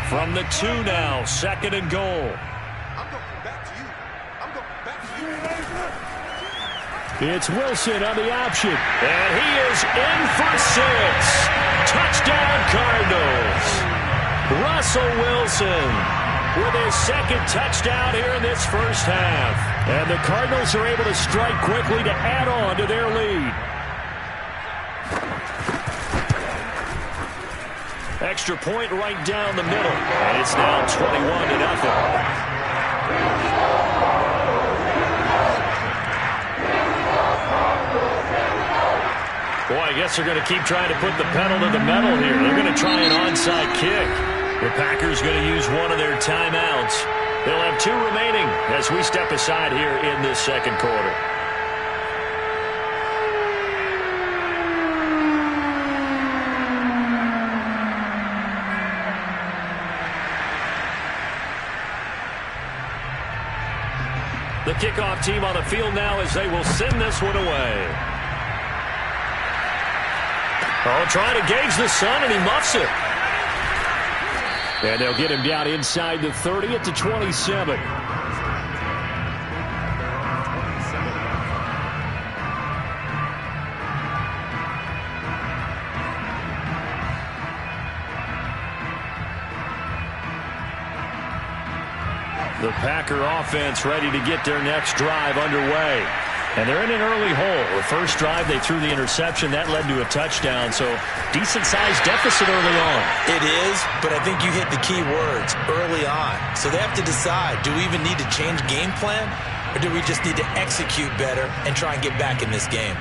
From the 2 now, second and goal. I'm going back to you. I'm going back to you. It's Wilson on the option. And he is in for 6. Touchdown Cardinals. Russell Wilson with his second touchdown here in this first half. And the Cardinals are able to strike quickly to add on to their lead. Extra point right down the middle. And it's now 21-0. Boy, I guess they're going to keep trying to put the pedal to the metal here. They're going to try an onside kick. The Packers going to use one of their timeouts. They'll have 2 remaining as we step aside here in this second quarter. The kickoff team on the field now as they will send this one away. Oh, trying to gauge the sun, and he muffs it. And they'll get him down inside the 30 at the 27. The Packer offense ready to get their next drive underway. And they're in an early hole. The first drive, they threw the interception. That led to a touchdown. So, decent-sized deficit early on. It is, but I think you hit the key words, early on. So they have to decide, do we even need to change game plan? Or do we just need to execute better and try and get back in this game?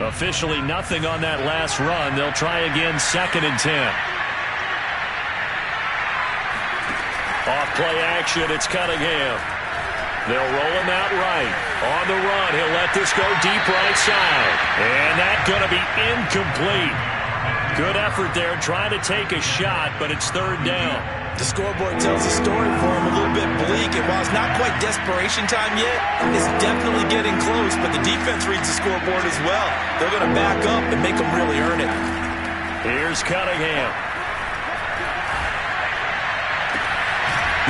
Officially nothing on that last run. They'll try again, second and 10. Off play action, it's Cunningham. They'll roll him out right. On the run, he'll let this go deep right side. And that's going to be incomplete. Good effort there, trying to take a shot, but it's third down. The scoreboard tells the story for him, a little bit bleak. And while it's not quite desperation time yet, it's definitely getting close. But the defense reads the scoreboard as well. They're going to back up and make them really earn it. Here's Cunningham.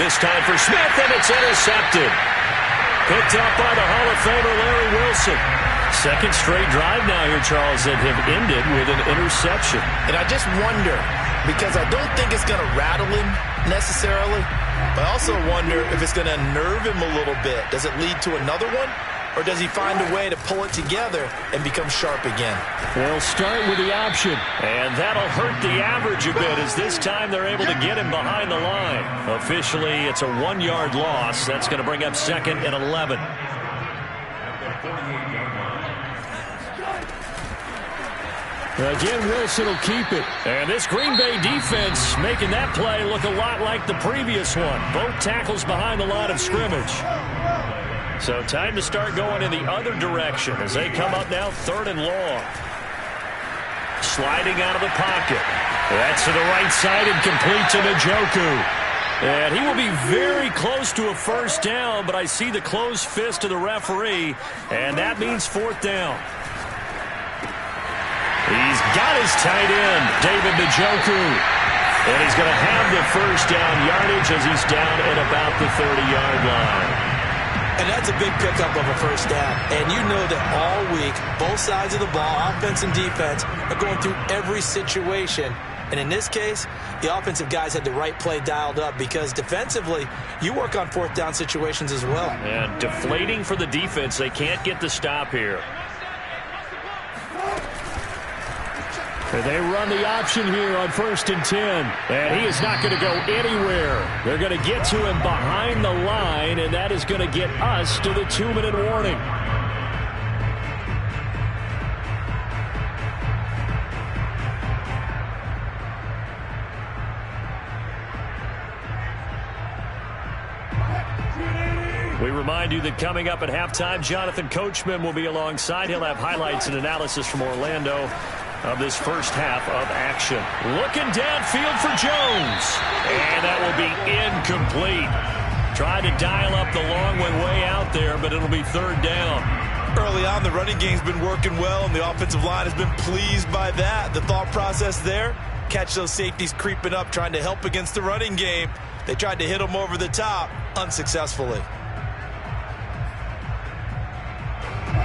This time for Smith, and it's intercepted. Picked up by the Hall of Famer Larry Wilson. Second straight drive now here, Charles, that have ended with an interception. And I just wonder, because I don't think it's going to rattle him necessarily, but I also wonder if it's going to nerve him a little bit. Does it lead to another one? Or does he find a way to pull it together and become sharp again? They'll start with the option. And that'll hurt the average a bit as this time they're able to get him behind the line. Officially, it's a 1-yard loss. That's going to bring up second and 11. Again, Wilson will keep it. And this Green Bay defense making that play look a lot like the previous one. Both tackles behind the line of scrimmage. So time to start going in the other direction as they come up now third and long. Sliding out of the pocket. That's to the right side and complete to Njoku. And he will be very close to a first down, but I see the closed fist of the referee, and that means fourth down. He's got his tight end, David Njoku. And he's going to have the first down yardage as he's down at about the 30-yard line. And that's a big pickup of a first down. And you know that all week, both sides of the ball, offense and defense, are going through every situation. And in this case, the offensive guys had the right play dialed up because defensively, you work on fourth down situations as well. And deflating for the defense. They can't get the stop here. And they run the option here on 1st and 10. And he is not going to go anywhere. They're going to get to him behind the line, and that is going to get us to the 2-minute warning. We remind you that coming up at halftime, Jonathan Coachman will be alongside. He'll have highlights and analysis from Orlando of this first half of action. Looking downfield for Jones. And that will be incomplete. Tried to dial up the long one way out there, but it'll be third down. Early on, the running game's been working well, and the offensive line has been pleased by that. The thought process there, catch those safeties creeping up, trying to help against the running game. They tried to hit them over the top, unsuccessfully.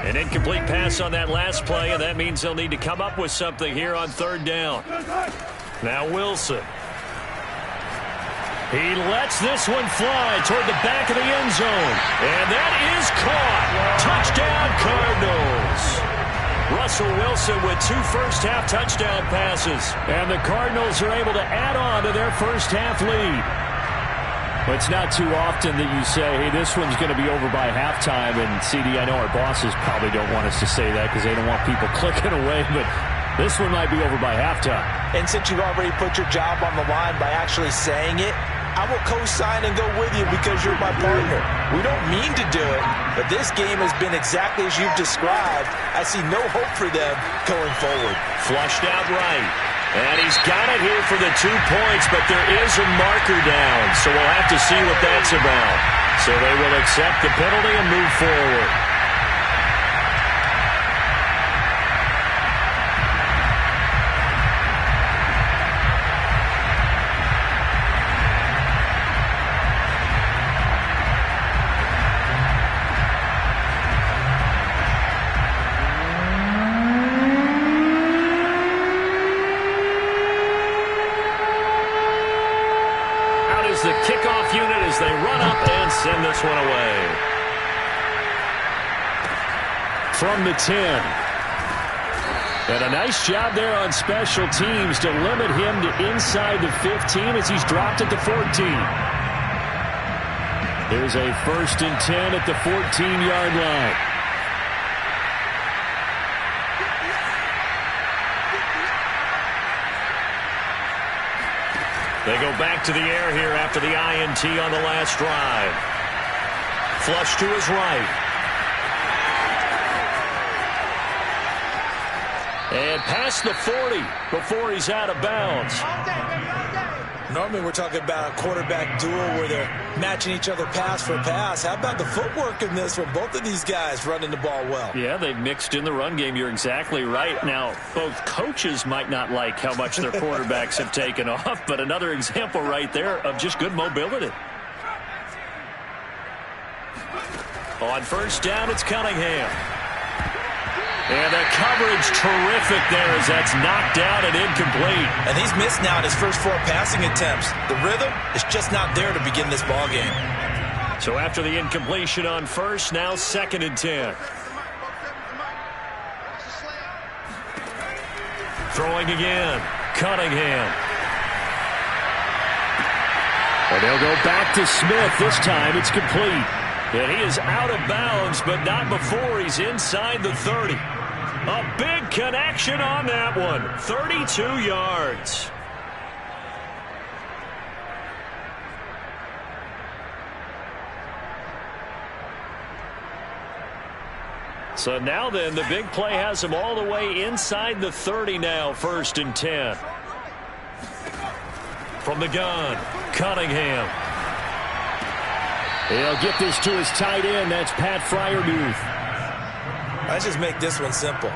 An incomplete pass on that last play, and that means they'll need to come up with something here on third down. Now Wilson. He lets this one fly toward the back of the end zone. And that is caught. Touchdown, Cardinals. Russell Wilson with 2 first-half touchdown passes. And the Cardinals are able to add on to their first-half lead. But it's not too often that you say, hey, this one's going to be over by halftime. And, CD, I know our bosses probably don't want us to say that because they don't want people clicking away. But this one might be over by halftime. And since you've already put your job on the line by actually saying it, I will co-sign and go with you because you're my partner. We don't mean to do it, but this game has been exactly as you've described. I see no hope for them going forward. Flushed out right. And he's got it here for the 2 points, but there is a marker down, so we'll have to see what that's about. So they will accept the penalty and move forward. The kickoff unit as they run up and send this one away. From the 10. And a nice job there on special teams to limit him to inside the 15 as he's dropped at the 14. There's a 1st and 10 at the 14-yard line. They go back to the air here after the INT on the last drive. Flush to his right. And past the 40 before he's out of bounds. Normally we're talking about a quarterback duel where they're matching each other pass for pass. How about the footwork in this one? Both of these guys running the ball well. Yeah, they've mixed in the run game. You're exactly right. Now, both coaches might not like how much their quarterbacks have taken off, but another example right there of just good mobility. On first down, it's Cunningham. And the coverage terrific there as that's knocked down and incomplete. And he's missed now in his first 4 passing attempts. The rhythm is just not there to begin this ball game. So after the incompletion on first, now 2nd and 10. Throwing again, Cunningham. And they'll go back to Smith. This time it's complete. And he is out of bounds, but not before he's inside the 30. A big connection on that one. 32 yards. So now then, the big play has him all the way inside the 30 now, 1st and 10. From the gun, Cunningham. He'll get this to his tight end. That's Pat Fryermuth. Let's just make this one simple.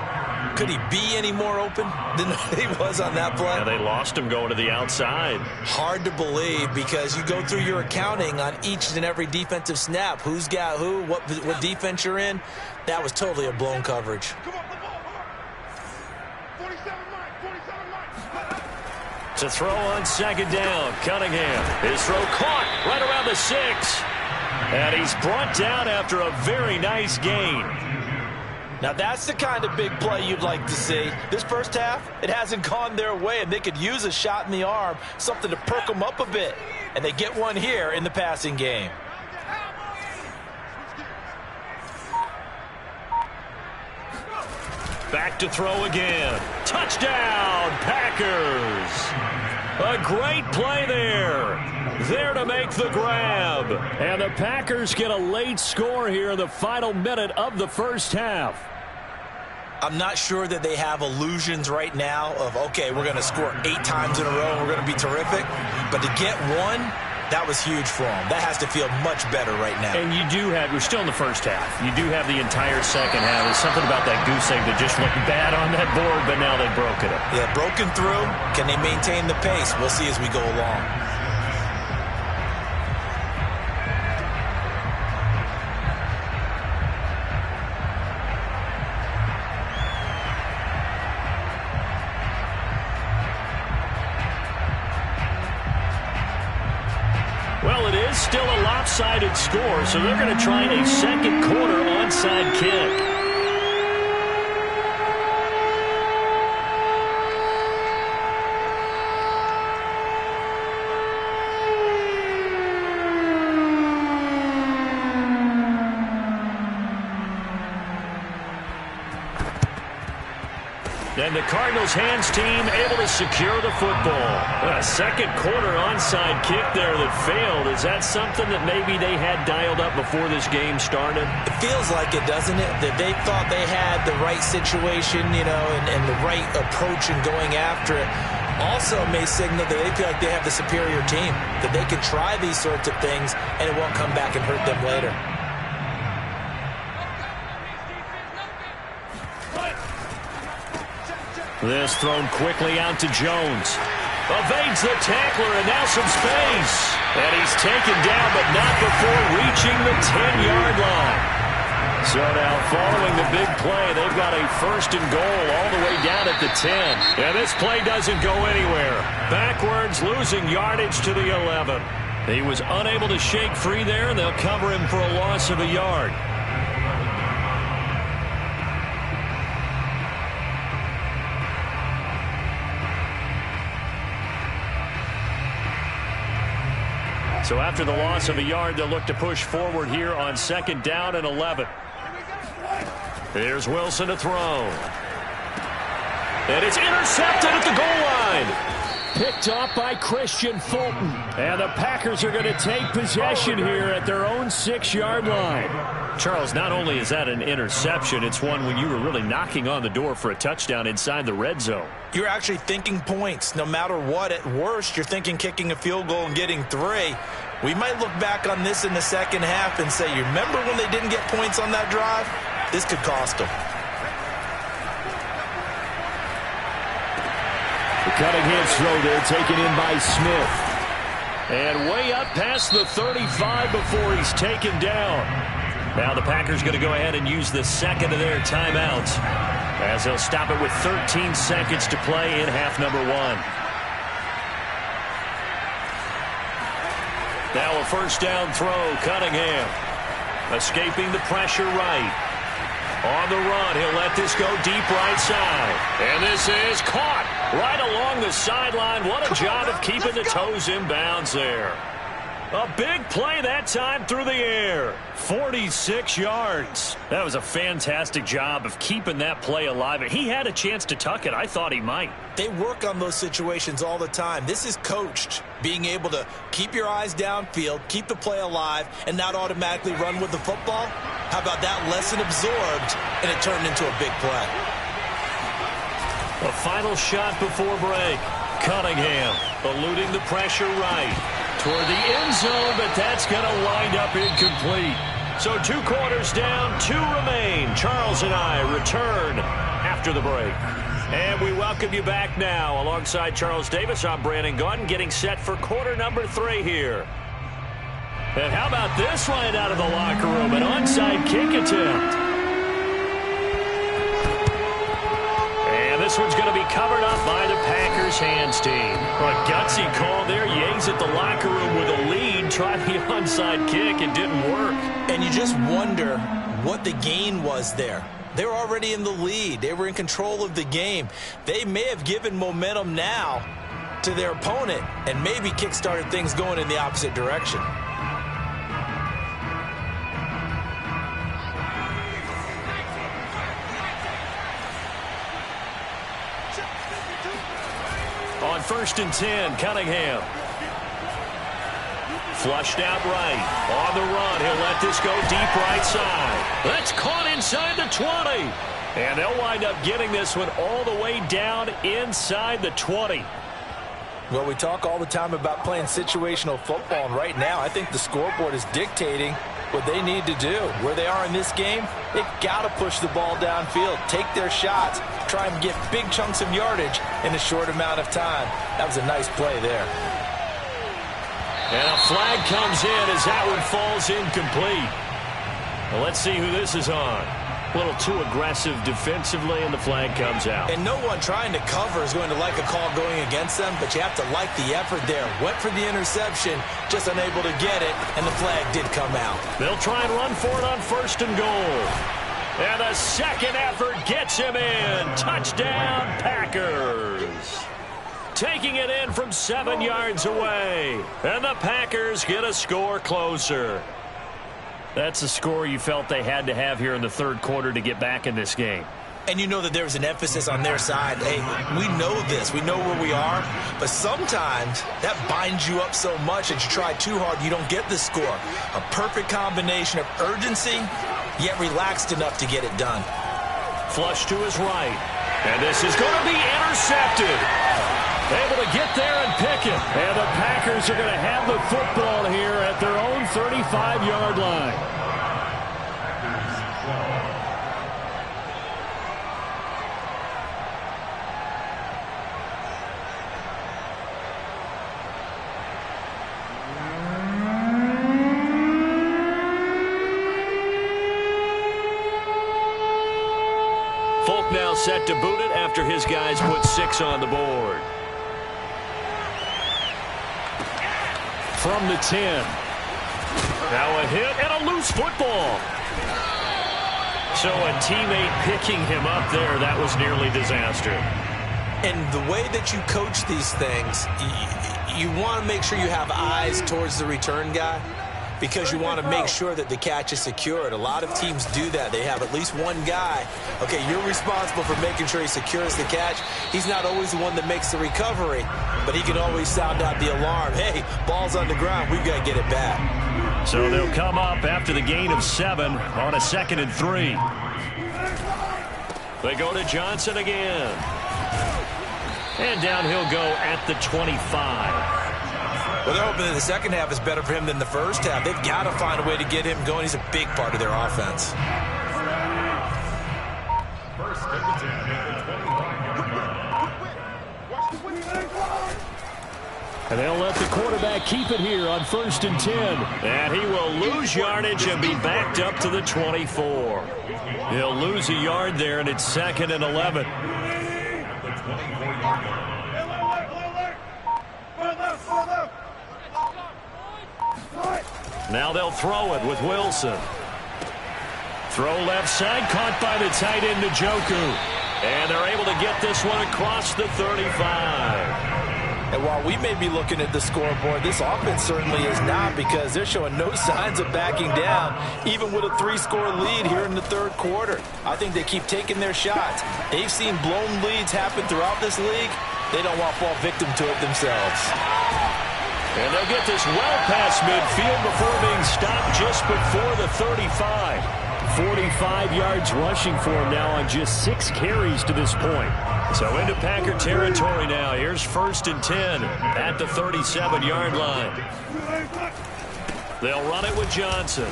Could he be any more open than he was on that play? Yeah, they lost him going to the outside. Hard to believe because you go through your accounting on each and every defensive snap. Who's got who, what defense you're in. That was totally a blown coverage. To throw on second down, Cunningham. His throw caught right around the 6. And he's brought down after a very nice gain. Now that's the kind of big play you'd like to see. This first half, it hasn't gone their way, and they could use a shot in the arm, something to perk them up a bit. And they get one here in the passing game. Back to throw again. Touchdown, Packers. A great play there. There to make the grab. And the Packers get a late score here in the final minute of the first half. I'm not sure that they have illusions right now of, okay, we're going to score 8 times in a row and we're going to be terrific. But to get one, that was huge for them. That has to feel much better right now. And you do have, we're still in the first half. You do have the entire second half. There's something about that goose egg that just looked bad on that board, but now they've broken it. Yeah, broken through. Can they maintain the pace? We'll see as we go along. Well, it is still a lopsided score, so they're going to try a second quarter onside kick. And the Cardinals' hands team able to secure the football. A second quarter onside kick there that failed. Is that something that maybe they had dialed up before this game started? It feels like it, doesn't it? That they thought they had the right situation, you know, and the right approach in going after it. Also may signal that they feel like they have the superior team, that they can try these sorts of things and it won't come back and hurt them later. This thrown quickly out to Jones. Evades the tackler and now some space. And he's taken down, but not before reaching the 10-yard line. So now following the big play, they've got a first and goal all the way down at the 10. And this play doesn't go anywhere. Backwards, losing yardage to the 11. He was unable to shake free there, and they'll cover him for a loss of a yard. So after the loss of a yard, they'll look to push forward here on second down and 11. Here's Wilson to throw. And it's intercepted at the goal line. Picked off by Christian Fulton. And the Packers are going to take possession here at their own 6-yard line. Charles, not only is that an interception, it's one when you were really knocking on the door for a touchdown inside the red zone. You're actually thinking points. No matter what, at worst, you're thinking kicking a field goal and getting 3. We might look back on this in the second half and say, you remember when they didn't get points on that drive? This could cost them. The Cunningham's throw there taken in by Smith. And way up past the 35 before he's taken down. Now the Packers going to go ahead and use the second of their timeouts as they'll stop it with 13 seconds to play in half number 1. Now a first down throw, Cunningham. Escaping the pressure right. On the run, he'll let this go deep right side. And this is caught right along the sideline. What a job of keeping the toes in bounds there. A big play that time through the air. 46 yards. That was a fantastic job of keeping that play alive. He had a chance to tuck it. I thought he might. They work on those situations all the time. This is coached. Being able to keep your eyes downfield, keep the play alive, and not automatically run with the football. How about that lesson absorbed, and it turned into a big play. A final shot before break. Cunningham eluding the pressure right. toward the end zone, but that's going to wind up incomplete. So 2 quarters down, 2 remain. Charles and I return after the break. And we welcome you back now. Alongside Charles Davis, I'm Brandon Gaudin, getting set for quarter number 3 here. And how about this right out of the locker room? An onside kick attempt. And this one's going to be covered up by the Packers hands team. A gutsy call there. Yanks at the locker room with a lead. Tried the onside kick. It didn't work. And you just wonder what the gain was there. They were already in the lead. They were in control of the game. They may have given momentum now to their opponent and maybe kick-started things going in the opposite direction. On 1st and 10, Cunningham. Flushed out right. On the run, he'll let this go deep right side. That's caught inside the 20. And they'll wind up getting this one all the way down inside the 20. Well, we talk all the time about playing situational football, and right now I think the scoreboard is dictating what they need to do. Where they are in this game, they've got to push the ball downfield, take their shots, try and get big chunks of yardage in a short amount of time. That was a nice play there. And a flag comes in as that one falls incomplete. Well, let's see who this is on. A little too aggressive defensively, and the flag comes out. And no one trying to cover is going to like a call going against them, but you have to like the effort there. Went for the interception, just unable to get it, and the flag did come out. They'll try and run for it on 1st and goal. And the second effort gets him in. Touchdown, Packers. Taking it in from 7 yards away. And the Packers get a score closer. That's a score you felt they had to have here in the 3rd quarter to get back in this game. And you know that there's an emphasis on their side. Hey, we know this. We know where we are. But sometimes that binds you up so much that you try too hard, you don't get the score. A perfect combination of urgency, yet relaxed enough to get it done. Flush to his right. And this is going to be intercepted. Able to get there and pick it. And the Packers are going to have the football here at their own 35-yard line. Folk now set to boot it after his guys put 6 on the board. From the 10. Now a hit and a loose football. So a teammate picking him up there, that was nearly disaster. And the way that you coach these things, you want to make sure you have eyes towards the return guy because you want to make sure that the catch is secured. A lot of teams do that. They have at least one guy. Okay, you're responsible for making sure he secures the catch. He's not always the one that makes the recovery, but he can always sound out the alarm. Hey, ball's on the ground. We've got to get it back. So they'll come up after the gain of 7 on a 2nd and 3. They go to Johnson again. And down he'll go at the 25. Well, they're hoping that the second half is better for him than the first half. They've got to find a way to get him going. He's a big part of their offense. First and 10 at the 25-yard line. And they'll let the quarterback keep it here on 1st and 10. And he will lose yardage and be backed up to the 24. He'll lose a yard there, and it's 2nd and 11. At the 24-yard line. Now they'll throw it with Wilson. Throw left side, caught by the tight end Njoku. And they're able to get this one across the 35. And while we may be looking at the scoreboard, this offense certainly is not, because they're showing no signs of backing down, even with a 3-score lead here in the 3rd quarter. I think they keep taking their shots. They've seen blown leads happen throughout this league. They don't want to fall victim to it themselves. And they'll get this well past midfield before being stopped just before the 35. 45 yards rushing for him now on just 6 carries to this point. So into Packer territory now. Here's 1st and 10 at the 37-yard line. They'll run it with Johnson.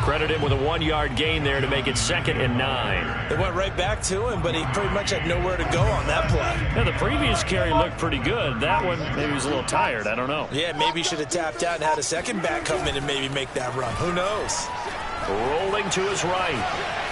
Credit him with a 1-yard gain there to make it 2nd and 9. They went right back to him, but he pretty much had nowhere to go on that play. Yeah, the previous carry looked pretty good. That one, maybe he was a little tired. I don't know. Yeah, maybe he should have tapped out and had a second back come in and maybe make that run. Who knows? Rolling to his right.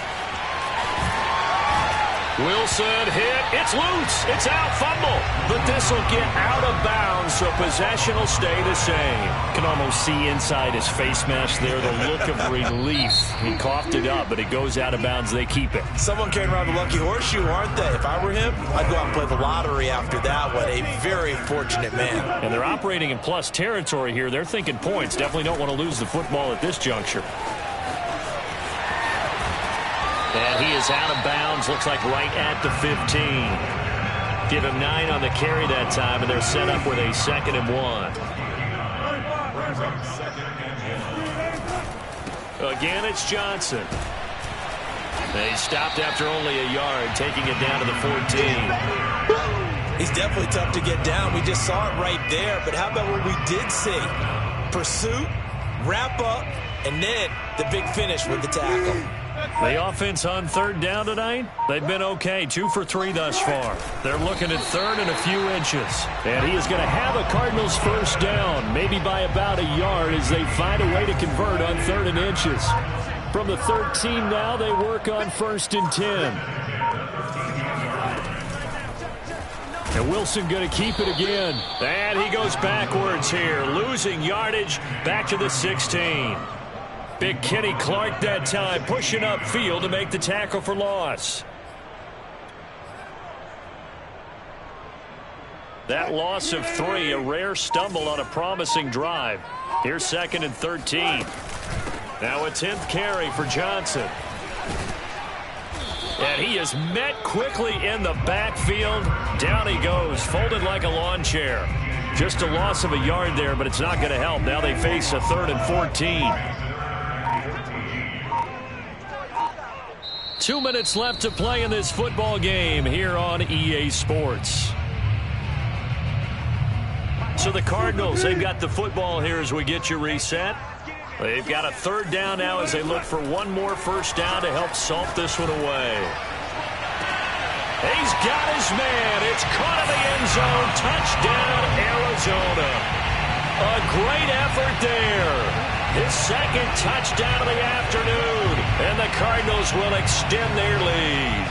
Wilson hit. It's loose. It's out. Fumble. But this will get out of bounds, so possession will stay the same. Can almost see inside his face mask there the look of relief. He coughed it up, but it goes out of bounds. They keep it. Someone carrying around the lucky horseshoe, aren't they? If I were him, I'd go out and play the lottery after that one. A very fortunate man. And they're operating in plus territory here. They're thinking points. Definitely don't want to lose the football at this juncture. And he is out of bounds, looks like right at the 15. Give him 9 on the carry that time, and they're set up with a 2nd and 1. Again, it's Johnson. They stopped after only a yard, taking it down to the 14. He's definitely tough to get down. We just saw it right there, but how about what we did see? Pursuit, wrap up, and then the big finish with the tackle. The offense on 3rd down tonight, they've been okay. 2 for 3 thus far. They're looking at 3rd and a few inches. And he is going to have a Cardinals 1st down, maybe by about a yard as they find a way to convert on 3rd and inches. From the 13 now, they work on 1st and 10. And Wilson going to keep it again. And he goes backwards here, losing yardage back to the 16. Big Kenny Clark that time, pushing upfield to make the tackle for loss. That loss of 3, a rare stumble on a promising drive. Here's 2nd and 13. Now a 10th carry for Johnson. And he is met quickly in the backfield. Down he goes, folded like a lawn chair. Just a loss of a yard there, but it's not going to help. Now they face a 3rd and 14. 2 minutes left to play in this football game here on EA Sports. So the Cardinals, they've got the football here as we get you reset. They've got a 3rd down now as they look for one more 1st down to help salt this one away. He's got his man. It's caught in the end zone. Touchdown, Arizona. A great effort there. His 2nd touchdown of the afternoon. And the Cardinals will extend their lead.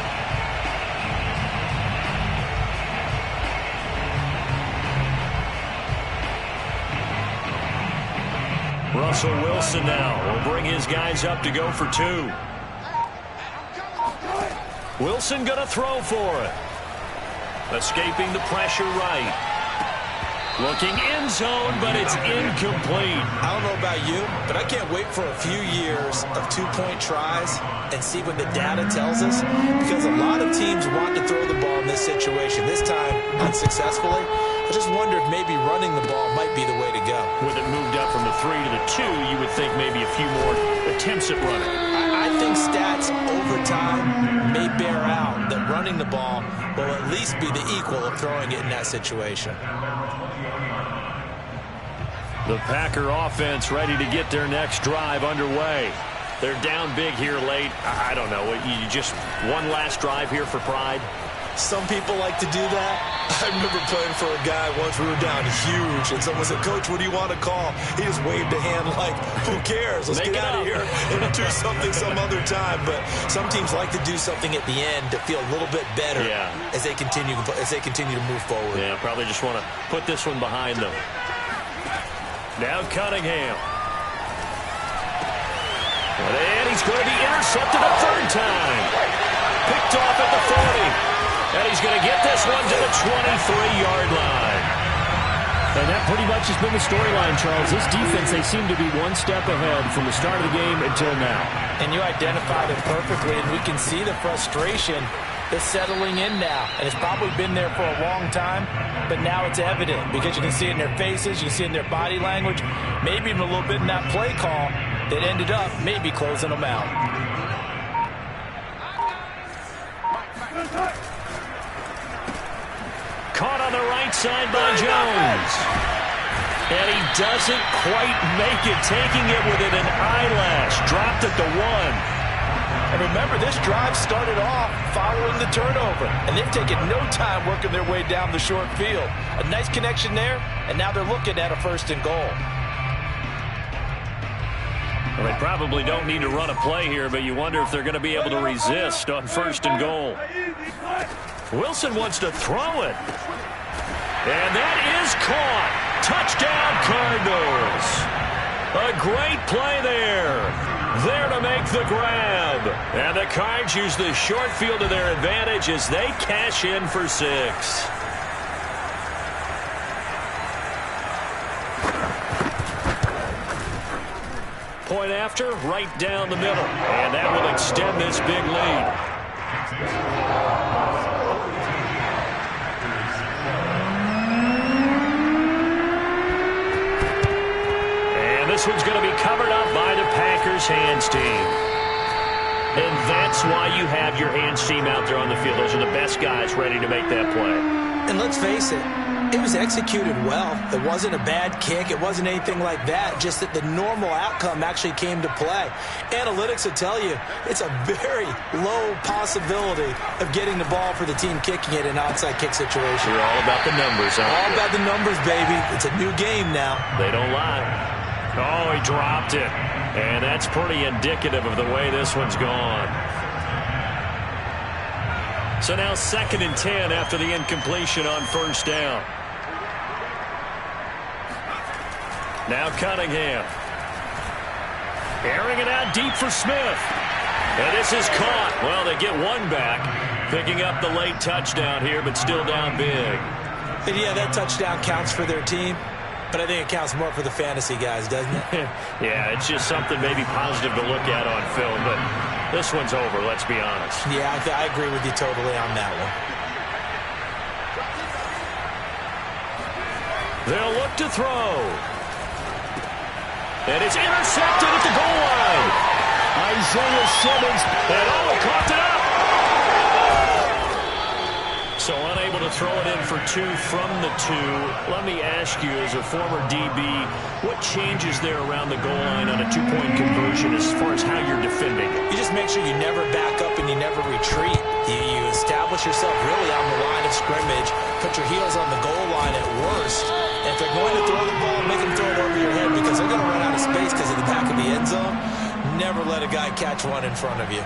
Russell Wilson now will bring his guys up to go for 2. Wilson going to throw for it. Escaping the pressure right. Looking end zone, but it's incomplete. I don't know about you, but I can't wait for a few years of 2-point tries and see what the data tells us, because a lot of teams want to throw the ball in this situation. This time, unsuccessfully. I just wonder if maybe running the ball might be the way to go. With it moved up from the 3 to the 2, you would think maybe a few more attempts at running. I think stats over time may bear out that running the ball will at least be the equal of throwing it in that situation. The Packer offense ready to get their next drive underway. They're down big here late. I don't know. You just one last drive here for pride? Some people like to do that. I remember playing for a guy once. We were down huge, and someone said, "Coach, what do you want to call?" He just waved a hand like, "Who cares? Let's get out of here and do something some other time." But some teams like to do something at the end to feel a little bit better as they continue to move forward. Yeah, probably just want to put this one behind them. Now Cunningham. And he's going to be intercepted a 3rd time. Picked off at the 40. And he's going to get this one to the 23-yard line. And that pretty much has been the storyline, Charles. This defense, they seem to be one step ahead from the start of the game until now. And you identified it perfectly, and we can see the frustration that's settling in now. And it's probably been there for a long time, but now it's evident because you can see it in their faces, you can see it in their body language, maybe even a little bit in that play call that ended up maybe closing them out. Caught on the right side by Jones. And he doesn't quite make it, taking it within an eyelash. Dropped at the 1. And remember, this drive started off following the turnover, and they've taken no time working their way down the short field. A nice connection there, and now they're looking at a 1st and goal. Well, they probably don't need to run a play here, but you wonder if they're going to be able to resist on 1st and goal. Wilson wants to throw it. And that is caught. Touchdown, Cardinals. A great play there. There to make the grab. And the Cards use the short field to their advantage as they cash in for 6. Point after, right down the middle. And that will extend this big lead. This one's going to be covered up by the Packers hands team. And that's why you have your hands team out there on the field. Those are the best guys ready to make that play. And let's face it, it was executed well. It wasn't a bad kick. It wasn't anything like that. Just that the normal outcome actually came to play. Analytics will tell you it's a very low possibility of getting the ball for the team kicking it in an onside kick situation. You're all about the numbers, aren't you? All about the numbers, baby. It's a new game now. They don't lie. Oh, he dropped it. And that's pretty indicative of the way this one's gone. So now 2nd and 10 after the incompletion on 1st down. Now Cunningham. Airing it out deep for Smith. And this is caught. Well, they get one back. Picking up the late touchdown here, but still down big. And yeah, that touchdown counts for their team. But I think it counts more for the fantasy guys, doesn't it? Yeah, it's just something maybe positive to look at on film, but this one's over, let's be honest. Yeah, I agree with you totally on that one. They'll look to throw. And it's intercepted at the goal line. Isaiah Simmons, and caught it up. So unable to throw it in for 2 from the 2. Let me ask you, as a former DB, what changes there around the goal line on a 2-point conversion as far as how you're defending? You just make sure you never back up and you never retreat. You establish yourself really on the line of scrimmage, put your heels on the goal line at worst. And if they're going to throw the ball, make them throw it over your head because they're going to run out of space because of the back of the end zone. Never let a guy catch one in front of you.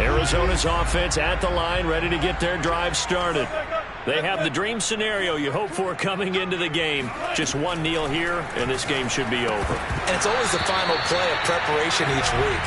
Arizona's offense at the line, ready to get their drive started. They have the dream scenario you hope for coming into the game. Just one kneel here, and this game should be over. And it's always the final play of preparation each week.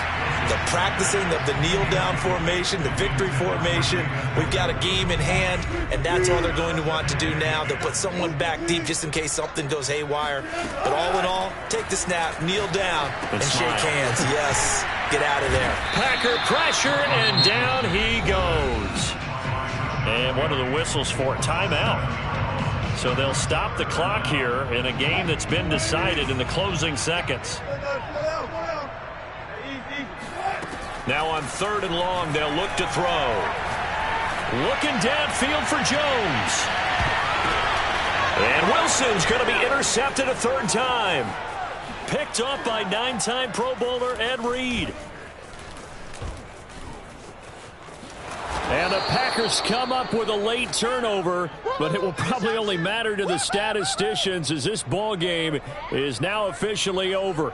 The practicing of the kneel-down formation, the victory formation. We've got a game in hand, and that's all they're going to want to do now. They'll put someone back deep just in case something goes haywire. But all in all, take the snap, kneel down, and shake hands. Yes, get out of there. Packer pressure, and down he goes. And one of the whistles for timeout. So they'll stop the clock here in a game that's been decided in the closing seconds. Now on 3rd and long, they'll look to throw. Looking downfield for Jones. And Wilson's going to be intercepted a 3rd time. Picked up by 9-time Pro Bowler Ed Reed. And the Packers come up with a late turnover, but it will probably only matter to the statisticians as this ball game is now officially over.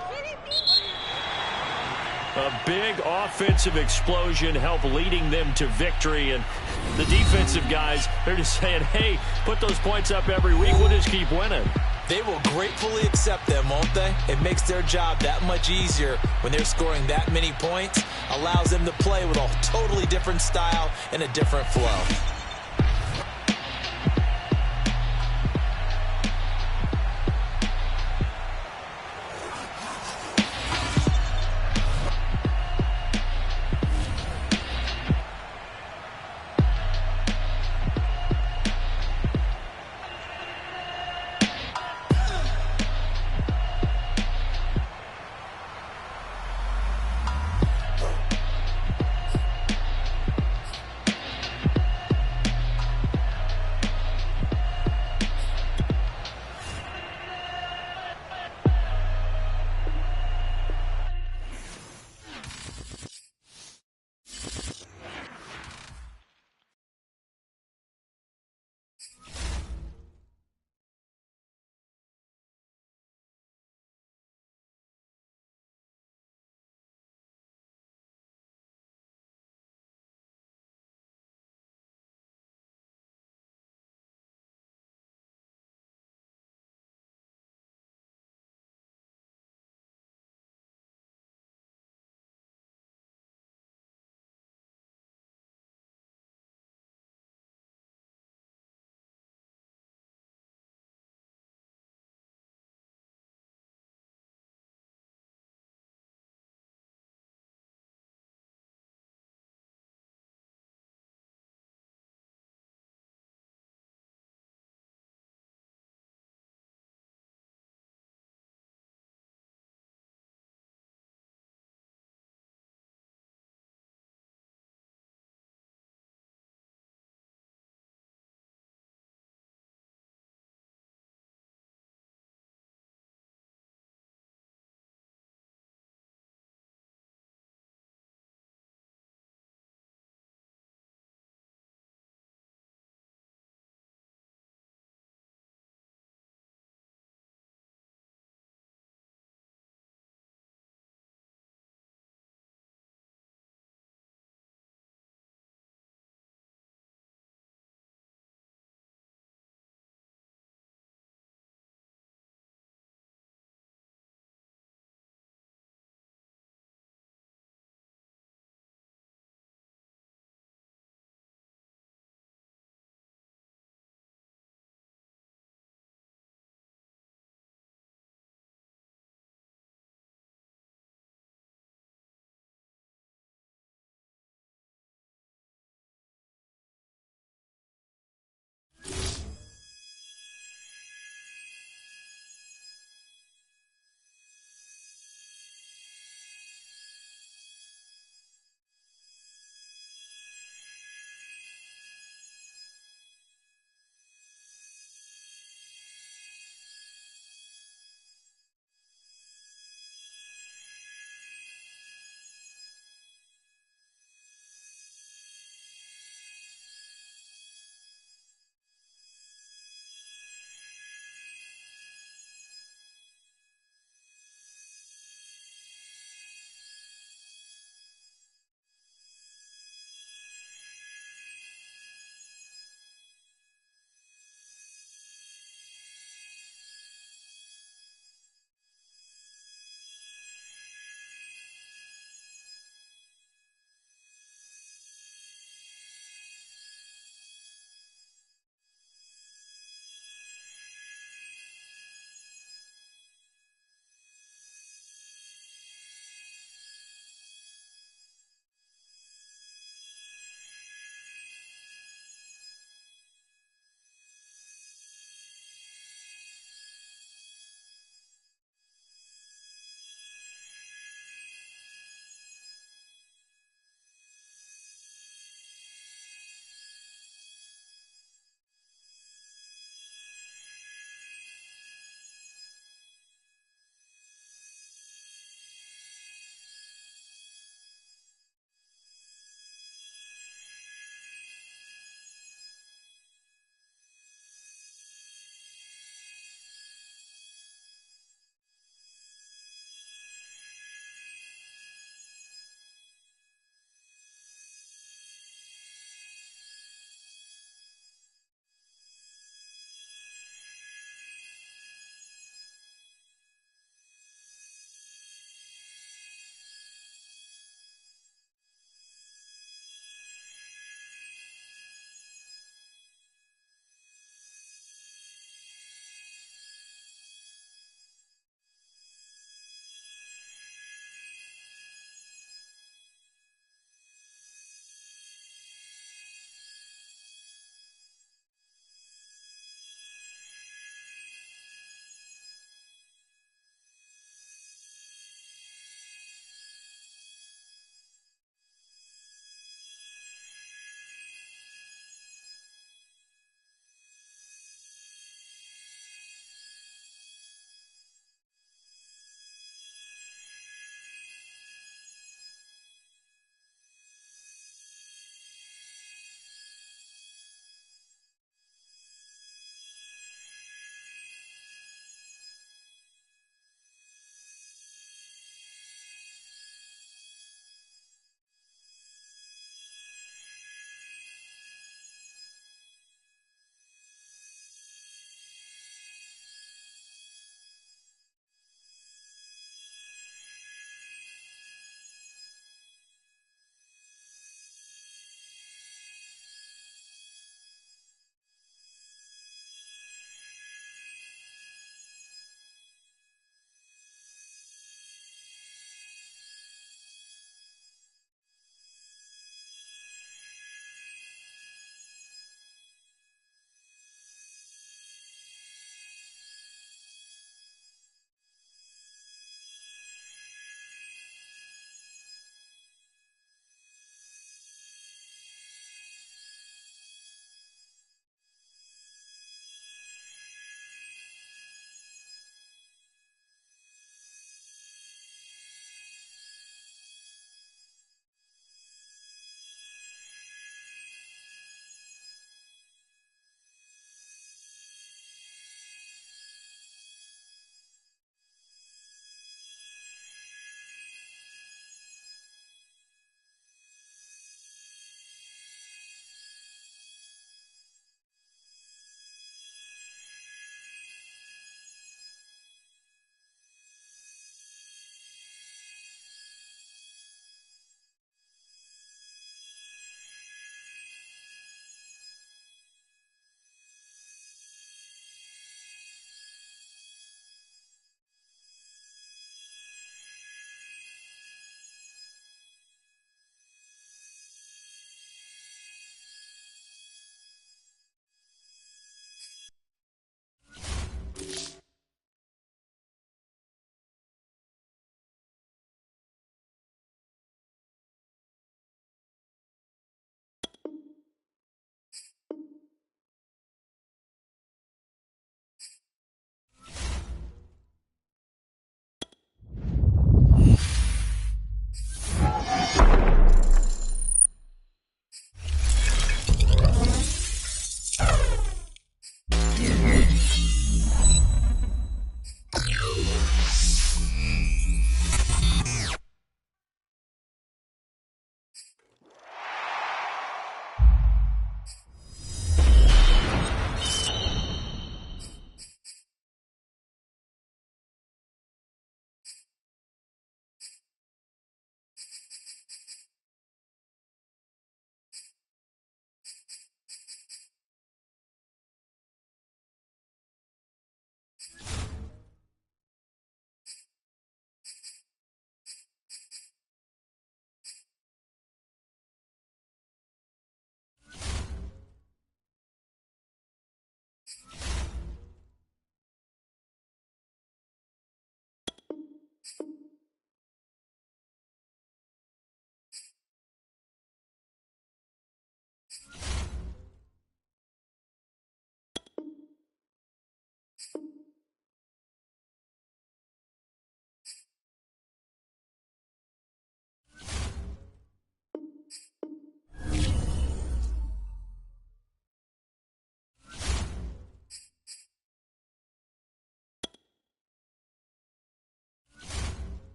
A big offensive explosion helped leading them to victory, and the defensive guys, they're just saying, hey, put those points up every week, we'll just keep winning. They will gratefully accept them, won't they? It makes their job that much easier when they're scoring that many points, allows them to play with a totally different style and a different flow.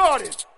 started.